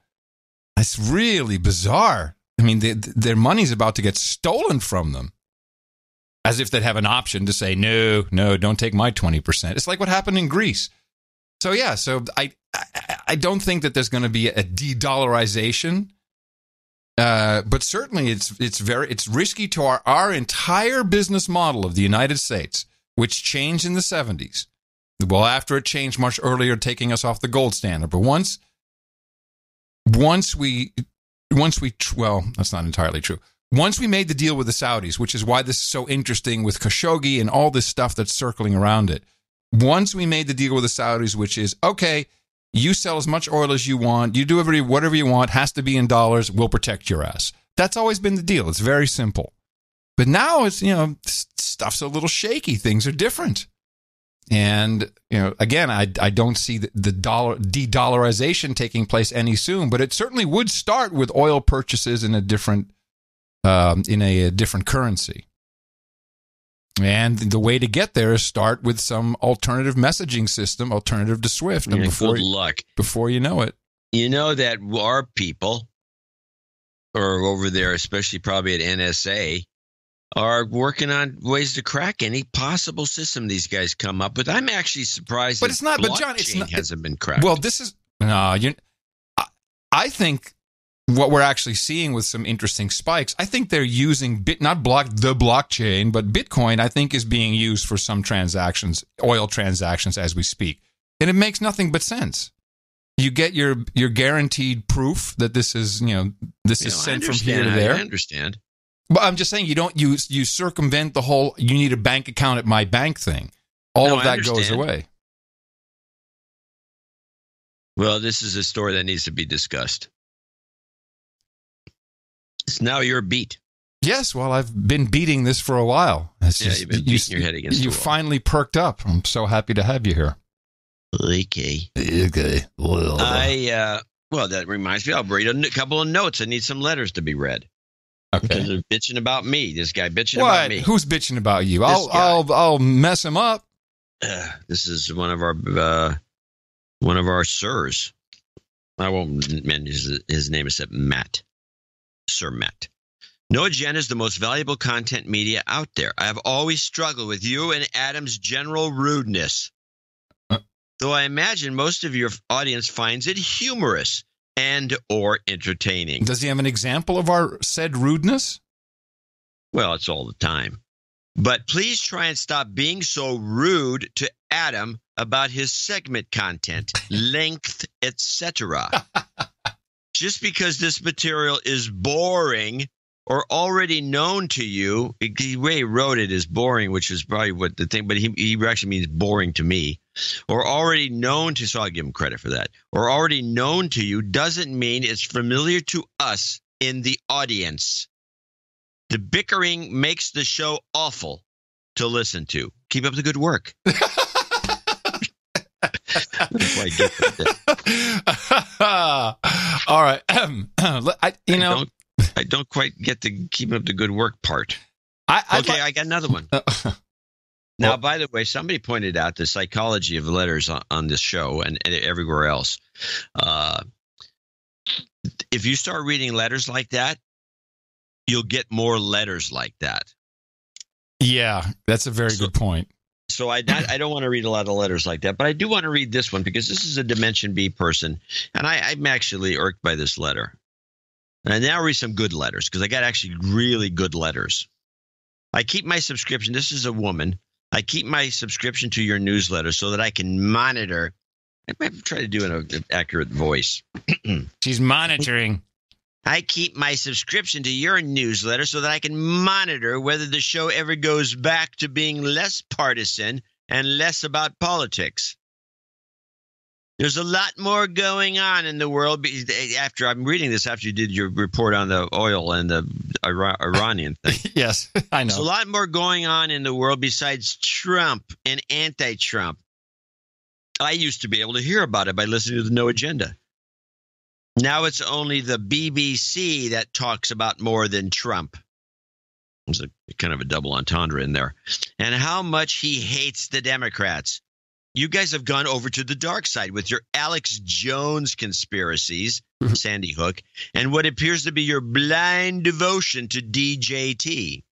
Speaker 3: That's really bizarre. I mean, their money's about to get stolen from them. As if they'd have an option to say, no, don't take my 20%. It's like what happened in Greece. So, yeah, I don't think that there's going to be a de-dollarization. But certainly it's risky to our entire business model of the United States, which changed in the 70s. Well, after it changed much earlier, taking us off the gold standard. But once we, well, that's not entirely true. Once we made the deal with the Saudis, which is why this is so interesting with Khashoggi and all this stuff that's circling around it. Once we made the deal with the Saudis, which is, okay, you sell as much oil as you want, you do whatever you want, has to be in dollars, we'll protect your ass. That's always been the deal. It's very simple. But now it's, stuff's a little shaky. Things are different. And, again, I don't see the de-dollarization taking place any soon, but it certainly would start with oil purchases in a different currency. And the way to get there is start with some alternative messaging system, alternative to SWIFT. And
Speaker 1: good luck.
Speaker 3: Before you know it.
Speaker 1: You know that our people, or over there, especially probably at NSA, are working on ways to crack any possible system these guys come up with. I'm actually surprised
Speaker 3: but it's not, but John, it's not,
Speaker 1: hasn't been cracked.
Speaker 3: Well, this is, I think what we're actually seeing with some interesting spikes, I think they're using the blockchain, but Bitcoin, I think, is being used for some transactions, oil transactions as we speak. And it makes nothing but sense. You get your guaranteed proof that this is, is sent from here to there.
Speaker 1: I understand.
Speaker 3: But I'm just saying you circumvent the whole, you need a bank account at my bank thing. All of that goes away.
Speaker 1: Well, this is a story that needs to be discussed. It's now your beat.
Speaker 3: Yes, well, I've been beating this for a while.
Speaker 1: You've been beating your head against the wall.
Speaker 3: You finally perked up. I'm so happy to have you here.
Speaker 1: Okay.
Speaker 3: Well,
Speaker 1: well, that reminds me. I'll read a couple of notes. I need some letters to be read.
Speaker 3: Okay.
Speaker 1: Because they're bitching about me. This guy bitching about me.
Speaker 3: Who's bitching about you? I'll mess him up.
Speaker 1: This is one of our sirs. I won't mention his name except Matt. Sir Matt. No Agenda is the most valuable content media out there. I have always struggled with you and Adam's general rudeness. Though I imagine most of your audience finds it humorous and or entertaining.
Speaker 3: Does he have an example of our said rudeness?
Speaker 1: Well, it's all the time. But please try and stop being so rude to Adam about his segment content, length, etc. Just because this material is boring or already known to you, the way he wrote it is boring, which is probably what the thing, but he actually means boring to me, or already known to, so I'll give him credit for that, or already known to you doesn't mean it's familiar to us in the audience. The bickering makes the show awful to listen to. Keep up the good work.
Speaker 3: All right.
Speaker 1: I don't quite get the keep up the good work part. I got another one. Now, by the way, somebody pointed out the psychology of letters on this show and everywhere else. If you start reading letters like that, you'll get more letters like that.
Speaker 3: Yeah, that's a very good point.
Speaker 1: So I don't want to read a lot of letters like that, but I do want to read this one because this is a Dimension B person, and I'm actually irked by this letter. And I now read some good letters because I got actually really good letters. I keep my subscription. This is a woman. I keep my subscription to your newsletter so that I can monitor. I might try to do an accurate voice.
Speaker 3: She's monitoring.
Speaker 1: I keep my subscription to your newsletter so that I can monitor whether the show ever goes back to being less partisan and less about politics. There's a lot more going on in the world. After I'm reading this, after you did your report on the oil and the Iranian thing.
Speaker 3: Yes, I know.
Speaker 1: There's a lot more going on in the world besides Trump and anti-Trump. I used to be able to hear about it by listening to the No Agenda. Now it's only the BBC that talks about more than Trump. There's a kind of a double entendre in there. And how much he hates the Democrats. You guys have gone over to the dark side with your Alex Jones conspiracies, Sandy Hook, and what appears to be your blind devotion to DJT.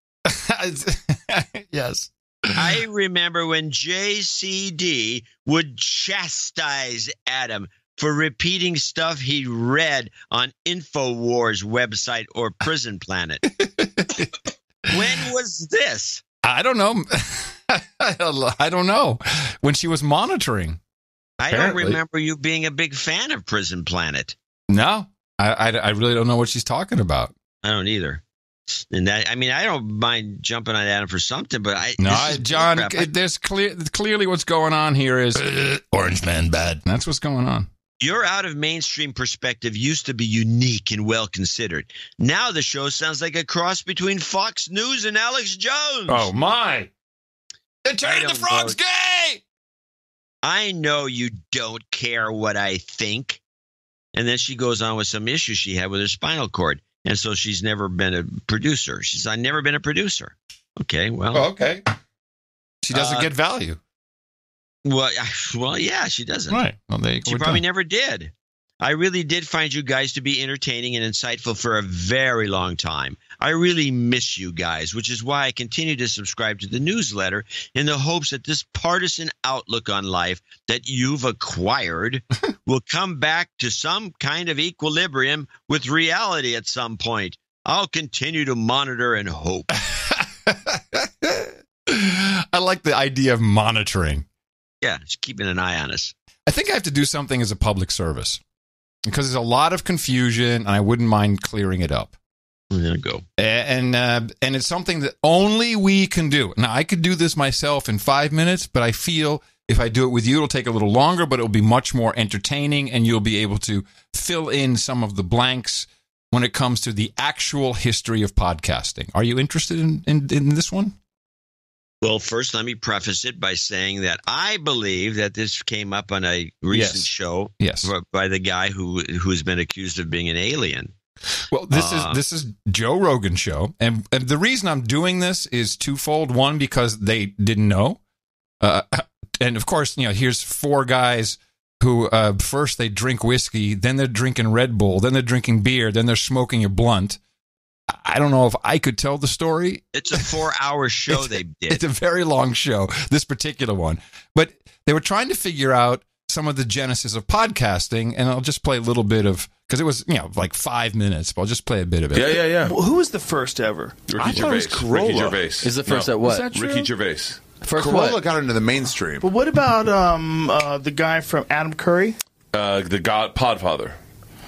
Speaker 3: Yes.
Speaker 1: I remember when JCD would chastise Adam for repeating stuff he read on InfoWars website or Prison Planet. When was this?
Speaker 3: I don't know. I don't know. When she was monitoring.
Speaker 1: I don't remember you being a big fan of Prison Planet.
Speaker 3: No, I really don't know what she's talking about.
Speaker 1: I don't either. And that, I mean, I don't mind jumping on Adam for something, but
Speaker 3: John, there's clearly what's going on here is Orange Man bad. That's what's going on.
Speaker 1: Your out of mainstream perspective used to be unique and well considered. Now the show sounds like a cross between Fox News and Alex Jones.
Speaker 3: Oh, my. They're turning the frogs gay!
Speaker 1: I know you don't care what I think. And then she goes on with some issue she had with her spinal cord. And so she's never been a producer. She's I've never been a producer. Okay, well.
Speaker 3: Oh, okay. She doesn't get value.
Speaker 1: Well, yeah, she doesn't.
Speaker 3: Right. Well,
Speaker 1: she probably never did. I really did find you guys to be entertaining and insightful for a very long time. I really miss you guys, which is why I continue to subscribe to the newsletter in the hopes that this partisan outlook on life that you've acquired will come back to some kind of equilibrium with reality at some point. I'll continue to monitor and hope.
Speaker 3: I like the idea of monitoring.
Speaker 1: Yeah, just keeping an eye on us.
Speaker 3: I think I have to do something as a public service because there's a lot of confusion, and I wouldn't mind clearing it up.
Speaker 1: There you go.
Speaker 3: And it's something that only we can do. Now, I could do this myself in 5 minutes, but I feel if I do it with you, it'll take a little longer, but it'll be much more entertaining, and you'll be able to fill in some of the blanks when it comes to the actual history of podcasting. Are you interested in this one?
Speaker 1: Well, first, let me preface it by saying that I believe that this came up on a recent show by the guy who's been accused of being an alien.
Speaker 3: Well, this is Joe Rogan's show, and the reason I'm doing this is twofold. One, because they didn't know, and of course, here's four guys who first they drink whiskey, then they're drinking Red Bull, then they're drinking beer, then they're smoking a blunt. I don't know if I could tell the story.
Speaker 1: It's a 4-hour show they did.
Speaker 3: It's a very long show, this particular one. But they were trying to figure out some of the genesis of podcasting, and I'll just play a little bit of, because it was, like 5 minutes, but I'll just play a bit of it.
Speaker 18: Yeah.
Speaker 19: Well, who was the first ever?
Speaker 18: Ricky Gervais.
Speaker 20: Is the first at what?
Speaker 19: Is that true?
Speaker 18: Ricky Gervais.
Speaker 20: First
Speaker 24: Corolla
Speaker 20: what?
Speaker 24: got into the mainstream.
Speaker 19: But what about the guy from Adam Curry?
Speaker 18: The Podfather.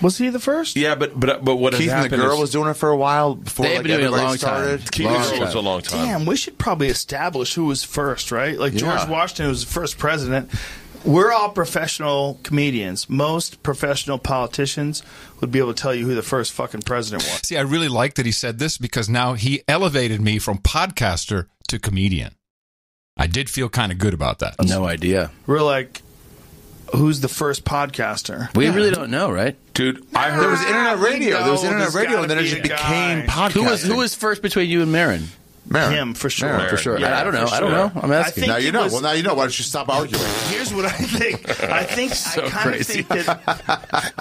Speaker 19: Was he the first?
Speaker 18: Yeah, but what
Speaker 24: Keith
Speaker 18: had
Speaker 24: and the
Speaker 18: happened
Speaker 24: girl
Speaker 18: is,
Speaker 24: was doing it for a while before
Speaker 20: They've been doing it a
Speaker 24: everybody
Speaker 20: long
Speaker 24: started.
Speaker 20: time.
Speaker 18: Keith and the girl was a long time.
Speaker 19: Damn, we should probably establish who was first, right? Like George Washington was the first president. We're all professional comedians. Most professional politicians would be able to tell you who the first fucking president was.
Speaker 3: See, I really like that he said this because now he elevated me from podcaster to comedian. I did feel kind of good about that.
Speaker 20: No idea.
Speaker 19: We're like, who's the first podcaster?
Speaker 20: We really don't know, right?
Speaker 18: Dude, I heard
Speaker 24: There was internet radio. There was internet
Speaker 19: there's
Speaker 24: radio,
Speaker 19: gotta
Speaker 24: and then it
Speaker 19: be
Speaker 24: just
Speaker 19: a
Speaker 24: became
Speaker 19: guy.
Speaker 24: podcasting.
Speaker 20: Who was first between you and Marin?
Speaker 19: Him, for sure.
Speaker 24: Marin.
Speaker 20: For sure.
Speaker 19: Yeah,
Speaker 20: I don't know.
Speaker 19: for
Speaker 20: I don't
Speaker 19: sure.
Speaker 20: know. I'm asking.
Speaker 19: I
Speaker 24: Now
Speaker 19: think
Speaker 24: you
Speaker 19: it
Speaker 24: know.
Speaker 19: was-
Speaker 24: Well, now you know. Why don't you stop arguing?
Speaker 19: Here's what I think. I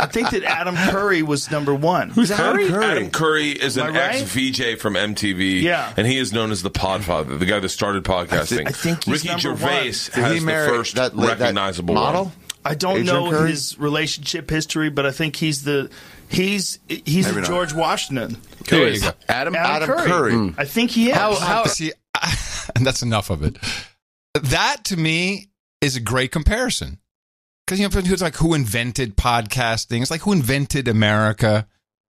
Speaker 19: think that Adam Curry was number one.
Speaker 24: Who's Adam Curry?
Speaker 18: Adam Curry is an
Speaker 19: Am I right?
Speaker 18: ex-VJ from MTV,
Speaker 19: Yeah.
Speaker 18: and he is known as the Podfather, the guy that started podcasting.
Speaker 19: I think he's
Speaker 18: Ricky
Speaker 19: number
Speaker 18: Gervais
Speaker 19: one.
Speaker 18: has
Speaker 24: Did he
Speaker 18: the
Speaker 24: marry
Speaker 18: first
Speaker 24: that
Speaker 18: recognizable
Speaker 24: model?
Speaker 18: one.
Speaker 19: I don't
Speaker 24: Adrian
Speaker 19: know
Speaker 24: Curry?
Speaker 19: his relationship history, but I think he's the
Speaker 24: not.
Speaker 19: George Washington.
Speaker 20: Who is Adam
Speaker 24: Curry.
Speaker 19: I think he is.
Speaker 20: How
Speaker 3: See, and that's enough of it. That, to me, is a great comparison. Because, it's like who invented podcasting? It's like who invented America?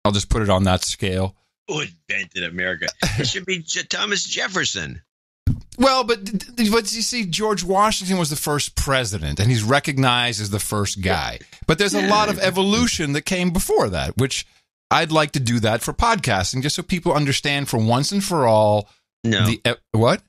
Speaker 3: I'll just put it on that scale.
Speaker 1: Who invented America? It should be Thomas Jefferson.
Speaker 3: Well, but you see, George Washington was the first president, and he's recognized as the first guy. But there's a lot of evolution that came before that, which I'd like to do that for podcasting, just so people understand for once and for all.
Speaker 1: No.
Speaker 3: What?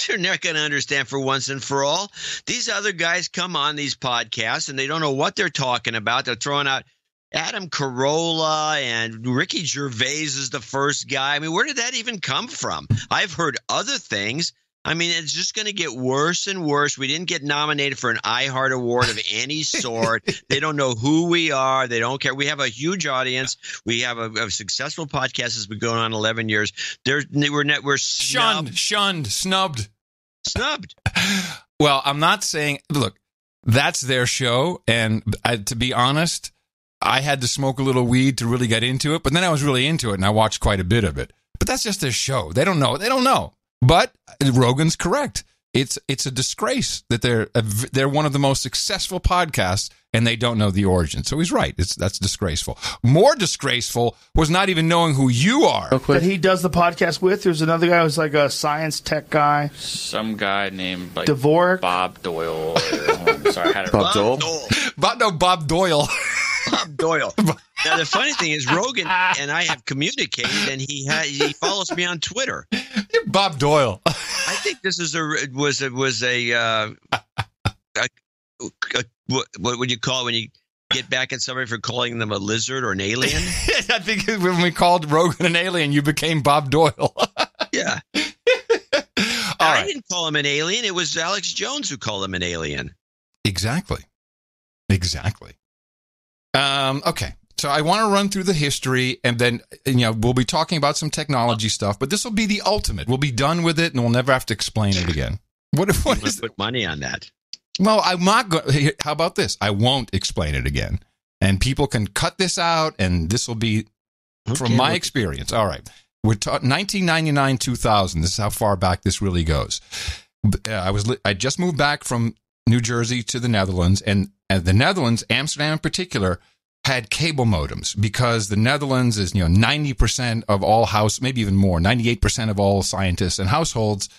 Speaker 1: They're not going to understand for once and for all. These other guys come on these podcasts, and they don't know what they're talking about. They're throwing out Adam Carolla and Ricky Gervais is the first guy. I mean, where did that even come from? I've heard other things. I mean, it's just going to get worse and worse. We didn't get nominated for an iHeart Award of any sort. They don't know who we are. They don't care. We have a huge audience. We have a successful podcast that's been going on 11 years. We're
Speaker 3: snubbed. Well, I'm not saying, look, that's their show. And to be honest, I had to smoke a little weed to really get into it. But then I was really into it, and I watched quite a bit of it. But that's just their show. They don't know. But Rogan's correct. It's a disgrace that they're one of the most successful podcasts and they don't know the origin. So he's right. That's disgraceful. More disgraceful was not even knowing who you are.
Speaker 19: That he does the podcast with. There's another guy who's like a science tech guy.
Speaker 2: Some guy named like
Speaker 19: Dvorak.
Speaker 2: Bob Doyle. Sorry, I had it
Speaker 18: Bob Doyle.
Speaker 3: Bob Doyle.
Speaker 1: Bob Doyle. Now the funny thing is, Rogan and I have communicated, and he follows me on Twitter.
Speaker 3: Bob Doyle.
Speaker 1: I think this is what would you call it when you get back at somebody for calling them a lizard or an alien?
Speaker 3: I think when we called Rogan an alien, you became Bob Doyle.
Speaker 1: Yeah. I didn't call him an alien. It was Alex Jones who called him an alien.
Speaker 3: Exactly. Okay. So I want to run through the history, and then we'll be talking about some technology stuff. But this will be the ultimate. We'll be done with it, and we'll never have to explain it again. What is
Speaker 1: put money on that?
Speaker 3: Well, I'm not going. How about this? I won't explain it again, and people can cut this out, and this will be from my experience. All right, we're 1999, 2000. This is how far back this really goes. I just moved back from New Jersey to the Netherlands, and the Netherlands, Amsterdam in particular, had cable modems because the Netherlands is 90% of all maybe even more, 98% of all scientists and households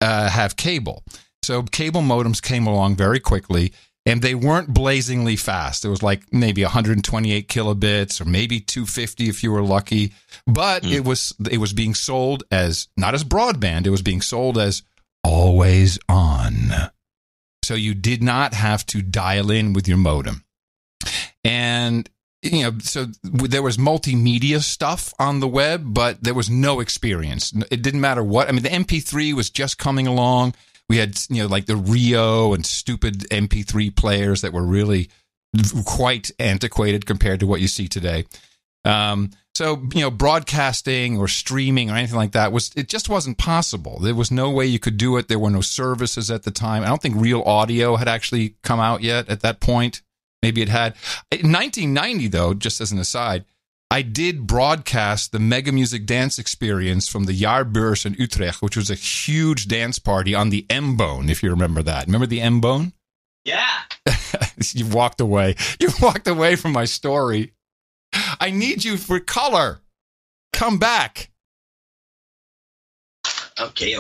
Speaker 3: have cable. So cable modems came along very quickly, and they weren't blazingly fast. It was like maybe 128 kilobits or maybe 250 if you were lucky. But it was being sold as not as broadband. It was being sold as always on. So you did not have to dial in with your modem. And so there was multimedia stuff on the web, but there was no experience. It didn't matter what. I mean, the MP3 was just coming along. We had, like the Rio and stupid MP3 players that were really quite antiquated compared to what you see today. So, broadcasting or streaming or anything like that it just wasn't possible. There was no way you could do it. There were no services at the time. I don't think Real Audio had actually come out yet at that point. Maybe it had. In 1990, though, just as an aside, I did broadcast the Mega Music Dance Experience from the Jaarbeurs in Utrecht, which was a huge dance party on the M-Bone, if you remember that. Remember the M-Bone?
Speaker 1: Yeah.
Speaker 3: You walked away. You walked away from my story. I need you for color. Come back.
Speaker 1: Okay.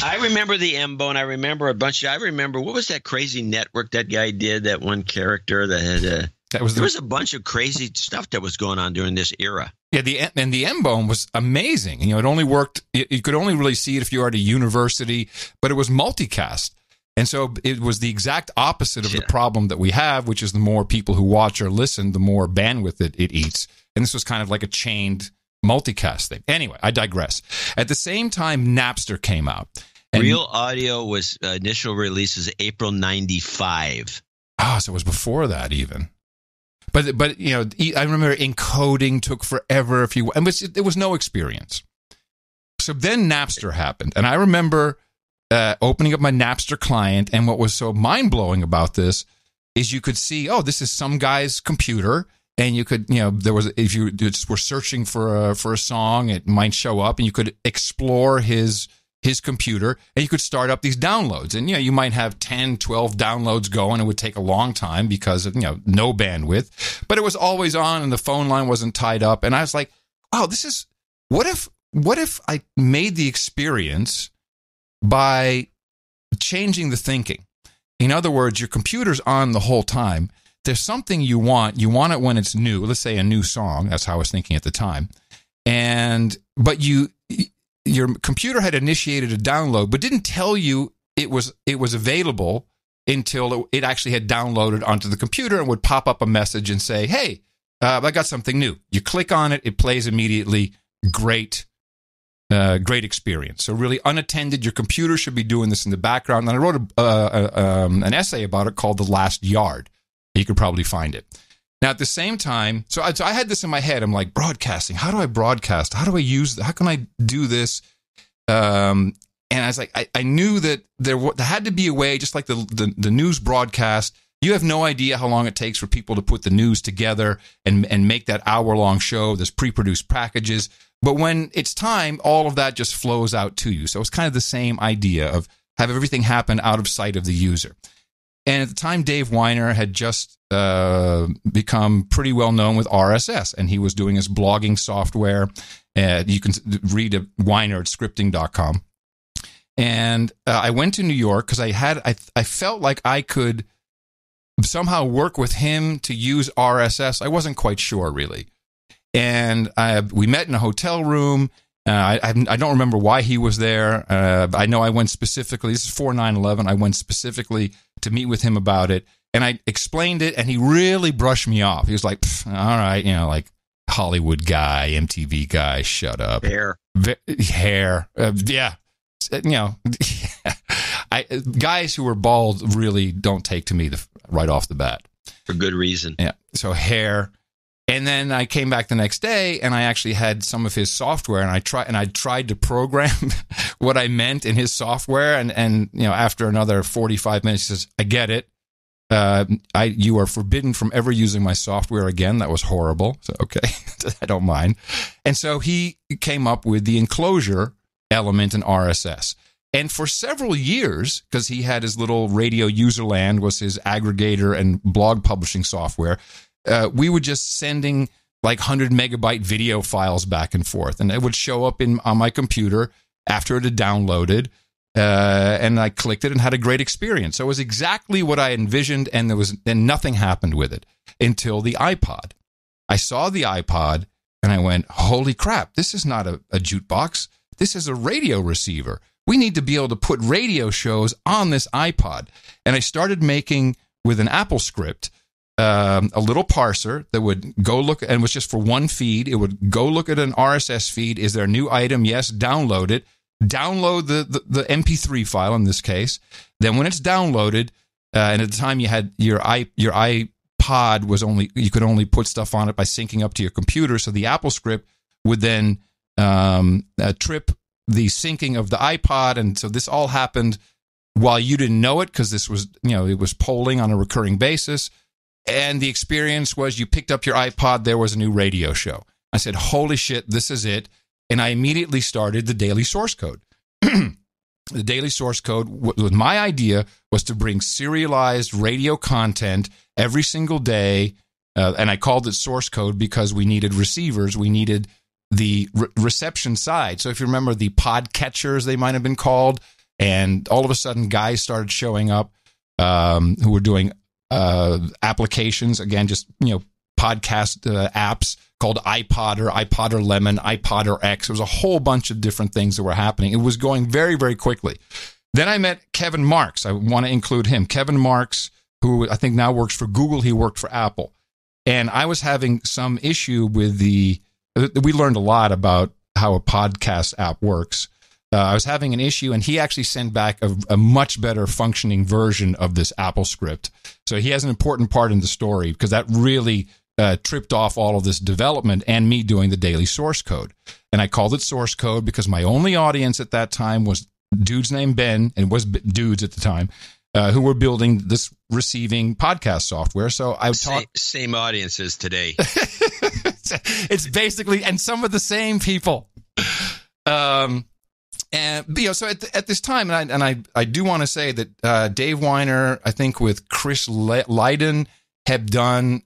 Speaker 1: I remember the M-Bone. I remember I remember, what was that crazy network that guy did, that one character that had there was a bunch of crazy stuff that was going on during this era.
Speaker 3: Yeah, the M-Bone was amazing. It only worked. You could only really see it if you were at a university, but it was multicast. And so it was the exact opposite of the problem that we have, which is the more people who watch or listen, the more bandwidth it eats. And this was kind of like a chained multicast thing. Anyway, I digress. At the same time, Napster came out. And
Speaker 1: Real Audio was initial releases April 95.
Speaker 3: Oh, so it was before that even. But I remember encoding took forever. There was no experience. So then Napster happened, and I remember opening up my Napster client, and what was so mind-blowing about this is you could see, this is some guy's computer, and you could, there was, if you just were searching for a song, it might show up, and you could explore his computer, and you could start up these downloads, and you might have 10, 12 downloads going. It would take a long time because of no bandwidth, but it was always on, and the phone line wasn't tied up, and I was like, this is what if I made the experience by changing the thinking. In other words, your computer's on the whole time. There's something you want it when it's new. Let's say a new song. That's how I was thinking at the time. But your computer had initiated a download, but didn't tell you it was available until it actually had downloaded onto the computer and would pop up a message and say, hey, I got something new. You click on it, it plays immediately. Great experience. So really unattended, your computer should be doing this in the background. And I wrote an essay about it called The Last Yard. You could probably find it. Now, at the same time, so I had this in my head. I'm like, broadcasting. How do I broadcast? How do I use? How can I do this? And I was like, I knew that there had to be a way, just like the news broadcast, You have no idea how long it takes for people to put the news together and make that hour-long show. There's pre-produced packages. But when it's time, all of that just flows out to you. So it's kind of the same idea of have everything happen out of sight of the user. And at the time, Dave Weiner had just become pretty well known with RSS, and he was doing his blogging software. You can read at Weiner at scripting.com. And I went to New York because I felt like I could somehow work with him to use RSS. I wasn't quite sure, really. And we met in a hotel room. I don't remember why he was there. I know I went specifically, this is 4/9/11, I went specifically to meet with him about it. And I explained it, and he really brushed me off. He was like, all right, like Hollywood guy, MTV guy, shut up.
Speaker 1: Hair.
Speaker 3: Yeah. Guys who are bald really don't take to me right off the bat.
Speaker 1: For good reason.
Speaker 3: Yeah. So hair. And then I came back the next day, and I actually had some of his software, and I tried to program what I meant in his software. And after another 45 minutes, he says, I get it. You are forbidden from ever using my software again. That was horrible. So, okay, I don't mind. And so he came up with the enclosure element in RSS. And for several years, because he had his little Radio Userland was his aggregator and blog publishing software, we were just sending like 100 megabyte video files back and forth. And it would show up on my computer after it had downloaded. And I clicked it and had a great experience. So it was exactly what I envisioned, and nothing happened with it until the iPod. I saw the iPod, and I went, holy crap, this is not a jukebox. This is a radio receiver. We need to be able to put radio shows on this iPod. And I started making, with an Apple script, a little parser that would go look, and was just for one feed. It would go look at an RSS feed. Is there a new item? Yes, download it. Download the MP3 file in this case. Then when it's downloaded, and at the time you had your iPod was you could only put stuff on it by syncing up to your computer. So the Apple script would then trip the syncing of the iPod, and so this all happened while you didn't know it, because this was it was polling on a recurring basis. And the experience was you picked up your iPod, there was a new radio show. I said, holy shit, this is it. And I immediately started the Daily Source Code. The Daily Source Code, with my idea, was to bring serialized radio content every single day. And I called it Source Code because we needed receivers. We needed the reception side. So if you remember the pod catchers, they might have been called. And all of a sudden, guys started showing up who were doing applications, again, just podcast apps called iPodder, iPodder Lemon, iPodder X. There was a whole bunch of different things that were happening. It was going very, very quickly. Then I met Kevin Marks. I want to include him. Kevin Marks, who I think now works for Google. He worked for Apple. And I was having some issue with we learned a lot about how a podcast app works. I was having an issue, and he actually sent back a much better functioning version of this Apple script. So he has an important part in the story, because that really tripped off all of this development and me doing the Daily Source Code. And I called it Source Code because my only audience at that time was dudes named Ben, and it was dudes at the time, who were building this receiving podcast software. So I would talk.
Speaker 1: Same audience as today.
Speaker 3: It's basically, and some of the same people. And so at this time, and I do want to say that Dave Weiner, I think with Chris Lydon, have done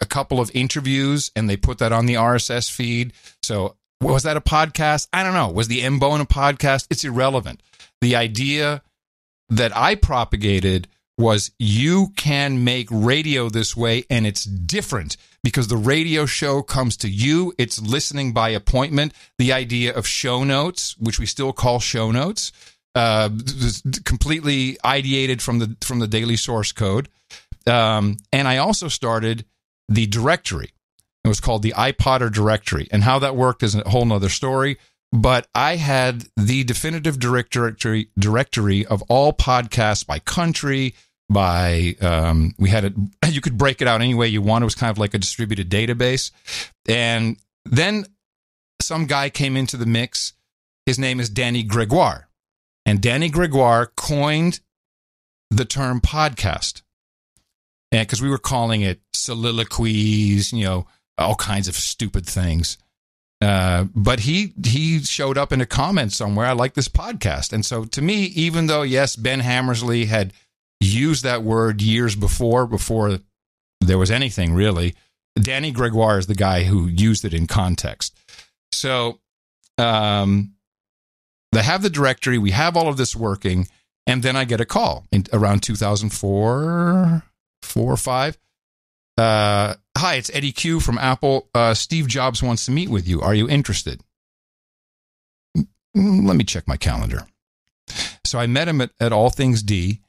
Speaker 3: a couple of interviews, and they put that on the RSS feed. So was that a podcast? I don't know. Was the M-Bone a podcast? It's irrelevant. The idea that I propagated was you can make radio this way, and it's different because the radio show comes to you. It's listening by appointment. The idea of show notes, which we still call show notes, completely ideated from the Daily Source Code. And I also started the directory. It was called the iPodder directory, and how that worked is a whole nother story. But I had the definitive directory of all podcasts by country, by we had it. You could break it out any way you want. It was kind of like a distributed database. And then some guy came into the mix. His name is Danny Gregoire, and Danny Gregoire coined the term podcast. and because we were calling it soliloquies, all kinds of stupid things. But he showed up in a comment somewhere. I like this podcast. And so to me, even though, yes, Ben Hammersley had used that word years before there was anything really, Danny Gregoire is the guy who used it in context. So they have the directory. We have all of this working. And then I get a call around 2004, 4 or 5. Hi, it's Eddie Q from Apple. Steve Jobs wants to meet with you. Are you interested? Let me check my calendar. So I met him at All Things D,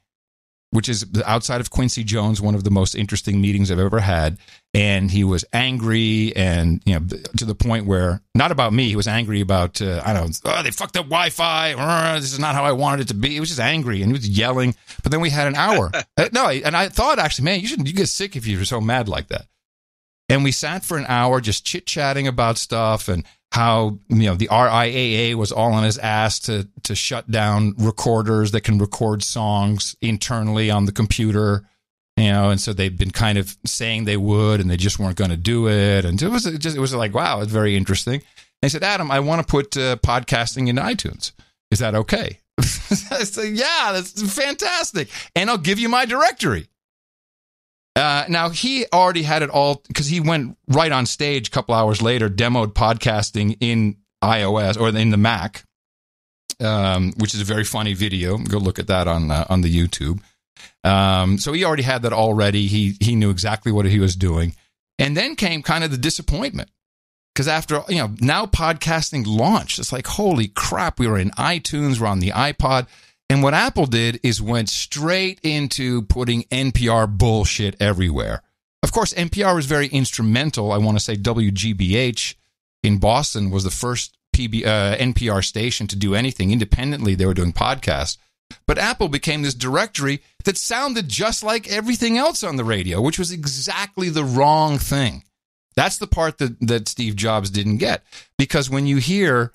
Speaker 3: which is outside of Quincy Jones, one of the most interesting meetings I've ever had. And he was angry and, to the point where, not about me, he was angry about, they fucked up Wi-Fi. This is not how I wanted it to be. He was just angry and he was yelling. But then we had an hour. And I thought, actually, man, you get sick if you were so mad like that. And we sat for an hour just chit-chatting about stuff and how, the RIAA was all on his ass to shut down recorders that can record songs internally on the computer, and so they've been kind of saying they would, and they just weren't going to do it. And it was like, wow, it's very interesting. And he said, Adam, I want to put podcasting into iTunes. Is that okay? I said, yeah, that's fantastic. And I'll give you my directory. Now, he already had it all because he went right on stage a couple hours later, demoed podcasting in iOS or in the Mac, which is a very funny video. Go look at that on the YouTube. So he already had that already. He knew exactly what he was doing. And then came kind of the disappointment because after, now podcasting launched. It's like, holy crap, we were in iTunes, we're on the iPod. And what Apple did is went straight into putting NPR bullshit everywhere. Of course, NPR was very instrumental. I want to say WGBH in Boston was the first NPR station to do anything independently. They were doing podcasts. But Apple became this directory that sounded just like everything else on the radio, which was exactly the wrong thing. That's the part that Steve Jobs didn't get. Because when you hear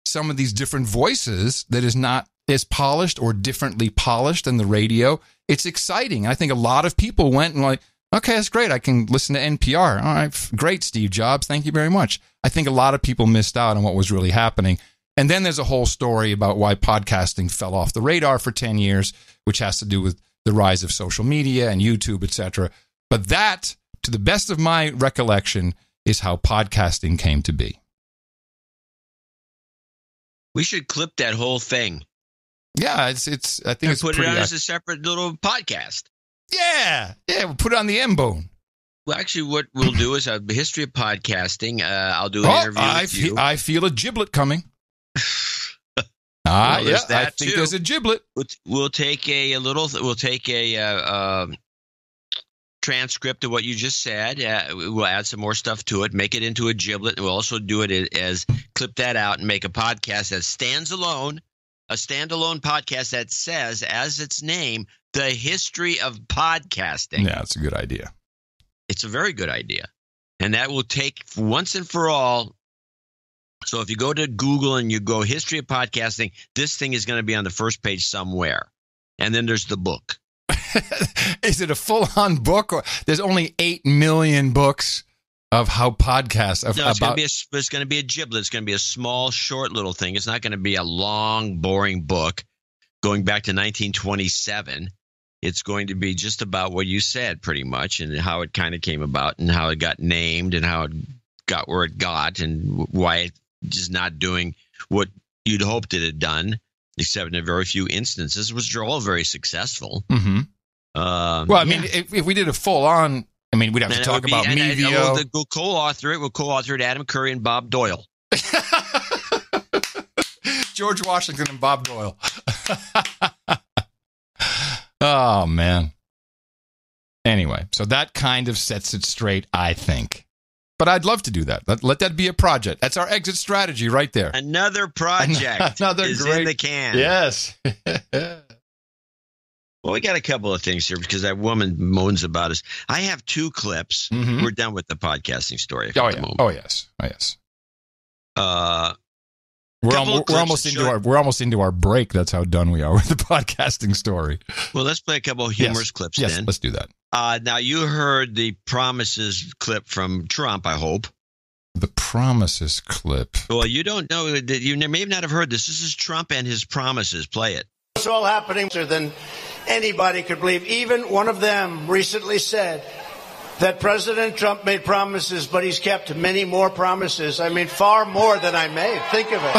Speaker 3: some of these different voices that is not as polished or differently polished than the radio, it's exciting. I think a lot of people went and like, okay, that's great. I can listen to NPR. All right, great, Steve Jobs. Thank you very much. I think a lot of people missed out on what was really happening. And then there's a whole story about why podcasting fell off the radar for 10 years, which has to do with the rise of social media and YouTube, etc. But that, to the best of my recollection, is how podcasting came to be.
Speaker 1: We should clip that whole thing.
Speaker 3: Yeah, I think it's
Speaker 1: put it
Speaker 3: pretty
Speaker 1: on as a separate little podcast.
Speaker 3: Yeah, we'll put it on the M-Bone.
Speaker 1: Well, actually, what we'll do is a history of podcasting. I'll do an interview with you.
Speaker 3: I feel a giblet coming.
Speaker 1: I
Speaker 3: think there's a giblet.
Speaker 1: We'll take a transcript of what you just said. We'll add some more stuff to it, make it into a giblet, and we'll also do it as clip that out and make a podcast that stands alone. A standalone podcast that says, as its name, the history of podcasting.
Speaker 3: Yeah, it's a good idea.
Speaker 1: It's a very good idea. And that will take once and for all. So if you go to Google and you go history of podcasting, this thing is going to be on the first page somewhere. And then there's the book.
Speaker 3: Is it a full-on book? Or there's only 8 million books of how podcasts
Speaker 1: it's going to be a giblet. It's going to be a small, short little thing. It's not going to be a long, boring book going back to 1927. It's going to be just about what you said, pretty much, and how it kind of came about, and how it got named, and how it got where it got, and why it's just not doing what you'd hoped it had done, except in a very few instances, which are all very successful.
Speaker 3: Mm-hmm. Well, I mean, if we did a full-on. I mean, we'd have to talk about Mevio.
Speaker 1: We'll co-author it. We'll co-author it, Adam Curry and Bob Doyle.
Speaker 3: George Washington and Bob Doyle. Oh, man. Anyway, so that kind of sets it straight, I think. But I'd love to do that. Let that be a project. That's our exit strategy right there.
Speaker 1: Another project is in the can.
Speaker 3: Yes.
Speaker 1: Well, we got a couple of things here because that woman moans about us. I have 2 clips.
Speaker 3: Mm-hmm.
Speaker 1: We're done with the podcasting story.
Speaker 3: Oh, yeah. Oh, yes. We're almost into our break. That's how done we are with the podcasting story.
Speaker 1: Well, let's play a couple of humorous clips then.
Speaker 3: Let's do that.
Speaker 1: Now, you heard the promises clip from Trump, I hope.
Speaker 3: The promises clip.
Speaker 1: Well, you don't know. You may not have heard this. This is Trump and his promises. Play it.
Speaker 22: It's all happening faster than anybody could believe. Even one of them recently said that President Trump made promises, but he's kept many more promises. I mean, far more than I made. Think of it.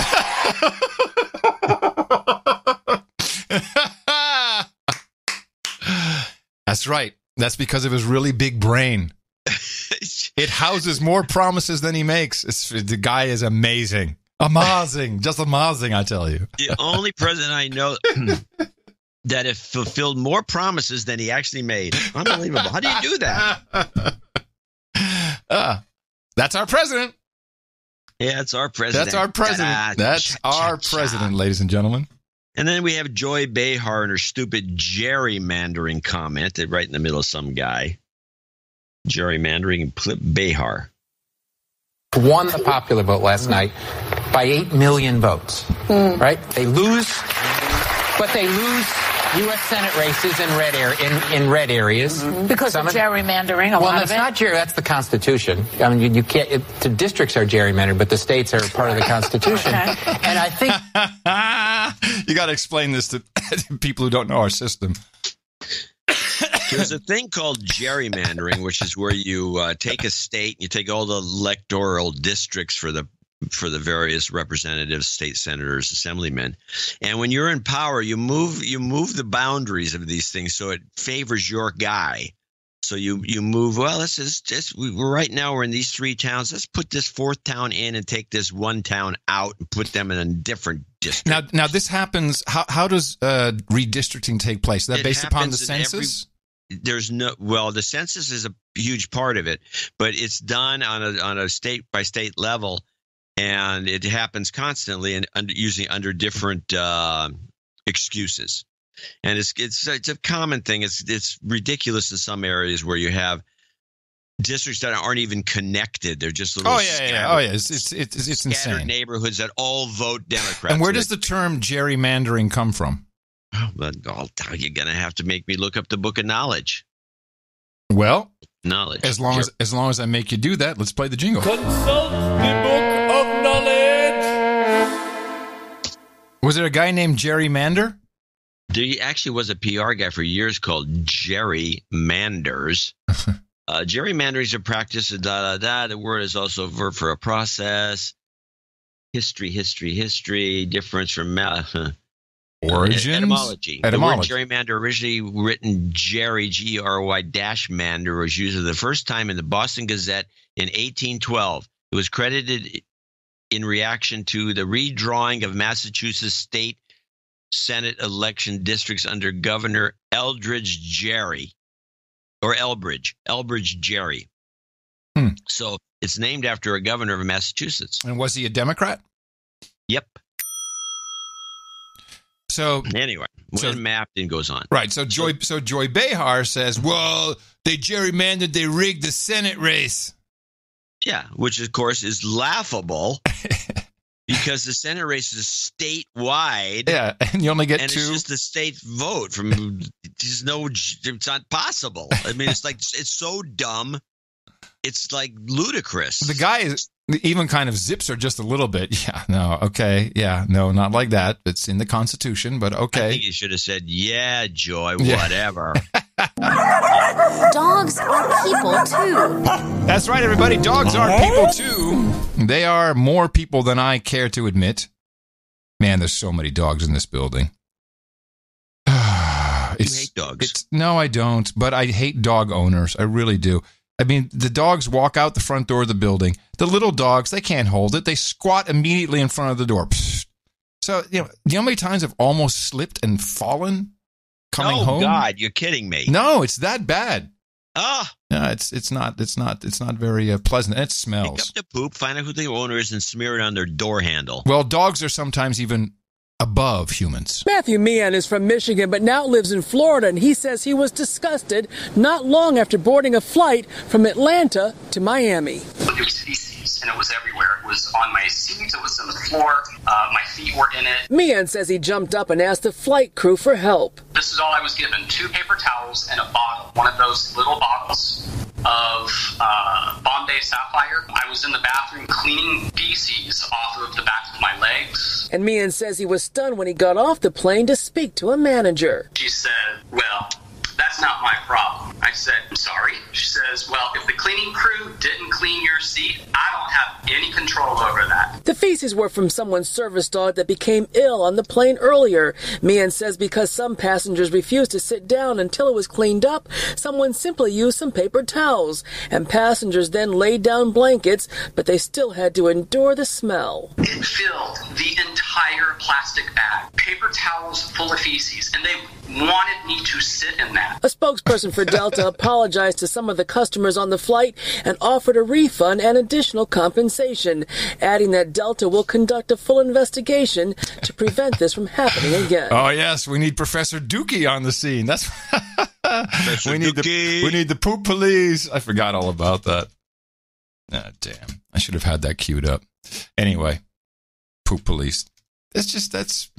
Speaker 3: That's right. That's because of his really big brain. It houses more promises than he makes. The guy is amazing. Amazing. Just amazing, I tell you.
Speaker 1: The only president I know that have fulfilled more promises than he actually made. Unbelievable. How do you do that?
Speaker 3: That's our president.
Speaker 1: Yeah, it's our president.
Speaker 3: That's our president. That's our president, ladies and gentlemen.
Speaker 1: And then we have Joy Behar and her stupid gerrymandering comment right in the middle of some guy. Gerrymandering clip Behar.
Speaker 4: Won the popular vote last night by 8 million votes, right? They lose, but they lose U.S. Senate races in red areas.
Speaker 5: Because of gerrymandering,
Speaker 4: well, that's not that's the Constitution. I mean, you can't, the districts are gerrymandered, but the states are part of the Constitution.
Speaker 5: Okay.
Speaker 4: And I think...
Speaker 3: You got to explain this to people who don't know our system.
Speaker 1: There's a thing called gerrymandering, which is where you take a state, you take all the electoral districts for the various representatives, state senators, assemblymen, and when you're in power, you move the boundaries of these things so it favors your guy. So you move. Well, right now we're in these 3 towns. Let's put this 4th town in and take this 1 town out and put them in a different district.
Speaker 3: Now this happens. How does redistricting take place? Is that based upon the census?
Speaker 1: The census is a huge part of it, but it's done on a state by state level, and it happens constantly and usually under different excuses. And it's a common thing. It's ridiculous in some areas where you have districts that aren't even connected. They're just little
Speaker 3: It's insane.
Speaker 1: Neighborhoods that all vote Democrats.
Speaker 3: And where does the term gerrymandering come from?
Speaker 1: But you're going to have to make me look up the Book of Knowledge.
Speaker 3: Well,
Speaker 1: knowledge.
Speaker 3: As long as I make you do that, let's play the jingle.
Speaker 14: Consult the Book of Knowledge.
Speaker 3: Was there a guy named Jerry Mander?
Speaker 1: There actually was a PR guy for years called Jerry Manders. Gerrymandering is a practice. The word is also a verb for a process. History. Difference from
Speaker 3: origins.
Speaker 1: Etymology. The word gerrymander, originally written Jerry, G-R-Y -mander, was used for the first time in the Boston Gazette in 1812. It was credited in reaction to the redrawing of Massachusetts state Senate election districts under Governor Elbridge Gerry. So it's named after a governor of Massachusetts.
Speaker 3: And was he a Democrat?
Speaker 1: Yep.
Speaker 3: So
Speaker 1: anyway, mapped and goes on.
Speaker 3: Right. So Joy Behar says, well, they gerrymandered, they rigged the Senate race.
Speaker 1: Yeah, which of course is laughable because the Senate race is statewide.
Speaker 3: Yeah, and you only get 2.
Speaker 1: And it's just the state vote from. It's not possible. I mean, it's so dumb. It's like ludicrous.
Speaker 3: The guy is even kind of zips her just a little bit. Yeah, no, okay. Yeah, no, not like that. It's in the Constitution, but okay.
Speaker 1: I think you should have said, yeah, Joy, whatever.
Speaker 6: Dogs are people, too.
Speaker 3: That's right, everybody. Dogs are people, too. They are more people than I care to admit. Man, there's so many dogs in this building.
Speaker 1: You hate dogs.
Speaker 3: No, I don't, but I hate dog owners. I really do. I mean, the dogs walk out the front door of the building. The little dogs, they can't hold it. They squat immediately in front of the door. So, you know how many times I've almost slipped and fallen coming home?
Speaker 1: Oh, God, you're kidding me.
Speaker 3: No, it's that bad.
Speaker 1: Ah.
Speaker 3: No, it's not very pleasant. It smells.
Speaker 1: Pick up the poop, find out who the owner is, and smear it on their door handle.
Speaker 3: Well, dogs are sometimes even above humans.
Speaker 8: Matthew Meehan is from Michigan, but now lives in Florida, and he says he was disgusted not long after boarding a flight from Atlanta to Miami.
Speaker 25: It was feces, and it was everywhere. It was on my seat, it was on the floor, my feet were in it.
Speaker 8: Meehan says he jumped up and asked the flight crew for help.
Speaker 25: The this is all I was given: 2 paper towels and a bottle, one of those little bottles of Bombay Sapphire. I was in the bathroom cleaning feces off of the back of my legs.
Speaker 8: And Meehan says he was stunned when he got off the plane to speak to a manager.
Speaker 25: She said, well, that's not my problem. I said, I'm sorry. She says, well, if the cleaning crew didn't clean your seat, I don't have any control over that.
Speaker 8: The feces were from someone's service dog that became ill on the plane earlier. Meehan says because some passengers refused to sit down until it was cleaned up, someone simply used some paper towels, and passengers then laid down blankets, but they still had to endure the smell.
Speaker 25: It filled the entire plastic bag, paper towels full of feces, and they wanted me to sit in that.
Speaker 8: A spokesperson for Delta apologized to some of the customers on the flight and offered a refund and additional compensation, adding that Delta will conduct a full investigation to prevent this from happening again.
Speaker 3: Oh, yes, we need Professor Dookie on the scene. That's we need the poop police. I forgot all about that. Ah, damn. I should have had that queued up. Anyway, poop police. It's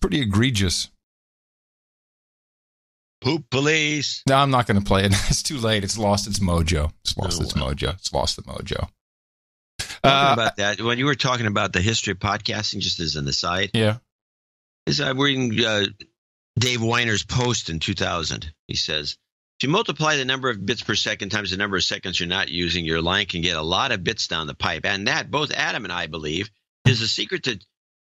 Speaker 3: pretty egregious.
Speaker 1: Poop police.
Speaker 3: No, I'm not going to play it. It's too late. It's lost its mojo. It's lost its mojo. It's lost the mojo.
Speaker 1: Talking about that, when you were talking about the history of podcasting, just as an aside, I'm reading Dave Weiner's post in 2000. He says, if you multiply the number of bits per second times the number of seconds you're not using, your line can get a lot of bits down the pipe. And that, both Adam and I believe, is the secret to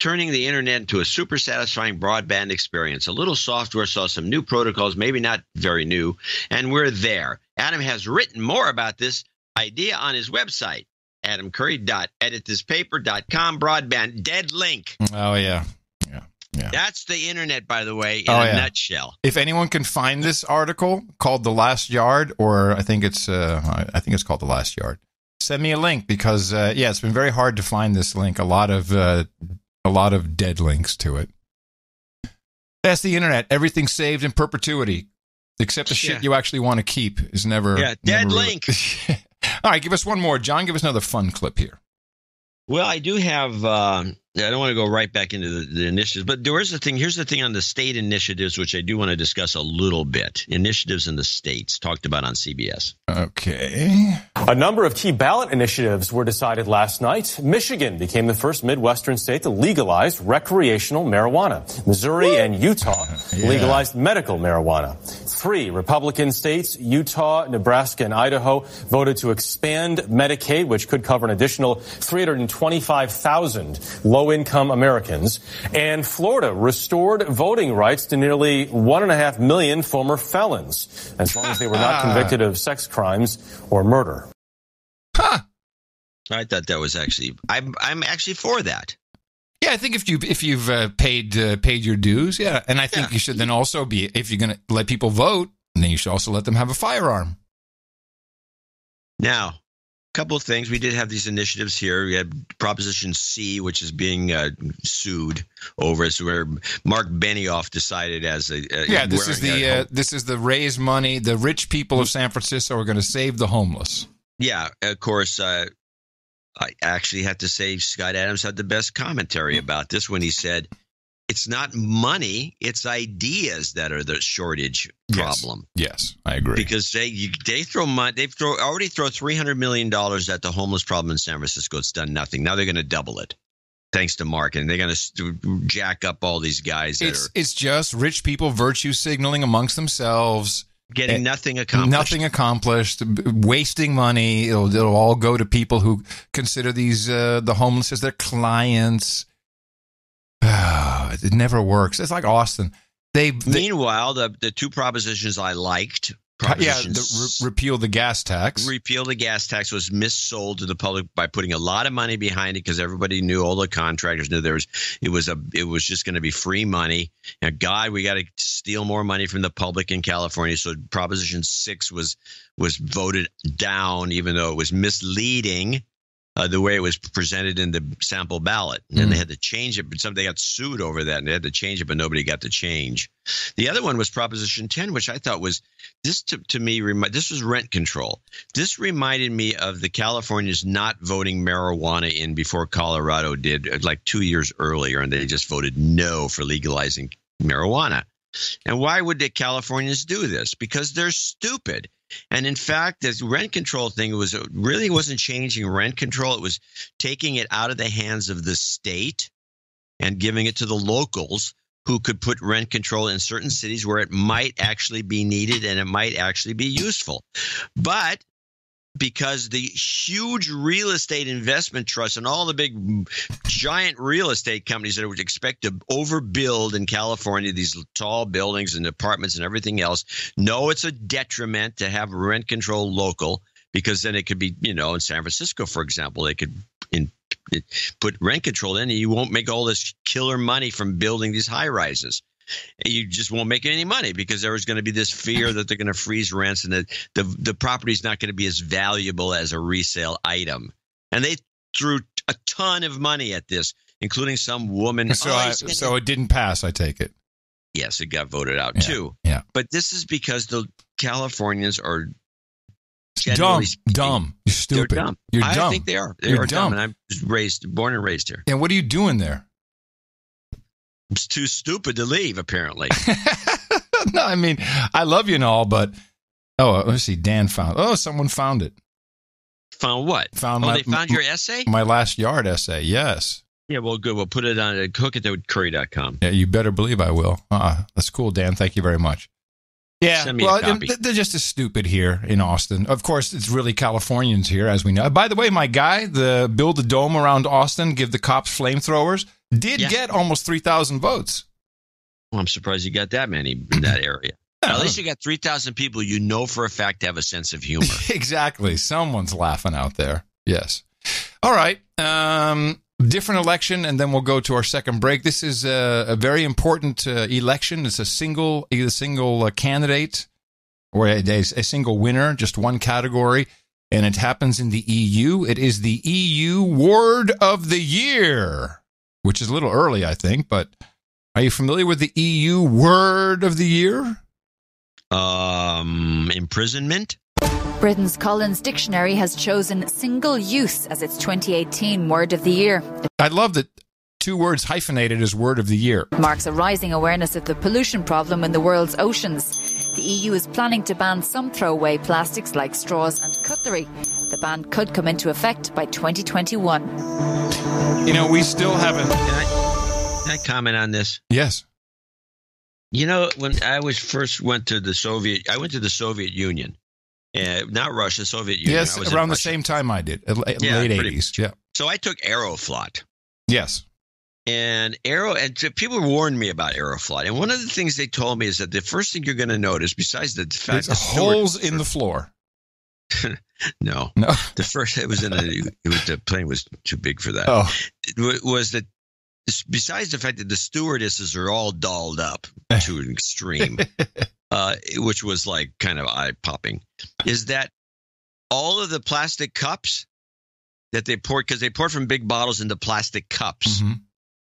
Speaker 1: turning the internet into a super satisfying broadband experience. A little software saw some new protocols, maybe not very new, and we're there. Adam has written more about this idea on his website, adamcurry.editthispaper.com, broadband, dead link.
Speaker 3: Oh, yeah.
Speaker 1: That's the internet, by the way, in a nutshell.
Speaker 3: If anyone can find this article called The Last Yard, or I think it's called The Last Yard, send me a link because, it's been very hard to find this link. A lot of dead links to it. That's the internet. Everything's saved in perpetuity, except the shit you actually want to keep is never.
Speaker 1: Yeah, dead link.
Speaker 3: All right, give us one more, John. Give us another fun clip here.
Speaker 1: Well, I do have. I don't want to go right back into the initiatives, but there is the thing. Here's the thing on the state initiatives, which I do want to discuss a little bit. Initiatives in the states talked about on CBS.
Speaker 3: Okay.
Speaker 7: A number of key ballot initiatives were decided last night. Michigan became the first Midwestern state to legalize recreational marijuana. Missouri and Utah legalized medical marijuana. 3 Republican states, Utah, Nebraska, and Idaho, voted to expand Medicaid, which could cover an additional 325,000 low-income Americans. And Florida restored voting rights to nearly 1.5 million former felons, as long as they were not convicted of sex crimes or murder.
Speaker 1: I thought that was actually. I'm actually for that.
Speaker 3: Yeah, I think if you've paid your dues, and I think you should then also be, if you're going to let people vote, then you should also let them have a firearm.
Speaker 1: Now, a couple of things. We did have these initiatives here. We had Proposition C, which is being sued over. It's where Mark Benioff decided as a
Speaker 3: this is the raise money. The rich people of San Francisco are going to save the homeless.
Speaker 1: Yeah, of course. I actually have to say Scott Adams had the best commentary about this when he said, it's not money, it's ideas that are the shortage problem.
Speaker 3: Yes, I agree.
Speaker 1: Because they throw money, already throw $300 million at the homeless problem in San Francisco. It's done nothing. Now they're going to double it, thanks to Mark, and they're going to jack up all these guys.
Speaker 3: It's just rich people virtue signaling amongst themselves.
Speaker 1: Getting nothing accomplished.
Speaker 3: Wasting money. It'll all go to people who consider these the homeless as their clients. It never works. It's like Austin.
Speaker 1: Meanwhile, the 2 propositions I liked.
Speaker 3: Repeal the gas tax.
Speaker 1: Repeal the gas tax was missold to the public by putting a lot of money behind it because everybody knew, all the contractors knew it was just going to be free money. Now, God, we got to steal more money from the public in California. So Proposition 6 was voted down, even though it was misleading. The way it was presented in the sample ballot. And then they had to change it, but they got sued over that, and they had to change it, but nobody got to change. The other one was Proposition 10, which I thought was, this was rent control. This reminded me of the Californians not voting marijuana in before Colorado did, like 2 years earlier, and they just voted no for legalizing marijuana. And why would the Californians do this? Because they're stupid. And in fact, this rent control thing really wasn't changing rent control. It was taking it out of the hands of the state and giving it to the locals who could put rent control in certain cities where it might actually be needed and it might actually be useful. But because the huge real estate investment trusts and all the big giant real estate companies that would expect to overbuild in California, these tall buildings and apartments and everything else, know it's a detriment to have rent control local, because then it could be, in San Francisco, for example, they could put rent control in and you won't make all this killer money from building these high rises. You just won't make any money because there is going to be this fear that they're going to freeze rents and that the property is not going to be as valuable as a resale item. And they threw a ton of money at this, including some woman.
Speaker 3: So it didn't pass, I take it.
Speaker 1: Yes, it got voted out too.
Speaker 3: Yeah.
Speaker 1: But this is because the Californians are
Speaker 3: dumb. You're stupid.
Speaker 1: They're dumb.
Speaker 3: You're
Speaker 1: I
Speaker 3: dumb.
Speaker 1: think they are. They
Speaker 3: You're
Speaker 1: are dumb.
Speaker 3: dumb.
Speaker 1: And I'm born and raised here.
Speaker 3: And what are you doing there?
Speaker 1: It's too stupid to leave, apparently.
Speaker 3: No, I mean, I love you and all, but let's see. Dan found. Someone found it.
Speaker 1: Found what?
Speaker 3: They
Speaker 1: found your essay?
Speaker 3: My last yard essay. Yes.
Speaker 1: Yeah, well, good. We'll put it on hook it to curry.com.
Speaker 3: Yeah, you better believe I will. That's cool, Dan. Thank you very much. Yeah,
Speaker 1: send me a copy.
Speaker 3: They're just as stupid here in Austin. Of course, it's really Californians here, as we know. By the way, my guy, build the dome around Austin, give the cops flamethrowers, did get almost 3,000 votes.
Speaker 1: Well, I'm surprised you got that many in that area. At least you got 3,000 people you know for a fact have a sense of humor.
Speaker 3: Exactly. Someone's laughing out there. Yes. All right. Different election, and then we'll go to our second break. This is a very important election. It's either a single candidate or a single winner, just one category, and it happens in the EU. It is the EU Word of the Year, which is a little early, I think, but are you familiar with the EU Word of the Year?
Speaker 1: Imprisonment.
Speaker 6: Britain's Collins Dictionary has chosen single use as its 2018 Word of the Year.
Speaker 3: I love that 2 words hyphenated as Word of the Year.
Speaker 6: It marks a rising awareness of the pollution problem in the world's oceans. The EU is planning to ban some throwaway plastics like straws and cutlery. The ban could come into effect by 2021.
Speaker 3: We still haven't...
Speaker 1: Can I comment on this?
Speaker 3: Yes.
Speaker 1: When I went to the Soviet Union. Not Russia, Soviet Union.
Speaker 3: Yes, around the same time I did, late 80s. Yeah.
Speaker 1: So I took Aeroflot.
Speaker 3: Yes.
Speaker 1: And people warned me about Aeroflot. And one of the things they told me is that the first thing you're going to notice, besides the fact that
Speaker 3: holes in the floor.
Speaker 1: No. The plane was too big for that.
Speaker 3: Oh.
Speaker 1: It was that besides the fact that the stewardesses are all dolled up to an extreme, which was like kind of eye-popping, is that all of the plastic cups that they poured, because they poured from big bottles into plastic cups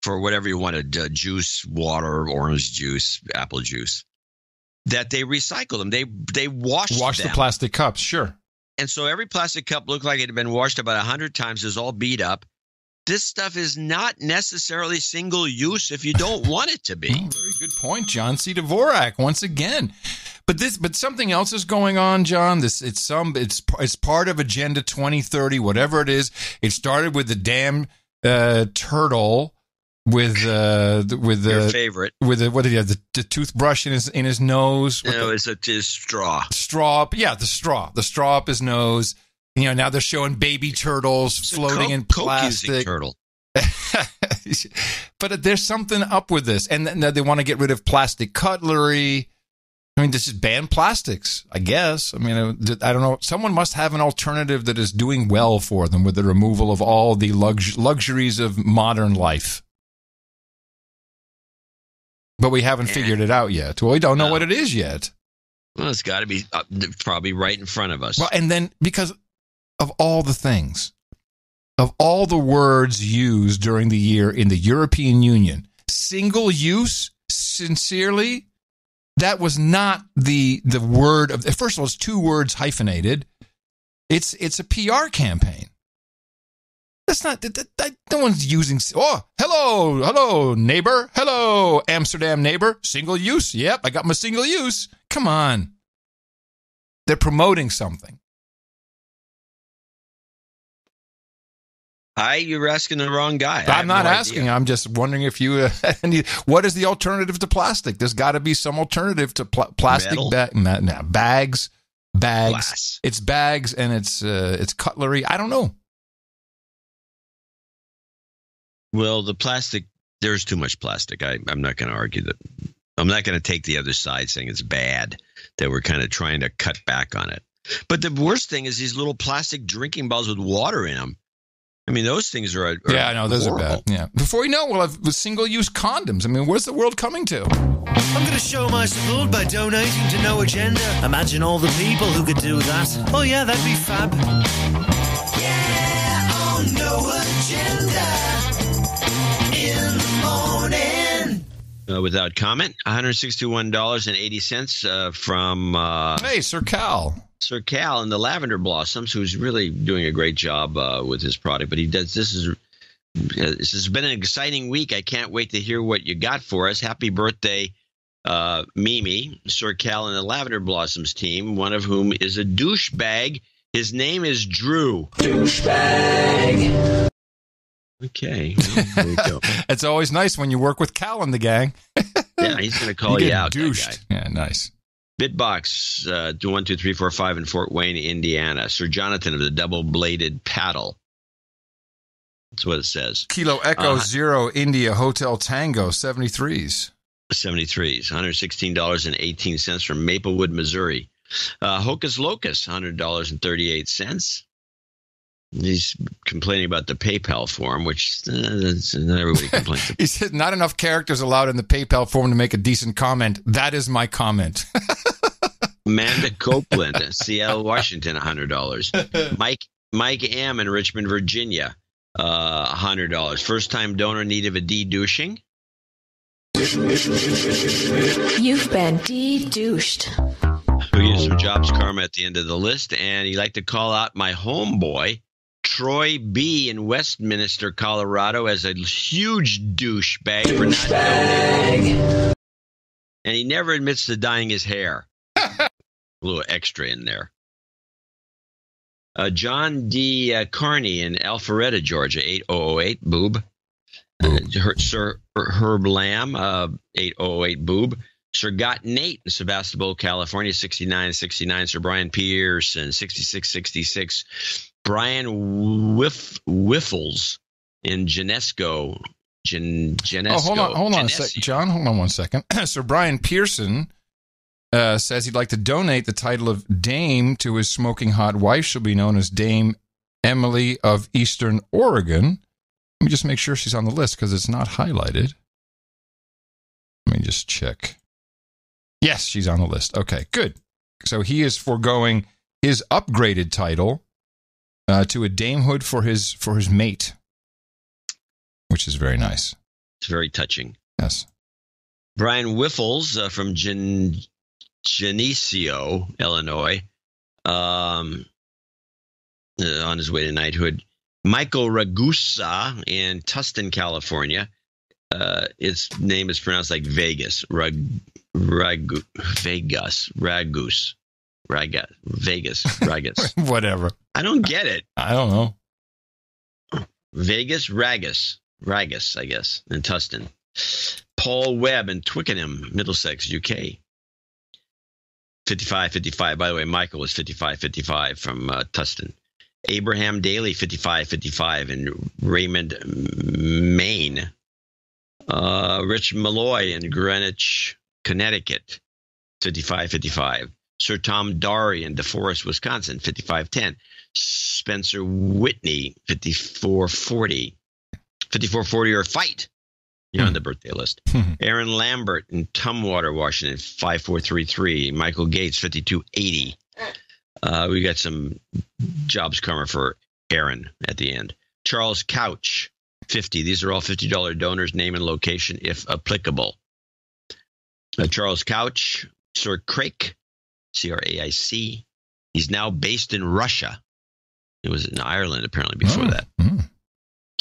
Speaker 1: for whatever you wanted, juice, water, orange juice, apple juice, that they recycled them. They washed
Speaker 3: the plastic cups, sure.
Speaker 1: And so every plastic cup looked like it had been washed about 100 times. It was all beat up. This stuff is not necessarily single use if you don't want it to be.
Speaker 3: Very good point, John C. Dvorak, once again. But something else is going on, John. It's part of Agenda 2030, whatever it is. It started with the damn turtle with
Speaker 1: your favorite,
Speaker 3: with what did he have, the toothbrush in his nose?
Speaker 1: No, it's his straw.
Speaker 3: Straw, yeah, the straw up his nose. Now they're showing baby turtles floating in plastic.
Speaker 1: Turtle.
Speaker 3: But there's something up with this. And they want to get rid of plastic cutlery. I mean, this is ban plastics, I guess. I mean, I don't know. Someone must have an alternative that is doing well for them with the removal of all the luxuries of modern life. But we haven't figured it out yet. Well, we don't know what it is yet.
Speaker 1: Well, it's got to be probably right in front of us.
Speaker 3: Well, and then because of all the things, of all the words used during the year in the European Union, single use, sincerely, that was not the word of. First of all, it's 2 words hyphenated. It's a PR campaign. That's not. No one's using. Oh, hello, neighbor. Hello, Amsterdam neighbor. Single use. Yep, I got my single use. Come on. They're promoting something.
Speaker 1: You're asking the wrong guy.
Speaker 3: I'm not asking. I'm just wondering if you. What is the alternative to plastic? There's got to be some alternative to plastic bags.
Speaker 1: Glass.
Speaker 3: It's bags and it's cutlery. I don't know.
Speaker 1: Well, the plastic. There's too much plastic. I'm not going to argue that. I'm not going to take the other side saying it's bad. That we're kind of trying to cut back on it. But the worst thing is these little plastic drinking bottles with water in them. I mean, those things are
Speaker 3: yeah, I know. Those horrible. Are bad. Yeah. Before we know, we'll have single-use condoms. I mean, where's the world coming to?
Speaker 14: I'm going to show my support by donating to No Agenda. Imagine all the people who could do that. Oh, yeah, that'd be fab. Yeah, on No Agenda in the morning.
Speaker 1: Without comment, $161.80 from...
Speaker 3: hey, Sir Cal.
Speaker 1: Sir Cal and the Lavender Blossoms, who's really doing a great job with his product. But he does. This has been an exciting week. I can't wait to hear what you got for us. Happy birthday, Mimi, Sir Cal and the Lavender Blossoms team, one of whom is a douchebag. His name is Drew. Douchebag. Okay. Well, there you go.
Speaker 3: It's always nice when you work with Cal and the gang.
Speaker 1: Yeah, he's going to call you out.
Speaker 3: Douched. Yeah, nice.
Speaker 1: Bitbox 12345 in Fort Wayne, Indiana. Sir Jonathan of the double-bladed paddle. That's what it says.
Speaker 3: Kilo Echo 0 India Hotel Tango 73s.
Speaker 1: 73s. $116.18 from Maplewood, Missouri. Hocus Locus $100.38. He's complaining about the PayPal form, which everybody complains about.
Speaker 3: He said, not enough characters allowed in the PayPal form to make a decent comment. That is my comment.
Speaker 1: Amanda Copeland, Seattle, Washington, $100. Mike M. in Richmond, Virginia, $100. First-time donor need of a de-douching.
Speaker 5: You've been de-douched.
Speaker 1: We use some Jobs Karma at the end of the list, and he'd like to call out my homeboy, Troy B. in Westminster, Colorado, as a huge douchebag for not donating. And he never admits to dyeing his hair. A little extra in there. John D. Carney in Alpharetta, Georgia, 8008, boob. Sir Herb Lamb, 8008, boob. Sir Got Nate in Sebastopol, California, 6969. Sir Brian Pearson, 6666. Brian Wiffles in Genesco.
Speaker 3: Hold on a second. John, hold on 1 second. Sir Brian Pearson says he'd like to donate the title of Dame to his smoking hot wife. She'll be known as Dame Emily of Eastern Oregon. Let me just make sure she's on the list because it's not highlighted. Let me just check. Yes, she's on the list. Okay, good. So he is foregoing his upgraded title to a damehood for his mate, which is very nice.
Speaker 1: It's very touching.
Speaker 3: Yes.
Speaker 1: Brian Wiffles from Geneseo, Illinois, on his way to knighthood. Michael Ragusa in Tustin, California. Its name is pronounced like Vegas. Vegas.
Speaker 3: Whatever.
Speaker 1: I don't get it.
Speaker 3: I don't know.
Speaker 1: Vegas, Ragus, I guess, in Tustin. Paul Webb in Twickenham, Middlesex, UK. 5555. By the way, Michael was 5555 from Tustin. Abraham Daly, 5555 in Raymond, Maine. Rich Malloy in Greenwich, Connecticut, 5555. Sir Tom Darry in DeForest, Wisconsin, 5510. Spencer Whitney, 5440. 5440 or fight. You're on the birthday list. Aaron Lambert in Tumwater, Washington, 5433. Michael Gates, 5280. We got some Jobs Karma for Aaron at the end. Charles Couch, 50. These are all $50 donors, name and location if applicable. Charles Couch, Sir Craic, Craic. He's now based in Russia. He was in Ireland apparently before that.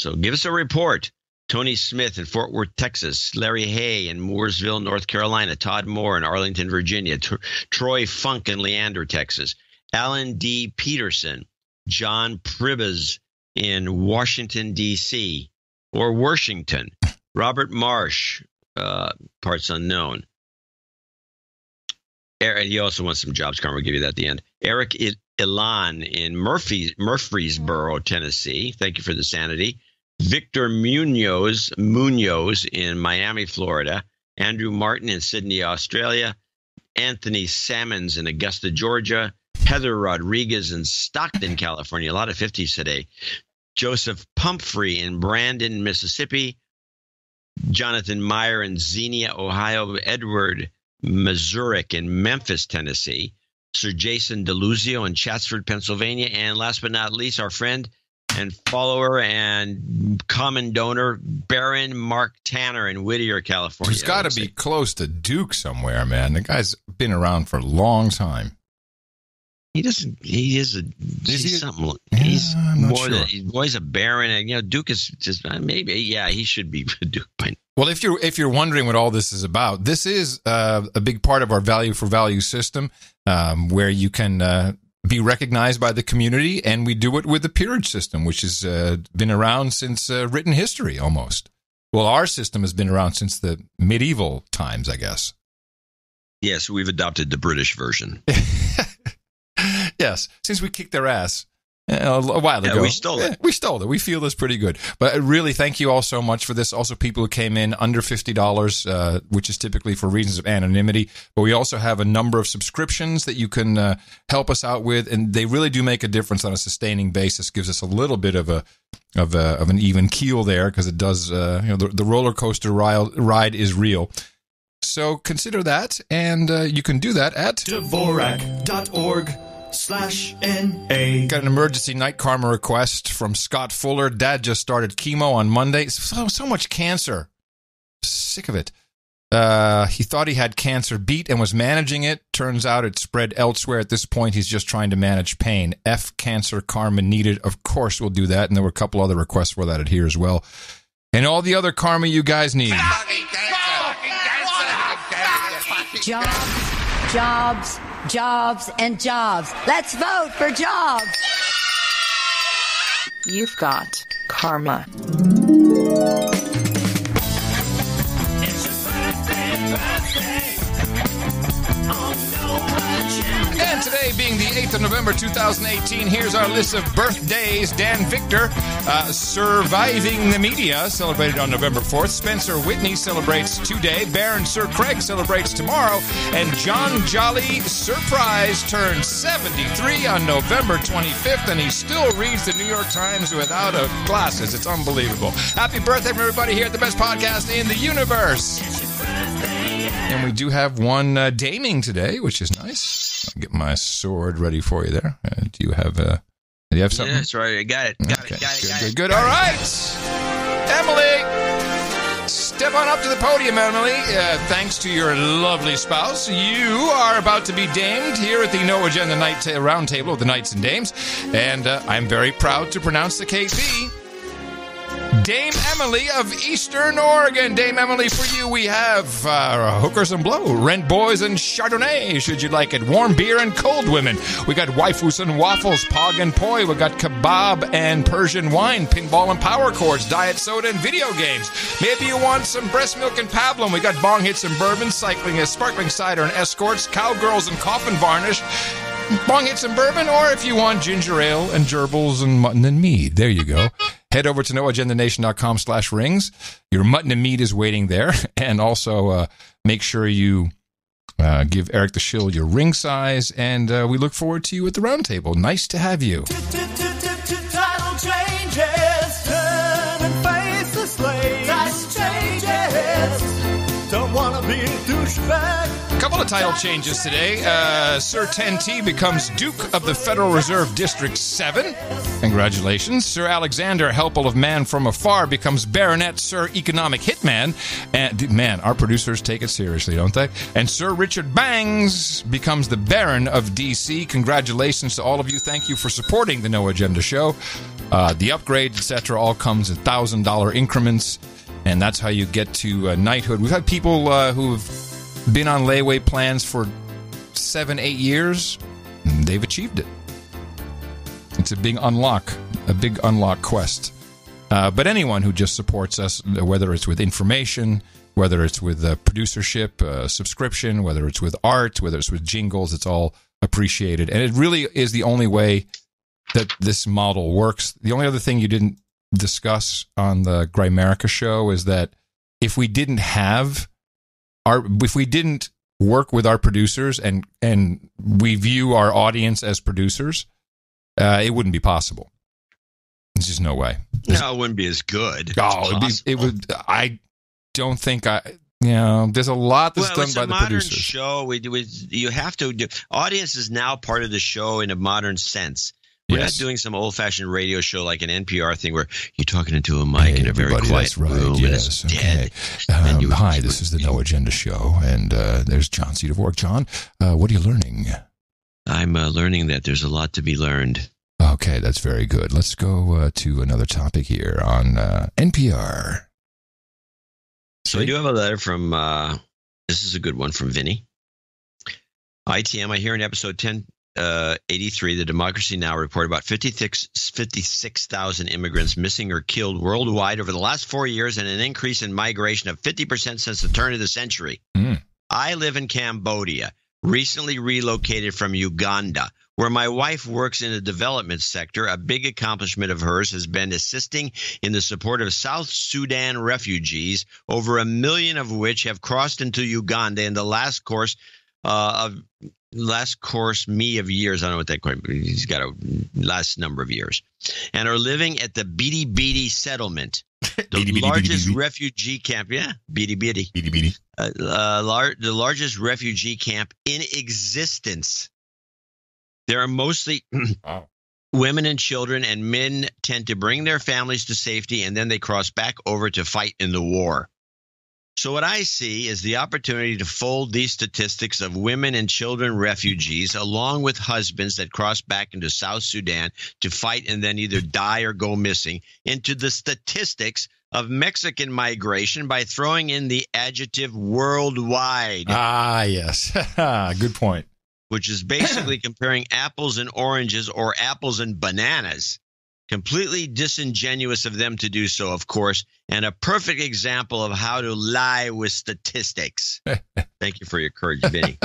Speaker 1: So give us a report. Tony Smith in Fort Worth, Texas. Larry Hay in Mooresville, North Carolina. Todd Moore in Arlington, Virginia. Troy Funk in Leander, Texas. Alan D. Peterson. John Pribas in Washington, D.C. or Washington. Robert Marsh, parts unknown. He also wants some jobs. Carmen will give you that at the end. Eric Ilan in Murfreesboro, Tennessee. Thank you for the sanity. Victor Munoz in Miami, Florida. Andrew Martin in Sydney, Australia. Anthony Sammons in Augusta, Georgia. Heather Rodriguez in Stockton, California. A lot of 50s today. Joseph Pumphrey in Brandon, Mississippi. Jonathan Meyer in Xenia, Ohio. Edward Mazurek in Memphis, Tennessee. Sir Jason DeLuzio in Chatsford, Pennsylvania. And last but not least, our friend and follower and common donor, Baron Mark Tanner in Whittier, California.
Speaker 3: He's got to be close to Duke somewhere, man. The guy's been around for a long time.
Speaker 1: He's something. He's a baron, and Duke is just maybe. Yeah, he should be Duke.
Speaker 3: Well, if you're wondering what all this is about, this is a big part of our value for value system, where you can be recognized by the community, and we do it with the peerage system, which has been around since written history almost. Well, our system has been around since the medieval times, I guess.
Speaker 1: Yes, we've adopted the British version.
Speaker 3: Yes, since we kicked their ass a while ago.
Speaker 1: We stole it.
Speaker 3: We stole it. We feel this pretty good. But really, thank you all so much for this. Also, people who came in under $50, which is typically for reasons of anonymity. But we also have a number of subscriptions that you can help us out with, and they really do make a difference on a sustaining basis. Gives us a little bit of an even keel there, because it does. The roller coaster ride is real. So consider that, and you can do that at
Speaker 14: Dvorak.org/NA.
Speaker 3: Got an emergency night karma request from Scott Fuller. Dad just started chemo on Monday. So much cancer. Sick of it. He thought he had cancer beat and was managing it. Turns out it spread elsewhere. At this point, he's just trying to manage pain. F cancer karma needed. Of course, we'll do that. And there were a couple other requests for that here as well. And all the other karma you guys need.
Speaker 9: Jobs, and jobs. Let's vote for jobs.
Speaker 5: You've got karma.
Speaker 3: And today being the 8th of November 2018, here's our list of birthdays. Dan Victor, Surviving the Media, celebrated on November 4th. Spencer Whitney celebrates today. Baron Sir Craig celebrates tomorrow. And John Jolly, surprise, turns 73 on November 25th, and he still reads the New York Times without glasses. It's unbelievable. Happy birthday from everybody here at the best podcast in the universe. And we do have one daming today, which is nice. I'll get my sword ready for you there. Do you have something?
Speaker 1: Yeah, that's right. I got it. Got it.
Speaker 3: Good. All right. Emily, step on up to the podium, Emily. Thanks to your lovely spouse, you are about to be damed here at the No Agenda Night Round Table of the Knights and Dames. And I'm very proud to pronounce the KB. Dame Emily of Eastern Oregon. Dame Emily, for you we have hookers and blow, rent boys and Chardonnay, should you like it, warm beer and cold women. We got waifus and waffles, pog and poi. We got kebab and Persian wine, pinball and power chords, diet soda and video games. Maybe you want some breast milk and pablum. We got bong hits and bourbon, cycling and sparkling cider and escorts, cowgirls and coffin varnish. Bong hits and bourbon, or if you want ginger ale and gerbils and mutton and mead. There you go. Head over to noagendanation.com/rings. Your mutton and mead is waiting there. And also make sure you give Eric the Shill your ring size. And we look forward to you at the round table. Nice to have you.
Speaker 14: Title changes, turn and face the slave. Title changes, don't want to be a douchebag.
Speaker 3: A couple of title changes today. Sir 10T becomes Duke of the Federal Reserve District 7. Congratulations. Sir Alexander Helpel of Man from Afar becomes Baronet Sir Economic Hitman. And man, our producers take it seriously, don't they? And Sir Richard Bangs becomes the Baron of DC. Congratulations to all of you. Thank you for supporting the No Agenda Show. The upgrade, etc., all comes in $1,000 increments, and that's how you get to knighthood. We've had people who've been on layaway plans for 7-8 years. And they've achieved it. It's a big unlock quest. But anyone who just supports us, whether it's with information, whether it's with producership, subscription, whether it's with art, whether it's with jingles, it's all appreciated. And it really is the only way that this model works. The only other thing you didn't discuss on the Grimerica show is that if we didn't work with our producers and we view our audience as producers, it wouldn't be possible. There's just no way.
Speaker 1: No, it wouldn't be as good.
Speaker 3: It would. I don't think there's a lot that's done by the producers.
Speaker 1: It's a modern show. You have to do. Audience is now part of the show in a modern sense. We're not doing some old-fashioned radio show like an NPR thing where you're talking into a mic in a very quiet room and it's dead.
Speaker 3: Hi, this is the No Agenda Show, and there's John C. Dvorak. John, what are you learning?
Speaker 1: I'm learning that there's a lot to be learned.
Speaker 3: Okay, that's very good. Let's go to another topic here on NPR.
Speaker 1: So I do have a letter from, this is a good one from Vinny. ITM, I hear in episode 1083, the Democracy Now! Report about 56,000 immigrants missing or killed worldwide over the last 4 years and an increase in migration of 50% since the turn of the century. I live in Cambodia, recently relocated from Uganda, where my wife works in the development sector. A big accomplishment of hers has been assisting in the support of South Sudan refugees, over 1 million of which have crossed into Uganda in the last course of years. I don't know what that quite means. He's got a last number of years, and are living at the Bidi Bidi settlement, the largest refugee camp. Yeah, Bidi Bidi. Bidi Bidi. The largest refugee camp in existence. There are mostly women and children, and men tend to bring their families to safety, and then they cross back over to fight in the war. So what I see is the opportunity to fold these statistics of women and children refugees, along with husbands that cross back into South Sudan to fight and then either die or go missing, into the statistics of Mexican migration by throwing in the adjective worldwide.
Speaker 3: Yes. Good point.
Speaker 1: Which is basically comparing apples and oranges or apples and bananas. Completely disingenuous of them to do so, of course, and a perfect example of how to lie with statistics. Thank you for your courage, Vinny.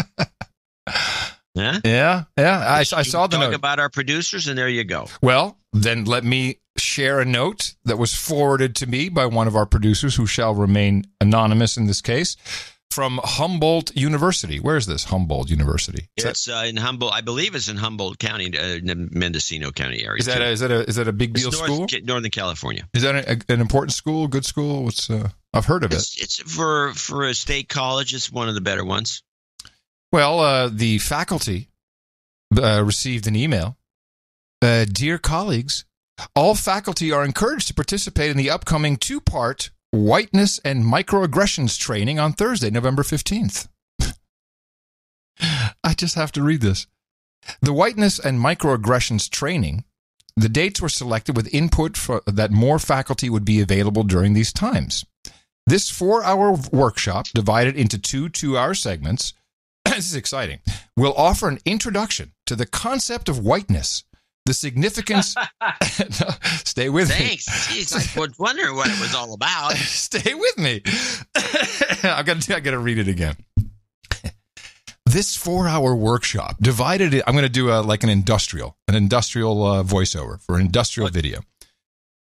Speaker 3: Yeah. I saw the note.
Speaker 1: Talk about our producers, and there you go.
Speaker 3: Well, then let me share a note that was forwarded to me by one of our producers, who shall remain anonymous in this case, from Humboldt University. Where is this Humboldt University?
Speaker 1: It's in Humboldt. I believe it's in Humboldt County, Mendocino County area.
Speaker 3: Is that a big deal school?
Speaker 1: Northern California.
Speaker 3: Is that an important school? Good school? What's I've heard of it.
Speaker 1: It's for a state college. It's one of the better ones.
Speaker 3: Well, the faculty received an email. Dear colleagues, all faculty are encouraged to participate in the upcoming 2-part Whiteness and Microaggressions training on Thursday, November 15th. I just have to read this. The Whiteness and Microaggressions training, the dates were selected with input that more faculty would be available during these times. This 4-hour workshop, divided into 2 2-hour segments, this is exciting, will offer an introduction to the concept of whiteness, the significance. Stay with me.
Speaker 1: Thanks. Jeez, I was wondering what it was all about.
Speaker 3: Stay with me. I got to read it again. This 4-hour workshop divided. I'm going to do an industrial voiceover for an industrial video.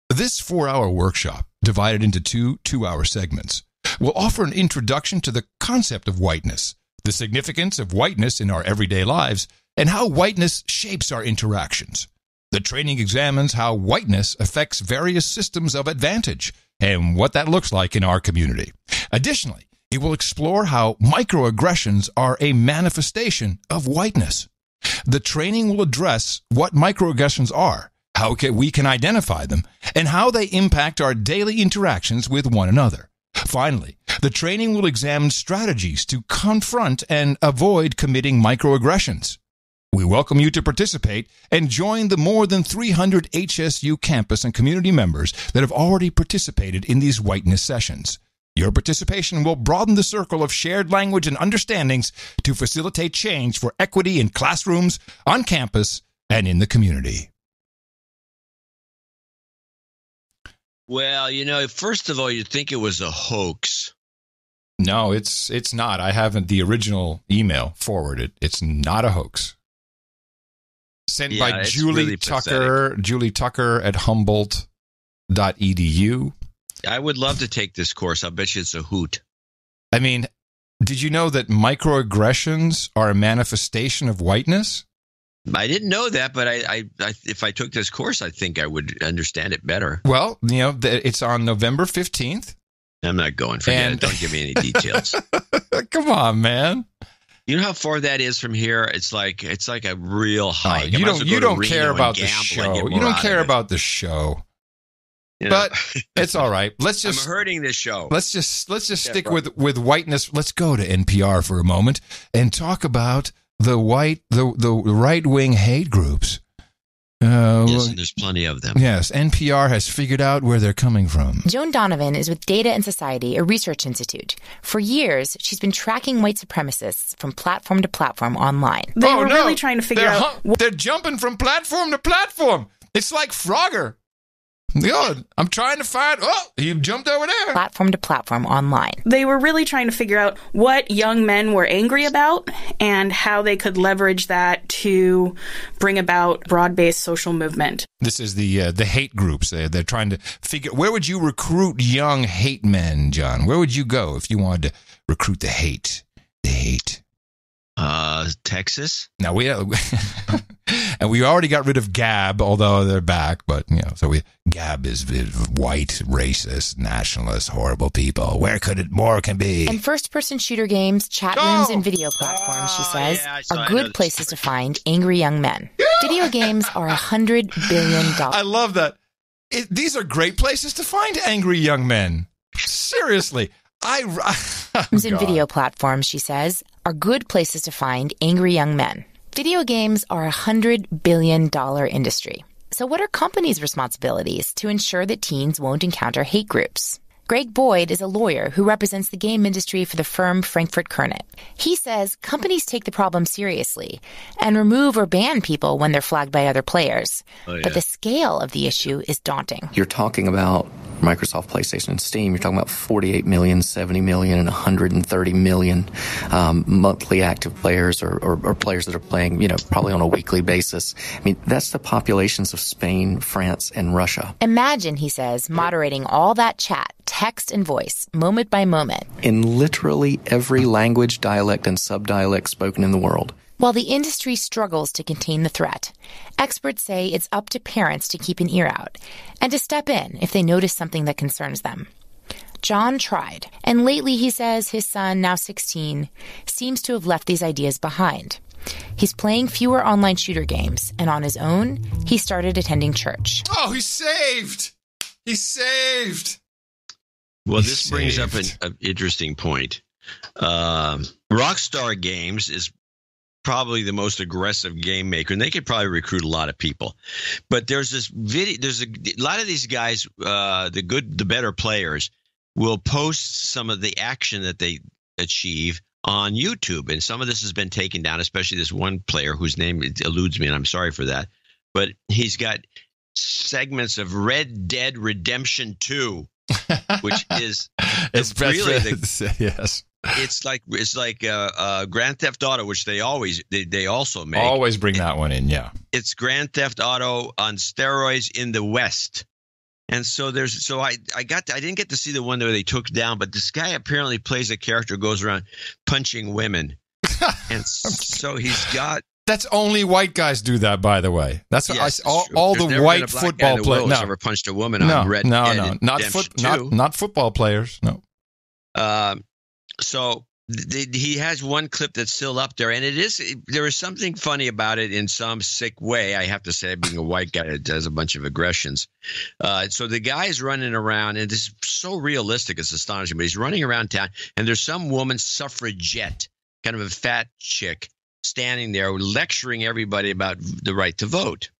Speaker 3: This 4-hour workshop, divided into 2 2-hour segments, will offer an introduction to the concept of whiteness, the significance of whiteness in our everyday lives, and how whiteness shapes our interactions. The training examines how whiteness affects various systems of advantage and what that looks like in our community. Additionally, it will explore how microaggressions are a manifestation of whiteness. The training will address what microaggressions are, how we can identify them, and how they impact our daily interactions with one another. Finally, the training will examine strategies to confront and avoid committing microaggressions. We welcome you to participate and join the more than 300 HSU campus and community members that have already participated in these whiteness sessions. Your participation will broaden the circle of shared language and understandings to facilitate change for equity in classrooms, on campus, and in the community.
Speaker 1: Well, first of all, you'd think it was a hoax.
Speaker 3: No, it's not. I haven't the original email forwarded. It's not a hoax. Sent by Julie
Speaker 1: really
Speaker 3: Tucker, Julie Tucker at Humboldt.edu.
Speaker 1: I would love to take this course. I bet you it's a hoot.
Speaker 3: I mean, did you know that microaggressions are a manifestation of whiteness?
Speaker 1: I didn't know that, but I if I took this course, I think I would understand it better.
Speaker 3: Well, it's on November 15th.
Speaker 1: I'm not going. Forget it. Don't give me any details.
Speaker 3: Come on, man.
Speaker 1: You know how far that is from here? It's like a real hike.
Speaker 3: You don't care about the show. You don't care about the show. But it's all right. I'm
Speaker 1: hurting this show.
Speaker 3: Let's just stick with whiteness. Let's go to NPR for a moment and talk about the right-wing hate groups.
Speaker 1: Yes, and there's plenty of them.
Speaker 3: Yes, NPR has figured out where they're coming from.
Speaker 10: Joan Donovan is with Data and Society, a research institute. For years, she's been tracking white supremacists from platform to platform online.
Speaker 11: They were really trying to figure out...
Speaker 3: They're jumping from platform to platform. It's like Frogger. God, I'm trying to find... Oh, he jumped over there.
Speaker 10: Platform to platform online.
Speaker 11: They were really trying to figure out what young men were angry about and how they could leverage that to bring about broad-based social movement.
Speaker 3: This is the hate groups. They're trying to figure... Where would you recruit young hate men, John? Where would you go if you wanted to recruit the hate? The hate.
Speaker 1: Texas.
Speaker 3: Now we and we already got rid of Gab, although they're back. But Gab is white, racist, nationalist, horrible people. Where could it more can be?
Speaker 10: And first-person shooter games, chat rooms, and video platforms, she says, are good places to find angry young men. Video games are $100 billion.
Speaker 3: I love that. These are great places to find angry young men. Seriously.
Speaker 10: And video platforms, she says, are good places to find angry young men. Video games are a $100 billion industry. So what are companies' responsibilities to ensure that teens won't encounter hate groups? Greg Boyd is a lawyer who represents the game industry for the firm Frankfurt Kernet. He says companies take the problem seriously and remove or ban people when they're flagged by other players. But the scale of the issue is daunting.
Speaker 12: You're talking about Microsoft, PlayStation, and Steam. You're talking about 48 million, 70 million, and 130 million monthly active players or players that are playing, probably on a weekly basis. I mean, that's the populations of Spain, France, and Russia.
Speaker 10: Imagine, he says, moderating all that chat, text and voice, moment by moment.
Speaker 12: In literally every language, dialect, and subdialect spoken in the world.
Speaker 10: While the industry struggles to contain the threat, experts say it's up to parents to keep an ear out and to step in if they notice something that concerns them. John tried, and lately he says his son, now 16, seems to have left these ideas behind. He's playing fewer online shooter games, and on his own, he started attending church.
Speaker 3: Oh, he's saved! He's saved!
Speaker 1: Well, this brings up an interesting point. Rockstar Games is probably the most aggressive game maker, and they could probably recruit a lot of people. But there's this video. There's a lot of these guys, the better players, will post some of the action that they achieve on YouTube, and some of this has been taken down. Especially this one player whose name eludes me, and I'm sorry for that. But he's got segments of Red Dead Redemption 2, which is really
Speaker 3: yes.
Speaker 1: It's like Grand Theft Auto, which they also make.
Speaker 3: Always bring that one in, yeah.
Speaker 1: It's Grand Theft Auto on steroids in the West, and so I didn't get to see the one that they took down, but this guy apparently plays a character who goes around punching women, and so he's got.
Speaker 3: That's only white guys do that, by the way. That's all the white football players.
Speaker 1: No, ever punched a woman on Red Dead
Speaker 3: not football players. No.
Speaker 1: So he has one clip that's still up there, and there is something funny about it in some sick way. I have to say, being a white guy that does a bunch of aggressions. So the guy is running around, and this is so realistic, it's astonishing. But he's running around town, and there's some woman suffragette, kind of a fat chick, standing there lecturing everybody about the right to vote.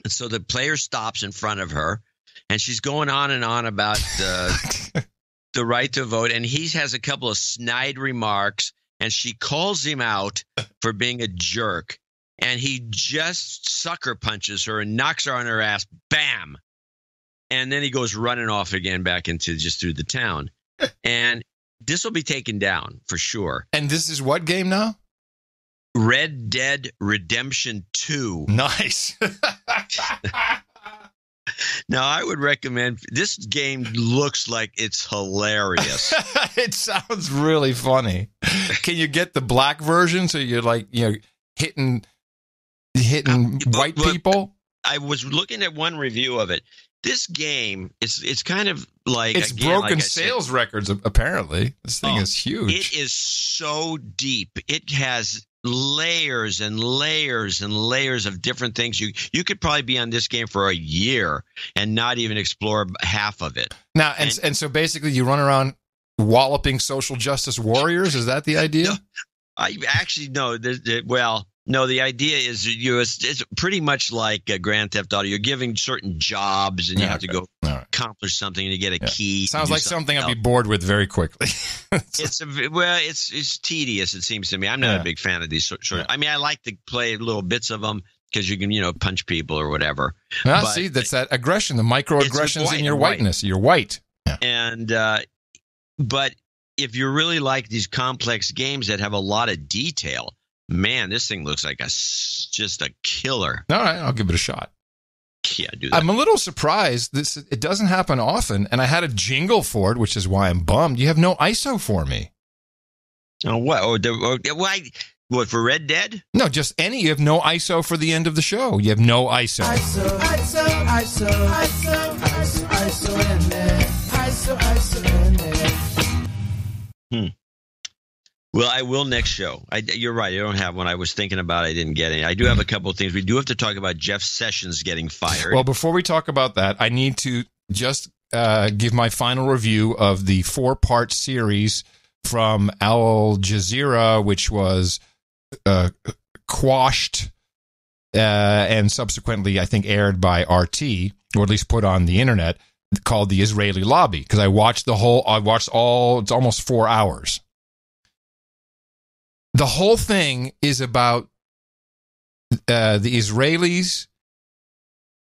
Speaker 1: And so the player stops in front of her, and she's going on and on about the right to vote. And he has a couple of snide remarks, and she calls him out for being a jerk. And he just sucker punches her and knocks her on her ass. Bam. And then he goes running off again back into just through the town. And this will be taken down for sure.
Speaker 3: And this is what game now?
Speaker 1: Red Dead Redemption 2.
Speaker 3: Nice.
Speaker 1: Now, I would recommend this game. Looks like it's hilarious.
Speaker 3: It sounds really funny. Can you get the black version so you're like, hitting white people?
Speaker 1: I was looking at one review of it. This game, it's kind of like
Speaker 3: it's broken sales records. Apparently, this thing is huge.
Speaker 1: It is so deep. It has layers and layers and layers of different things. You could probably be on this game for a year and not even explore half of it.
Speaker 3: Now, and so basically, you run around walloping social justice warriors. Is that the idea?
Speaker 1: No, I actually no. No, the idea is it's pretty much like Grand Theft Auto. You're giving certain jobs, and you have to go accomplish something, and you get a key.
Speaker 3: Sounds like something I'll be bored with very quickly.
Speaker 1: It's tedious. It seems to me. I'm not a big fan of these sort of. I mean, I like to play little bits of them because you can punch people or whatever.
Speaker 3: Well, see, that's that aggression, the microaggressions in your whiteness. You're white,
Speaker 1: and but if you really like these complex games that have a lot of detail. Man, this thing looks like just a killer.
Speaker 3: All right, I'll give it a shot.
Speaker 1: Yeah, do that.
Speaker 3: I'm a little surprised. It doesn't happen often, and I had a jingle for it, which is why I'm bummed. You have no ISO for me.
Speaker 1: Oh, what? What, for Red Dead?
Speaker 3: No, just any. You have no ISO for the end of the show. You have no ISO. ISO in there. ISO in there.
Speaker 1: Well, I will next show. You're right. I don't have one. I was thinking about it. I didn't get any. I do have a couple of things. We do have to talk about Jeff Sessions getting fired.
Speaker 3: Well, before we talk about that, I need to just give my final review of the 4-part series from Al Jazeera, which was quashed and subsequently, I think, aired by RT, or at least put on the internet, called The Israeli Lobby. Because I watched it's almost 4 hours. The whole thing is about the Israelis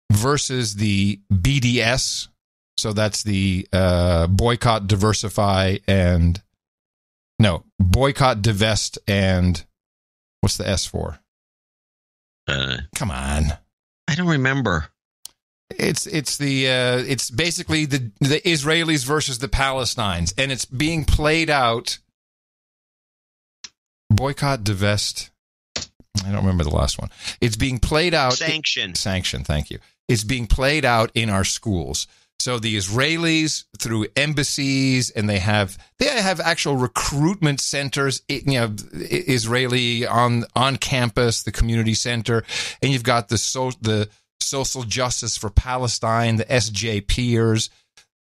Speaker 3: versus the BDS. So that's the boycott, divest, and what's the S for? Come on,
Speaker 1: I don't remember.
Speaker 3: It's basically the Israelis versus the Palestinians, and it's being played out. Boycott, divest. I don't remember the last one. It's being played out.
Speaker 1: Sanction.
Speaker 3: Thank you. It's being played out in our schools. So the Israelis through embassies, and they have actual recruitment centers. Israeli on campus, the community center, and you've got the social justice for Palestine, the SJPers.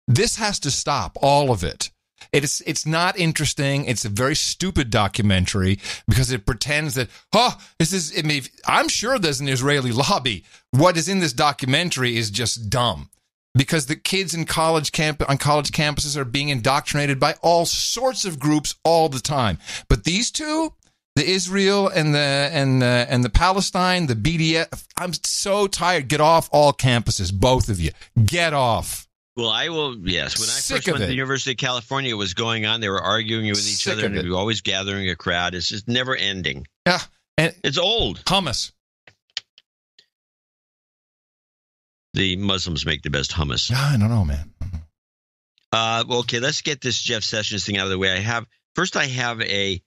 Speaker 3: This has to stop. All of it. It's not interesting. It's a very stupid documentary because it pretends that, I'm sure there's an Israeli lobby. What is in this documentary is just dumb because the kids in on college campuses are being indoctrinated by all sorts of groups all the time. But these two, the Israel and the Palestine, the BDS, I'm so tired. Get off all campuses, both of you. Get off.
Speaker 1: Well, I will, yes. When I first went to the University of California, it was going on. They were arguing with each other, and they were always gathering a crowd. It's just never ending.
Speaker 3: Yeah. And
Speaker 1: it's old.
Speaker 3: Hummus.
Speaker 1: The Muslims make the best hummus.
Speaker 3: I don't know, man.
Speaker 1: Well, okay, let's get this Jeff Sessions thing out of the way. I have a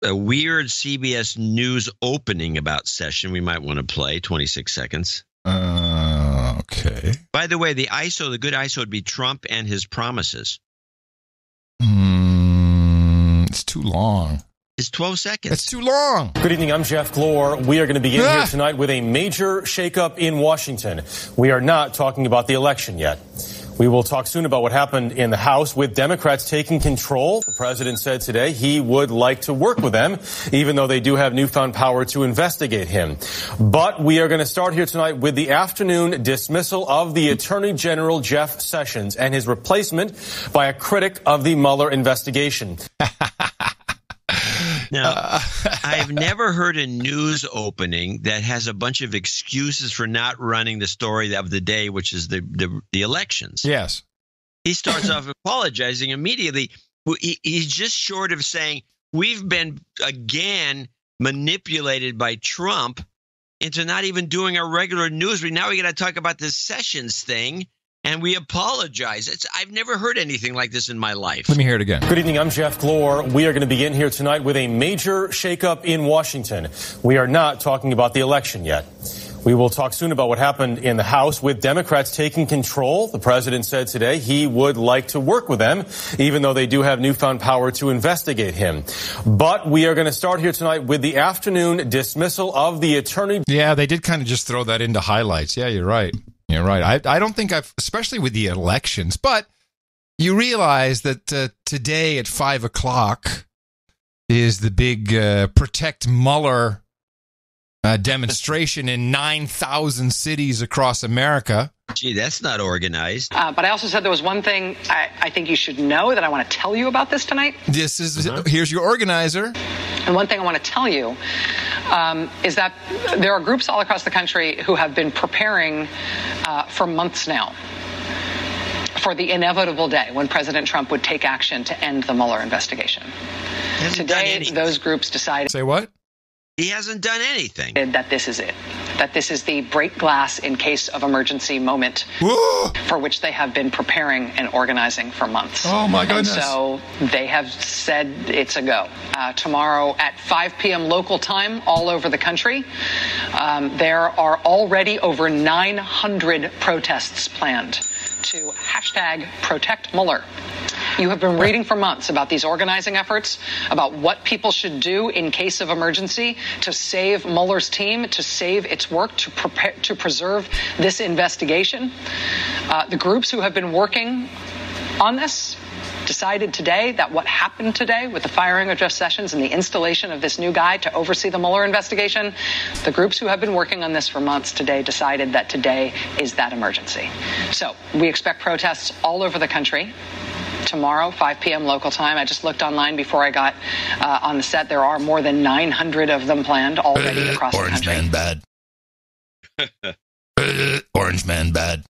Speaker 1: weird CBS News opening about Session we might want to play, 26 seconds.
Speaker 3: Okay.
Speaker 1: By the way, the good ISO would be Trump and his promises.
Speaker 3: It's too long.
Speaker 1: It's 12 seconds.
Speaker 3: It's too long.
Speaker 7: Good evening. I'm Jeff Glor. We are going to begin here tonight with a major shakeup in Washington. We are not talking about the election yet. We will talk soon about what happened in the House with Democrats taking control. The president said today he would like to work with them, even though they do have newfound power to investigate him. But we are going to start here tonight with the afternoon dismissal of the Attorney General Jeff Sessions and his replacement by a critic of the Mueller investigation.
Speaker 1: Now, I've never heard a news opening that has a bunch of excuses for not running the story of the day, which is the elections.
Speaker 3: Yes.
Speaker 1: He starts off apologizing immediately. He's just short of saying, we've been, again, manipulated by Trump into not even doing our regular news. Now we got to talk about this Sessions thing. And we apologize. I've never heard anything like this in my life.
Speaker 3: Let me hear it again.
Speaker 7: Good evening. I'm Jeff Glor. We are going to begin here tonight with a major shakeup in Washington. We are not talking about the election yet. We will talk soon about what happened in the House with Democrats taking control. The president said today he would like to work with them, even though they do have newfound power to investigate him. But we are going to start here tonight with the afternoon dismissal of the attorney.
Speaker 3: Yeah, they did kind of just throw that into highlights. Yeah, you're right. You're right. I don't think especially with the elections, but you realize that today at 5 o'clock is the big Protect Mueller demonstration in 9,000 cities across America.
Speaker 1: Gee, that's not organized.
Speaker 13: But I also said there was one thing I think you should know that I want to tell you about this tonight.
Speaker 3: This is here's your organizer.
Speaker 13: And one thing I want to tell you is that there are groups all across the country who have been preparing for months now for the inevitable day when President Trump would take action to end the Mueller investigation. Today, those groups decided...
Speaker 3: Say what?
Speaker 1: He hasn't done anything.
Speaker 13: That this is it. That this is the break glass in case of emergency moment for which they have been preparing and organizing for months.
Speaker 3: Oh, my goodness.
Speaker 13: And so they have said it's a go. Tomorrow at 5 p.m. local time all over the country, there are already over 900 protests planned to hashtag Protect Mueller. You have been reading for months about these organizing efforts, about what people should do in case of emergency to save Mueller's team, to save its work, to preserve this investigation. The groups who have been working on this decided today that what happened today with the firing of Jeff Sessions and the installation of this new guy to oversee the Mueller investigation, the groups who have been working on this for months today decided that today is that emergency. So we expect protests all over the country. Tomorrow, 5 p.m. local time. I just looked online before I got on the set. There are more than 900 of them planned already across the country.
Speaker 3: Orange man bad. Orange man bad.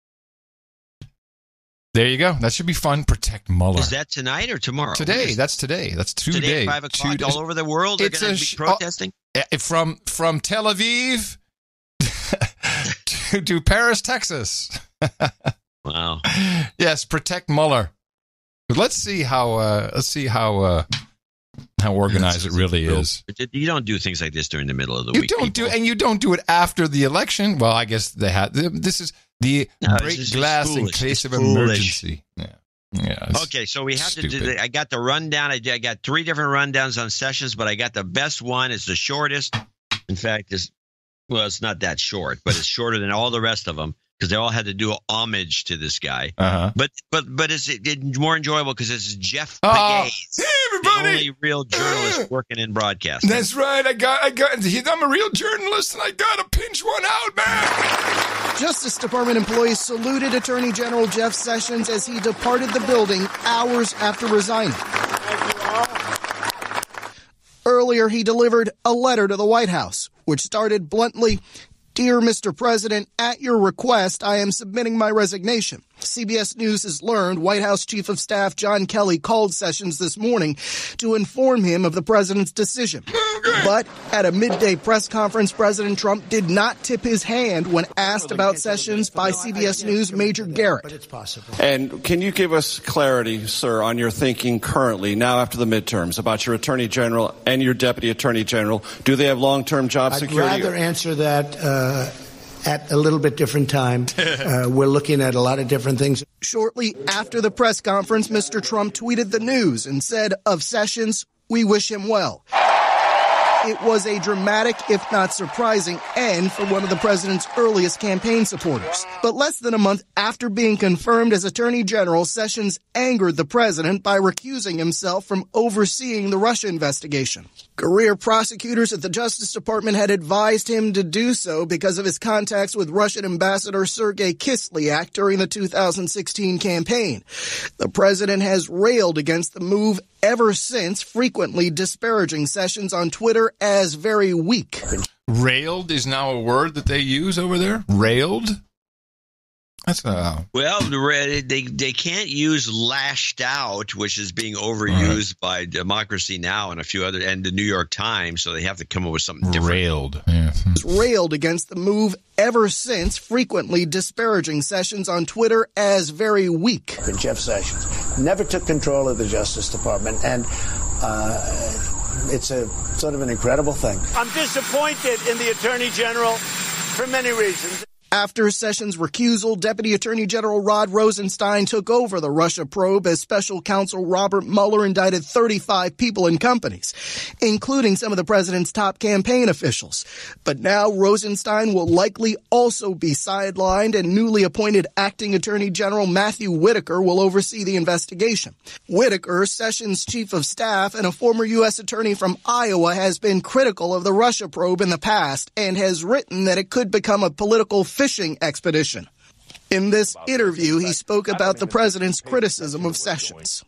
Speaker 3: There you go. That should be fun. Protect Mueller.
Speaker 1: Is that tonight or tomorrow?
Speaker 3: Today. That's today. That's 2 days.
Speaker 1: Today at 5 o'clock all over the world? They're going to be protesting?
Speaker 3: From Tel Aviv to Paris, Texas.
Speaker 1: Wow.
Speaker 3: Yes, protect Mueller. But let's see how organized it really is.
Speaker 1: You don't do things like this during the middle of the week.
Speaker 3: You don't do it after the election. Well, I guess they had. This is the break glass in case of emergency. Yeah.
Speaker 1: Okay, so we have to do. I got the rundown. I got 3 different rundowns on Sessions, but I got the best one. It's the shortest. In fact, it's not that short, but it's shorter than all the rest of them, because they all had to do homage to this guy. But it's more enjoyable because it's Jeff Pegues,
Speaker 3: hey everybody,
Speaker 1: the only real journalist working in broadcasting.
Speaker 3: That's right. I'm a real journalist, and I got to pinch one out, man.
Speaker 15: Justice Department employees saluted Attorney General Jeff Sessions as he departed the building hours after resigning. Earlier, he delivered a letter to the White House, which started bluntly, "Dear Mr. President, at your request, I am submitting my resignation." CBS News has learned White House Chief of Staff John Kelly called Sessions this morning to inform him of the president's decision. But at a midday press conference, President Trump did not tip his hand when asked about Sessions by CBS News Major Garrett.
Speaker 22: But it's possible.
Speaker 16: And can you give us clarity, sir, on your thinking currently, now after the midterms, about your Attorney General and your Deputy Attorney General? Do they have long-term job security?
Speaker 22: I'd rather answer that at a little bit different time. We're looking at a lot of different things.
Speaker 15: Shortly after the press conference, Mr. Trump tweeted the news and said, of Sessions, we wish him well. It was a dramatic, if not surprising, end for one of the president's earliest campaign supporters. But less than a month after being confirmed as Attorney General, Sessions angered the president by recusing himself from overseeing the Russia investigation. Career prosecutors at the Justice Department had advised him to do so because of his contacts with Russian Ambassador Sergei Kislyak during the 2016 campaign. The president has railed against the move ever since, frequently disparaging Sessions on Twitter as very weak.
Speaker 3: Railed is now a word that they use over there? Railed? That's
Speaker 1: well, they can't use lashed out, which is being overused by Democracy Now! And a few other, and the New York Times, so they have to come up with something different.
Speaker 3: Railed. Yeah.
Speaker 15: Railed against the move ever since, frequently disparaging Sessions on Twitter as very weak.
Speaker 22: And Jeff Sessions never took control of the Justice Department, and it's a sort of an incredible thing.
Speaker 14: I'm disappointed in the Attorney General for many reasons.
Speaker 15: After Sessions' recusal, Deputy Attorney General Rod Rosenstein took over the Russia probe as special counsel Robert Mueller indicted 35 people and companies, including some of the president's top campaign officials. But now Rosenstein will likely also be sidelined, and newly appointed acting Attorney General Matthew Whitaker will oversee the investigation. Whitaker, Sessions' chief of staff and a former U.S. attorney from Iowa, has been critical of the Russia probe in the past and has written that it could become a political fishing expedition. In this interview, he spoke about the president's criticism of Sessions.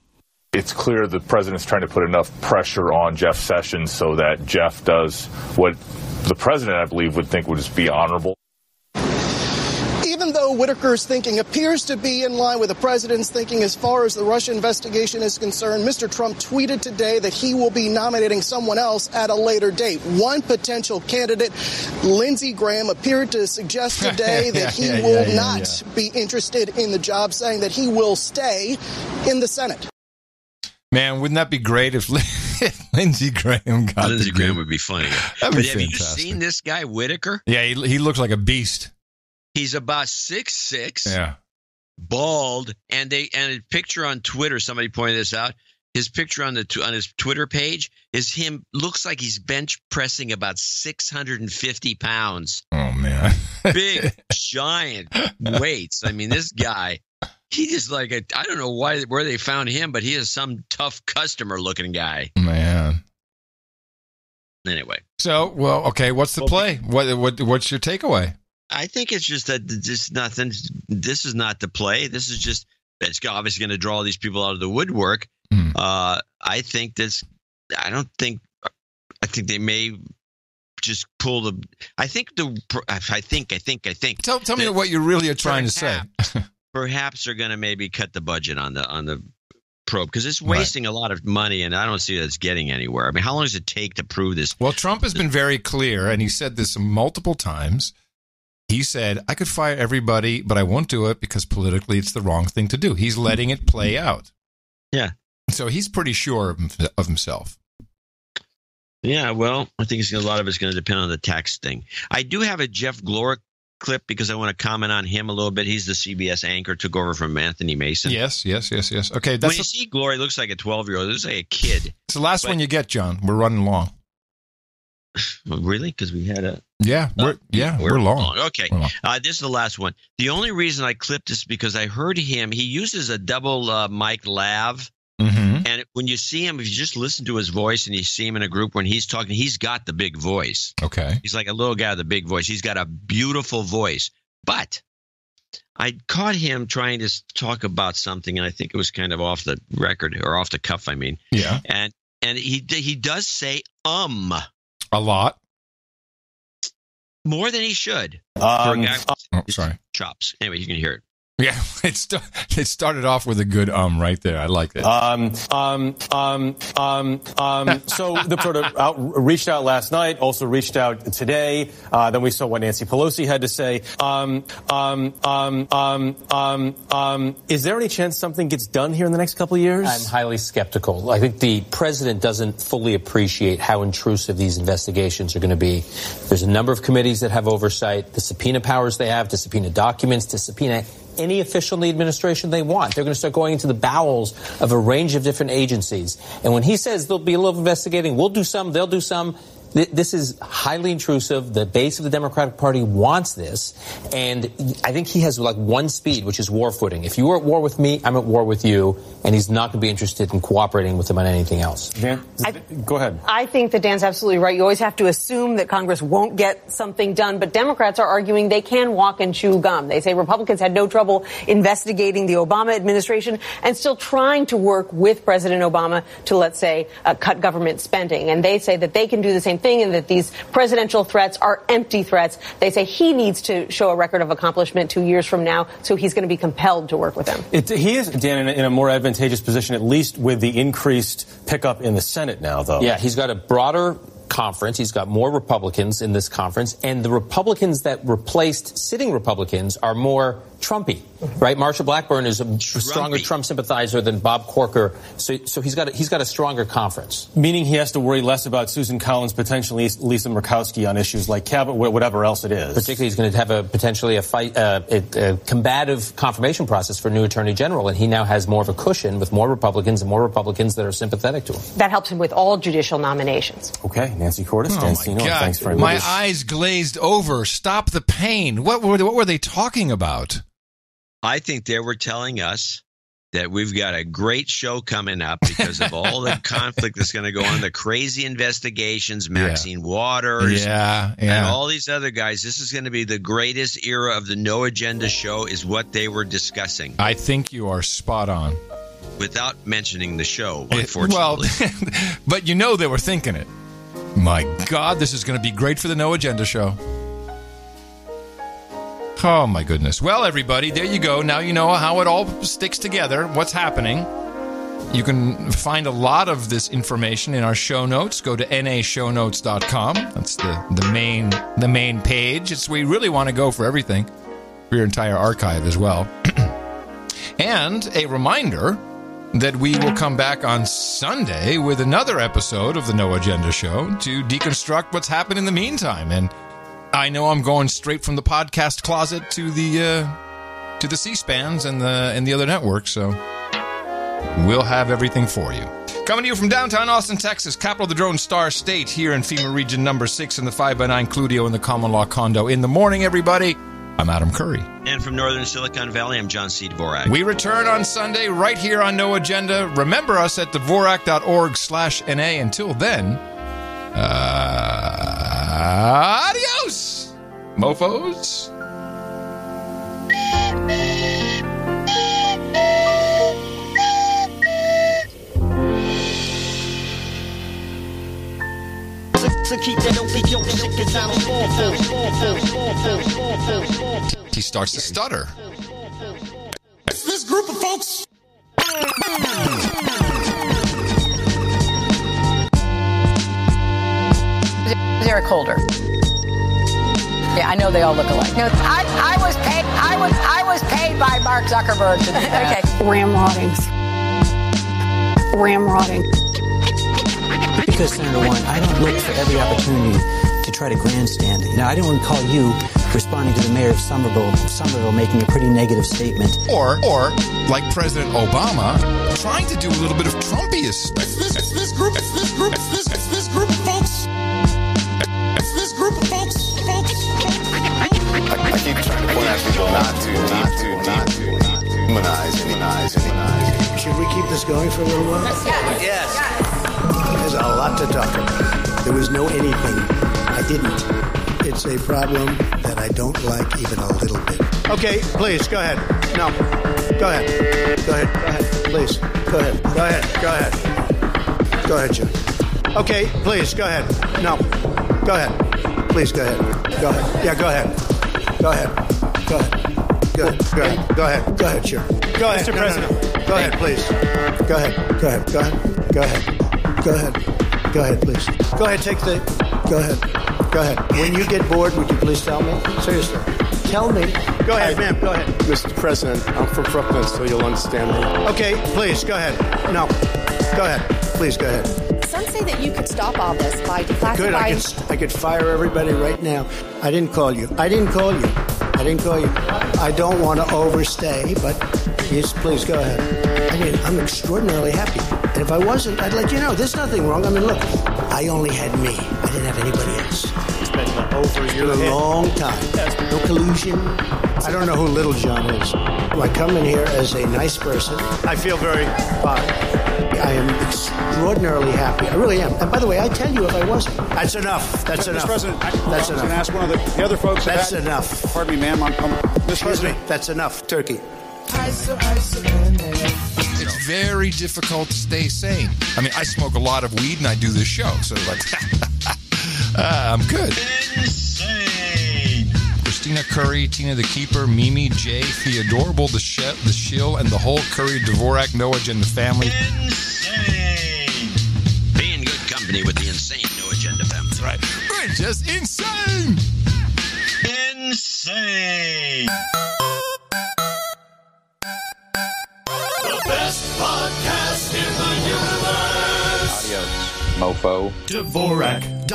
Speaker 17: It's clear the president's trying to put enough pressure on Jeff Sessions so that Jeff does what the president, I believe, would think would just be honorable.
Speaker 15: Even though Whitaker's thinking appears to be in line with the president's thinking as far as the Russia investigation is concerned, Mr. Trump tweeted today that he will be nominating someone else at a later date. One potential candidate, Lindsey Graham, appeared to suggest today that he will not be interested in the job, saying that he will stay in the Senate.
Speaker 3: Man, wouldn't that be great if Lindsey Graham got
Speaker 1: Lindsey Graham would be funny.
Speaker 3: That'd
Speaker 1: But
Speaker 3: be
Speaker 1: have you
Speaker 3: fantastic.
Speaker 1: seen this guy, Whitaker?
Speaker 3: Yeah, he looks like a beast.
Speaker 1: He's about 6'6",
Speaker 3: Yeah.
Speaker 1: bald, and a picture on Twitter. Somebody pointed this out. His picture on his Twitter page is him. Looks like he's bench pressing about 650 pounds.
Speaker 3: Oh man,
Speaker 1: big giant weights. I mean, this guy. He just like I don't know where they found him, but he is some tough customer looking guy.
Speaker 3: Man.
Speaker 1: Anyway.
Speaker 3: So well, okay. What's the play? What's your takeaway?
Speaker 1: I think it's just that nothing. This is not the play. This is just it's obviously going to draw these people out of the woodwork. I think this. I think they may just pull the. I think.
Speaker 3: Tell me what you really are trying to say.
Speaker 1: Perhaps they're going to maybe cut the budget on the probe because it's wasting a lot of money, and I don't see that it's getting anywhere. I mean, how long does it take to prove this?
Speaker 3: Well, Trump has been very clear, and he said this multiple times. He said, I could fire everybody, but I won't do it because politically it's the wrong thing to do. He's letting it play out.
Speaker 1: Yeah.
Speaker 3: So he's pretty sure of himself.
Speaker 1: Yeah, well, I think a lot of it's going to depend on the tax thing. I do have a Jeff Glorick clip because I want to comment on him a little bit. He's the CBS anchor, took over from Anthony Mason.
Speaker 3: Yes. Okay,
Speaker 1: when you see Glory, looks like a 12-year-old. It looks like a kid.
Speaker 3: It's the last one you get, John. We're running long.
Speaker 1: Really? Because we had a...
Speaker 3: We're long.
Speaker 1: Okay. This is the last one. The only reason I clipped this is because I heard him. He uses a double mic lav.
Speaker 3: Mm-hmm.
Speaker 1: And when you see him, if you just listen to his voice and you see him in a group when he's talking, he's got the big voice.
Speaker 3: Okay.
Speaker 1: He's like a little guy with a big voice. He's got a beautiful voice. But I caught him trying to talk about something, and I think it was kind of off the record or off the cuff, I mean.
Speaker 3: Yeah.
Speaker 1: And he does say
Speaker 3: a lot.
Speaker 1: More than he should.
Speaker 3: Sorry.
Speaker 1: Chops. Anyway, you can hear it.
Speaker 3: Yeah, it started off with a good right there. I like that.
Speaker 7: So the probe reached out last night, also reached out today. Then we saw what Nancy Pelosi had to say. Is there any chance something gets done here in the next couple of years?
Speaker 20: I'm highly skeptical. I think the president doesn't fully appreciate how intrusive these investigations are going to be. There's a number of committees that have oversight, the subpoena powers they have to subpoena documents, to subpoena any official in the administration they want. They're going to start going into the bowels of a range of different agencies. And when he says there'll be a little investigating, we'll do some, they'll do some, This is highly intrusive. The base of the Democratic Party wants this. And I think he has like one speed, which is war footing. If you're at war with me, I'm at war with you. And he's not going to be interested in cooperating with him on anything else.
Speaker 7: Dan, go ahead.
Speaker 2: I think that Dan's absolutely right. You always have to assume that Congress won't get something done. But Democrats are arguing they can walk and chew gum. They say Republicans had no trouble investigating the Obama administration and still trying to work with President Obama to, let's say, cut government spending. And they say that they can do the same thing and that these presidential threats are empty threats. They say he needs to show a record of accomplishment 2 years from now, so he's going to be compelled to work with them.
Speaker 7: He is, Dan, in a more advantageous position, at least with the increased pickup in the Senate now, though.
Speaker 20: Yeah, he's got a broader conference. He's got more Republicans in this conference. And the Republicans that replaced sitting Republicans are more Trumpy, right? Marsha Blackburn is a stronger Trump sympathizer than Bob Corker. So he's got a stronger conference.
Speaker 7: Meaning he has to worry less about Susan Collins, potentially Lisa Murkowski on issues like cabinet, whatever else it is.
Speaker 20: Particularly, he's going to have a combative confirmation process for new Attorney General, and he now has more of a cushion with more Republicans and more Republicans that are sympathetic to him.
Speaker 2: That helps him with all judicial nominations.
Speaker 7: Okay, Nancy Cordes, Dan Steno, thanks very much.
Speaker 3: My eyes glazed over. Stop the pain. What were they talking about?
Speaker 1: I think they were telling us that we've got a great show coming up because of all the conflict that's going to go on, the crazy investigations, Maxine Waters, and all these other guys. This is going to be the greatest era of the No Agenda show is what they were discussing.
Speaker 3: I think you are spot on.
Speaker 1: Without mentioning the show, unfortunately.
Speaker 3: Well, but you know they were thinking it. My God, this is going to be great for the No Agenda show. Oh, my goodness. Well, everybody, there you go. Now you know how it all sticks together, what's happening. You can find a lot of this information in our show notes. Go to nashownotes.com. That's the main page. It's where you really want to go for everything, for your entire archive as well. And a reminder that we will come back on Sunday with another episode of the No Agenda Show to deconstruct what's happened in the meantime. And I know I'm going straight from the podcast closet to the C-SPANs and the other networks, so we'll have everything for you. Coming to you from downtown Austin, Texas, capital of the Drone Star State, here in FEMA Region number 6 in the 5x9 Cludio in the Common Law Condo. In the morning, everybody, I'm Adam Curry.
Speaker 1: And from Northern Silicon Valley, I'm John C. Dvorak.
Speaker 3: We return on Sunday right here on No Agenda. Remember us at Dvorak.org/NA. Until then, adios, mofos. He starts to stutter.
Speaker 14: This group of folks.
Speaker 19: Eric Holder. Yeah, I know they all look alike. No, I was paid by Mark Zuckerberg to do that. Okay.
Speaker 21: Ramrodding. Because, Senator Warren, I don't look for every opportunity to try to grandstand. You know, I didn't recall you responding to the mayor of Somerville making a pretty negative statement.
Speaker 3: Or like President Obama, trying to do a little bit of Trumpiest.
Speaker 14: This group of folks. This group of folks.
Speaker 23: I keep trying to point out people not to demonize.
Speaker 22: Should we keep this going for a little while?
Speaker 23: Yes.
Speaker 22: There's a lot to talk about. There was no anything. I didn't. It's a problem that I don't like even a little bit. Okay, please, go ahead. No. Go ahead. Please. Go ahead, Jim. Okay, please, go ahead. No. Go ahead. Please, go ahead. Yeah, go ahead. Go ahead, Chair. Go ahead,
Speaker 7: Mr. President.
Speaker 22: Go ahead, please. Go ahead, please. Go ahead. When you get bored, would you please tell me? Seriously. Tell me. Go ahead, ma'am. Go ahead.
Speaker 24: Mr. President, I'm from Brooklyn, so you'll understand me.
Speaker 22: Okay, please, go ahead. No. Go ahead. Please, go ahead.
Speaker 19: Some say that you could stop all this by declassifying.
Speaker 22: Good, I could fire everybody right now. I didn't call you. I don't want to overstay, but Yes, please, go ahead. I mean, I'm extraordinarily happy. And if I wasn't, I'd let you know. There's nothing wrong. I mean, look, I only had me. I didn't have anybody else.
Speaker 4: It's been over a year.
Speaker 22: A long time. No collusion. I don't know who Little John is. I come in here as a nice person.
Speaker 4: I feel very fine.
Speaker 22: I am extraordinarily happy. I really am. And by the way, I'd tell you if I wasn't. That's enough. That's enough.
Speaker 4: Mr. President,
Speaker 22: that's
Speaker 4: enough. I was going to ask one of the other folks.
Speaker 22: That's enough.
Speaker 4: Pardon me, ma'am. Mr. President.
Speaker 22: That's enough. Turkey.
Speaker 3: It's very difficult to stay sane. I mean, I smoke a lot of weed and I do this show, so like, I'm good.
Speaker 1: Insane.
Speaker 3: Christina Curry, Tina the Keeper, Mimi, Jay, Theodorable, the Shill, and the whole Curry, Dvorak, No Agenda family.
Speaker 1: Insane. Be in good company with the insane No Agenda family.
Speaker 3: That's right. We're just insane.
Speaker 1: Insane.
Speaker 14: The best podcast in the universe.
Speaker 6: Adios, mofo.
Speaker 14: Dvorak.org/NA.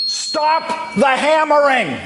Speaker 8: Stop the hammering!